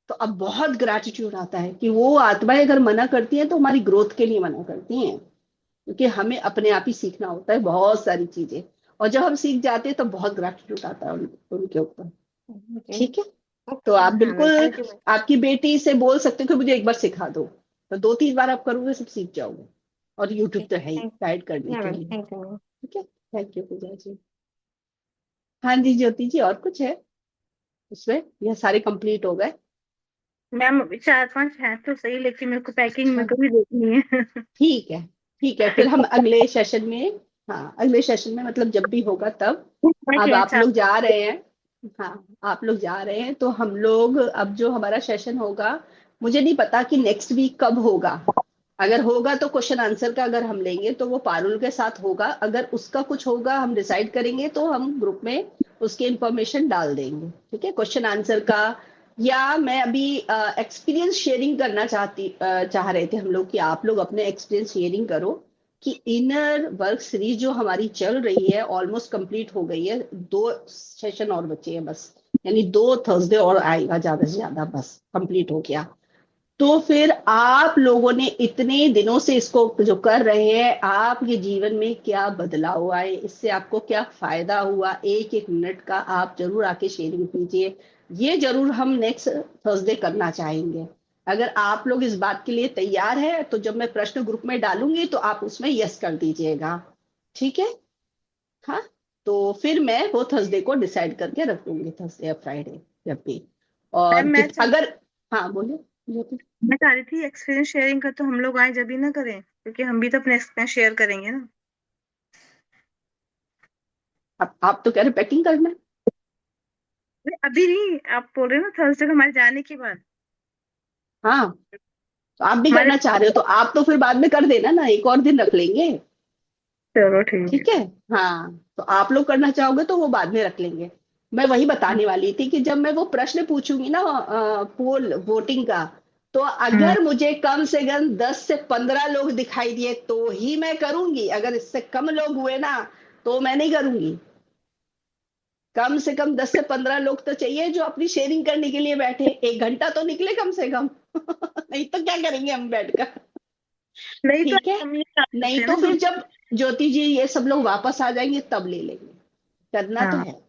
तो अब बहुत ग्रैटिट्यूड आता है कि वो आत्माएं अगर मना करती हैं तो हमारी ग्रोथ के लिए मना करती हैं। क्योंकि हमें अपने आप ही सीखना होता है बहुत सारी चीजें, और जब हम सीख जाते हैं तो बहुत ग्रेटिट्यूड आता है उनके ऊपर। ओके। ठीक है, तो ओके आप हाँ मैम, बिल्कुल थैंक यू मैम। आपकी बेटी से बोल सकते हो कि मुझे एक बार सिखा दो, तो 2-3 बार आप करोगे सब सीख जाओगे, और यूट्यूब ओके तो है ही थैंक गाइड करने या के मैम, लिए। Thank you ma'am. ठीक है, थैंक यू पूजा जी। हाँ जी ज्योति जी, और कुछ है उसमें, यह सारे कंप्लीट हो गए? मैम अभी 4-5 है तो सही, लेकिन मेरे को पैकिंग अच्छा, में कभी देखनी है। ठीक है, ठीक है, फिर हम अगले सेशन में, हाँ अगले सेशन में मतलब जब भी होगा तब। अब है आप लोग जा रहे हैं, हाँ आप लोग जा रहे हैं, तो हम लोग अब जो हमारा सेशन होगा, मुझे नहीं पता कि नेक्स्ट वीक कब होगा। अगर होगा तो क्वेश्चन आंसर का अगर हम लेंगे तो वो पारुल के साथ होगा, अगर उसका कुछ होगा हम डिसाइड करेंगे तो हम ग्रुप में उसकी इंफॉर्मेशन डाल देंगे। ठीक है, क्वेश्चन आंसर का, या मैं अभी एक्सपीरियंस शेयरिंग करना चाह रहे थे हम लोग कि आप लोग अपने एक्सपीरियंस शेयरिंग करो कि इनर वर्क सीरीज जो हमारी चल रही है ऑलमोस्ट कंप्लीट हो गई है, 2 सेशन और बचे हैं बस, यानी 2 थर्सडे और आएगा ज्यादा से ज्यादा, बस कंप्लीट हो गया। तो फिर आप लोगों ने इतने दिनों से इसको जो कर रहे हैं, आपके जीवन में क्या बदलाव आए, इससे आपको क्या फायदा हुआ, एक एक मिनट का आप जरूर आके शेयरिंग कीजिए। ये जरूर हम नेक्स्ट थर्सडे करना चाहेंगे। अगर आप लोग इस बात के लिए तैयार है तो जब मैं प्रश्न ग्रुप में डालूंगी तो आप उसमें यस कर दीजिएगा। ठीक है, हाँ, तो फिर मैं वो थर्सडे को डिसाइड करके रख दूंगी, थर्सडे या फ्राइडे जब भी। मैम और अगर, हाँ बोलिए। मैं चाह रही थी एक्सपीरियंस शेयरिंग का तो हम लोग आए जब ही ना करें, क्योंकि हम भी तो अपने एक्सपीरियंस शेयर करेंगे ना। आप तो कह रहे पैकिंग करना है। नहीं, अभी नहीं, आप बोल रहे हो ना थर्सडे को हमारे जाने के बाद। हाँ, तो आप भी हमारे करना चाह रहे हो तो आप तो फिर बाद में कर देना ना, एक और दिन रख लेंगे। चलो ठीक है। ठीक है, हाँ तो आप लोग करना चाहोगे तो वो बाद में रख लेंगे। मैं वही बताने वाली थी कि जब मैं वो प्रश्न पूछूंगी ना पोल वोटिंग का, तो हम्म। अगर मुझे कम से कम 10 से 15 लोग दिखाई दिए तो ही मैं करूंगी, अगर इससे कम लोग हुए ना तो मैं नहीं करूंगी। कम से कम 10 से 15 लोग तो चाहिए जो अपनी शेयरिंग करने के लिए बैठे, 1 घंटा तो निकले कम से कम। नहीं तो क्या करेंगे हम बैठकर। नहीं तो ठीक है, हम ये कर सकते नहीं हैं तो ना फिर ग्रुप। जब ज्योति जी ये सब लोग वापस आ जाएंगे तब ले लेंगे, करना तो हाँ, है।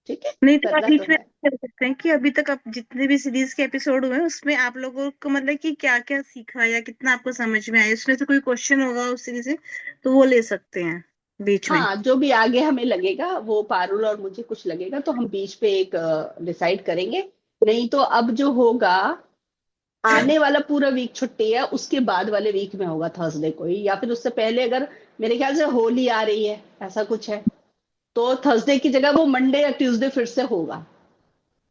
ठीक है, नहीं तो आप करना तो बीच में है। कर सकते हैं कि अभी तक आप जितने भी सीरीज के एपिसोड हुए हैं उसमें आप लोगों को मतलब कि क्या क्या सीखा या कितना आपको समझ में आया, उसमें से कोई क्वेश्चन होगा उस सीरीज से तो वो ले सकते हैं बीच में। हाँ, जो भी आगे हमें लगेगा वो पारुल और मुझे कुछ लगेगा तो हम बीच पे एक डिसाइड करेंगे। नहीं तो अब जो होगा, आने वाला पूरा वीक छुट्टी है, उसके बाद वाले वीक में होगा थर्सडे को ही, या फिर उससे पहले, अगर मेरे ख्याल से होली आ रही है ऐसा कुछ है, तो थर्सडे की जगह वो मंडे या ट्यूसडे फिर से होगा।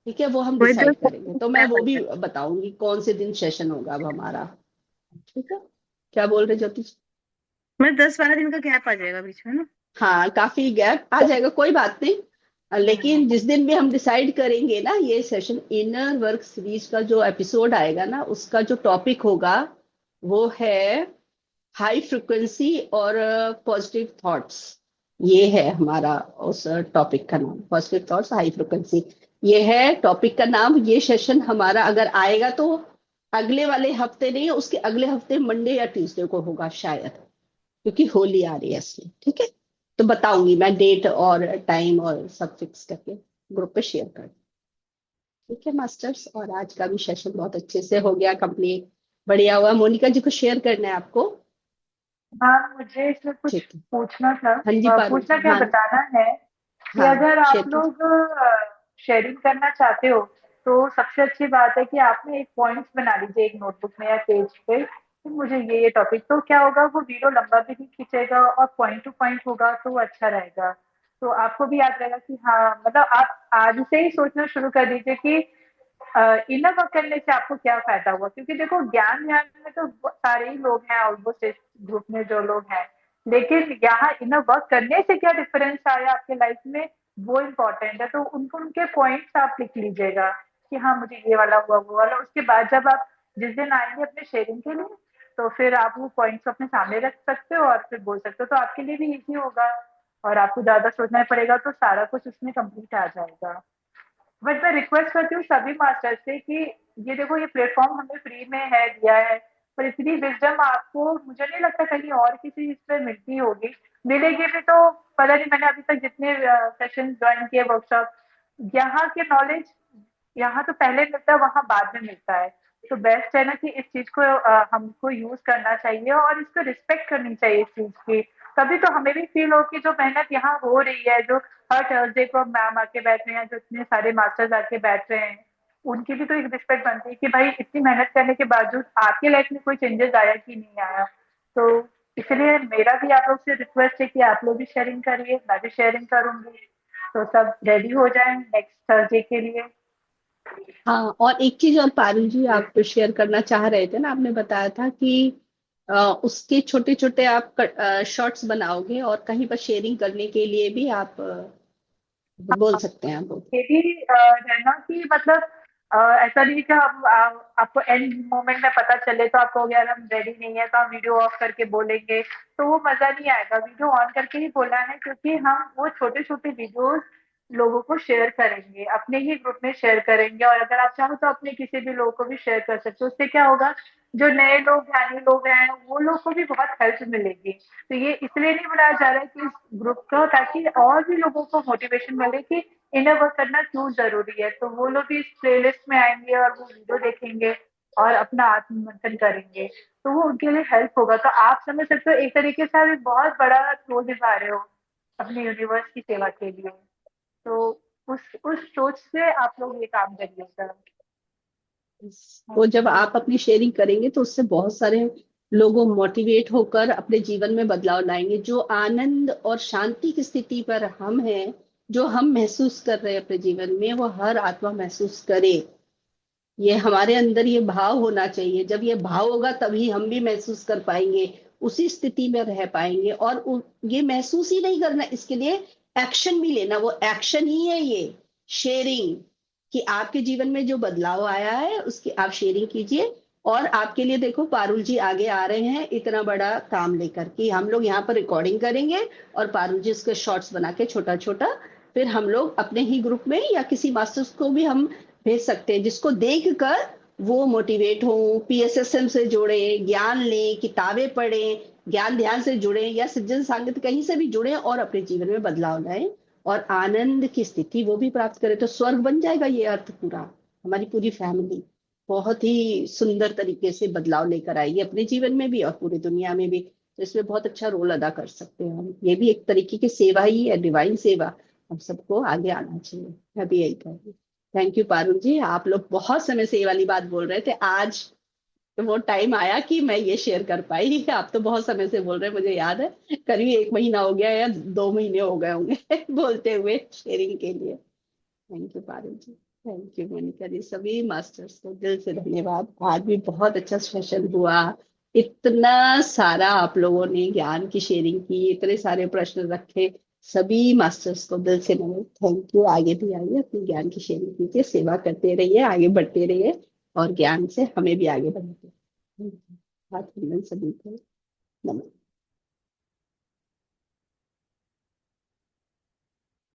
ठीक है, वो हम वही डिसाइड करेंगे, तो मैं वो भी 10 बताऊंगी कौन से दिन सेशन होगा अब हमारा। ठीक है, क्या बोल रहे ज्योतिष? मतलब 10-12 दिन का गैप आ जाएगा बीच में ना। हाँ काफी गैप आ जाएगा, कोई बात नहीं। लेकिन जिस दिन भी हम डिसाइड करेंगे ना ये सेशन, इनर वर्क सीरीज का जो एपिसोड आएगा ना, उसका जो टॉपिक होगा वो है हाई फ्रिक्वेंसी और पॉजिटिव थॉट्स। ये है हमारा उस टॉपिक का नाम, पॉजिटिव थॉट्स हाई फ्रिक्वेंसी, ये है टॉपिक का नाम। ये सेशन हमारा अगर आएगा तो अगले वाले हफ्ते नहीं, उसके अगले हफ्ते मंडे या ट्यूसडे को होगा शायद, क्योंकि होली आ रही है इसलिए। ठीक है, तो बताऊंगी मैं डेट और टाइम और सब फिक्स करके ग्रुप पे शेयर कर। ठीक है मास्टर्स, और आज का भी सेशन बहुत अच्छे से हो गया कंप्लीट, बढ़िया हुआ। मोनिका जी को शेयर करना है आपको। हाँ, मुझे इसमें कुछ ठीक है, पूछना था। हाँ जी पारुल पूछना जी, क्या, हाँ बताना है कि हाँ अगर आप शेयर कीजिए। लोग शेयरिंग करना चाहते हो तो सबसे अच्छी बात है कि आप ना एक पॉइंट्स बना लीजिए एक नोटबुक में या पेज पे कि मुझे ये टॉपिक, तो क्या होगा वो वीडियो लंबा भी नहीं खींचेगा और पॉइंट टू पॉइंट होगा तो वो अच्छा रहेगा। तो आपको भी याद रहेगा कि हाँ, मतलब आप आज से ही सोचना शुरू कर दीजिए कि इनर वर्क करने से आपको क्या फायदा हुआ, क्योंकि देखो ज्ञान ज्ञान में तो सारे ही लोग हैं ऑलमोस्ट इस ग्रुप में जो लोग हैं, लेकिन यहाँ इनर वर्क करने से क्या डिफरेंस आया आपके लाइफ में वो इम्पोर्टेंट है। तो उनको उनके पॉइंट्स आप लिख लीजिएगा कि हाँ मुझे ये वाला हुआ वो वाला, उसके बाद जब आप जिस दिन आएंगे अपने शेयरिंग के लिए तो फिर आप वो पॉइंट्स अपने सामने रख सकते हो और फिर बोल सकते हो, तो आपके लिए भी इजी होगा और आपको ज्यादा सोचना ही पड़ेगा, तो सारा कुछ उसमें कंप्लीट आ जाएगा। बट मैं रिक्वेस्ट करती हूँ सभी मास्टर से कि ये देखो ये प्लेटफॉर्म हमें फ्री में है दिया है, पर इतनी विजडम आपको मुझे नहीं लगता कहीं और किसी चीज पे मिलती होगी। मिलेगी भी तो पता नहीं, मैंने अभी तक जितने सेशन ज्वाइन किए, वर्कशॉप, यहाँ के नॉलेज यहाँ तो पहले मिलता है, वहाँ बाद में मिलता है। तो बेस्ट है ना कि इस चीज को हमको यूज करना चाहिए और इसको रिस्पेक्ट करनी चाहिए इस चीज की। तभी तो हमें भी फील हो कि जो मेहनत यहाँ हो रही है, जो हर थर्सडे को मैम आके बैठ रहे हैं, जो इतने सारे मास्टर्स आके बैठ रहे हैं, उनकी भी तो एक रिस्पेक्ट बनती है कि भाई इतनी मेहनत करने के बावजूद आपके लाइफ में कोई चेंजेस आया कि नहीं आया। तो इसलिए मेरा भी आप लोग से रिक्वेस्ट है कि आप लोग भी शेयरिंग करिए, मैं भी शेयरिंग करूंगी, तो सब रेडी हो जाए नेक्स्ट थर्सडे के लिए। हाँ, और एक चीज और पारुल जी आप शेयर करना चाह रहे थे ना, आपने बताया था कि उसके छोटे छोटे आप शॉर्ट्स बनाओगे और कहीं पर शेयरिंग करने के लिए भी आप बोल सकते हैं, आप बोल। ये भी रहना कि मतलब ऐसा नहीं कि हम आपको एंड मोमेंट में पता चले तो आपको यार हम रेडी नहीं है तो हम वीडियो ऑफ करके बोलेंगे, तो वो मजा नहीं आएगा। वीडियो ऑन करके ही बोलना है, क्योंकि हम वो छोटे छोटे वीडियोस लोगों को शेयर करेंगे, अपने ही ग्रुप में शेयर करेंगे, और अगर आप चाहो तो अपने किसी भी लोग को भी शेयर कर सकते हो। उससे क्या होगा, जो नए लोग ध्यानी लोग हैं वो लोग को भी बहुत हेल्प मिलेगी। तो ये इसलिए नहीं बनाया जा रहा है कि इस ग्रुप का, ताकि और भी लोगों को मोटिवेशन मिले कि इनर वर्क करना क्यों जरूरी है। तो वो लोग भी इस प्लेलिस्ट में आएंगे और वो वीडियो देखेंगे और अपना आत्ममंथन करेंगे, तो वो उनके लिए हेल्प होगा। तो आप समझ सकते हो एक तरीके से आप एक बहुत बड़ा रोल निभा रहे हो अपने यूनिवर्स की सेवा के लिए। तो उस सोच से आप लोग ये काम करिएगा। तो जब आप अपनी शेयरिंग करेंगे तो उससे बहुत सारे लोग मोटिवेट होकर अपने जीवन में बदलाव लाएंगे। जो आनंद और शांति की स्थिति पर हम हैं, जो हम महसूस कर रहे हैं अपने जीवन में, वो हर आत्मा महसूस करे। ये हमारे अंदर ये भाव होना चाहिए। जब ये भाव होगा तभी हम भी महसूस कर पाएंगे, उसी स्थिति में रह पाएंगे। और ये महसूस ही नहीं करना, इसके लिए एक्शन भी लेना। वो एक्शन ही है ये शेयरिंग, कि आपके जीवन में जो बदलाव आया है उसकी आप शेयरिंग कीजिए। और आपके लिए देखो, पारुल जी आगे आ रहे हैं इतना बड़ा काम लेकर, कि हम लोग यहाँ पर रिकॉर्डिंग करेंगे और पारुल जी उसके शॉर्ट्स बना के छोटा छोटा फिर हम लोग अपने ही ग्रुप में या किसी मास्टर्स को भी हम भेज सकते हैं, जिसको देखकर वो मोटिवेट हो, पीएसएसएम से जुड़े, ज्ञान लें, किताबें पढ़ें, ज्ञान ध्यान से जुड़े या सज्जन संगत कहीं से भी जुड़े और अपने जीवन में बदलाव लाएं और आनंद की स्थिति वो भी प्राप्त करें। तो स्वर्ग बन जाएगा ये अर्थ पूरा। हमारी पूरी फैमिली बहुत ही सुंदर तरीके से बदलाव लेकर आएगी अपने जीवन में भी और पूरी दुनिया में भी। तो इसमें बहुत अच्छा रोल अदा कर सकते हैं हम। ये भी एक तरीके की सेवा ही है, डिवाइन सेवा। हम सबको आगे आना चाहिए। मैं भी यही कहूँगी। थैंक यू पारुल जी, आप लोग बहुत समय से ये वाली बात बोल रहे थे, आज तो वो टाइम आया कि मैं ये शेयर कर पाई। आप तो बहुत समय से बोल रहे हैं, मुझे याद है करीब 1 महीना हो गया या 2 महीने हो गए होंगे बोलते हुए शेयरिंग के लिए। Thank you Parul ji, thank you Monika जी। सभी मास्टर्स को दिल से धन्यवाद। आज भी बहुत अच्छा सेशन हुआ। इतना सारा आप लोगों ने ज्ञान की शेयरिंग की, इतने सारे प्रश्न रखे। सभी मास्टर्स को दिल से नमन, थैंक यू। आगे भी आइए, अपनी ज्ञान की शेयरिंग कीजिए, सेवा करते रहिए, आगे बढ़ते रहिए और ज्ञान से हमें भी आगे बढ़ाते रहिए। हाथ मिलन सभी को नमन।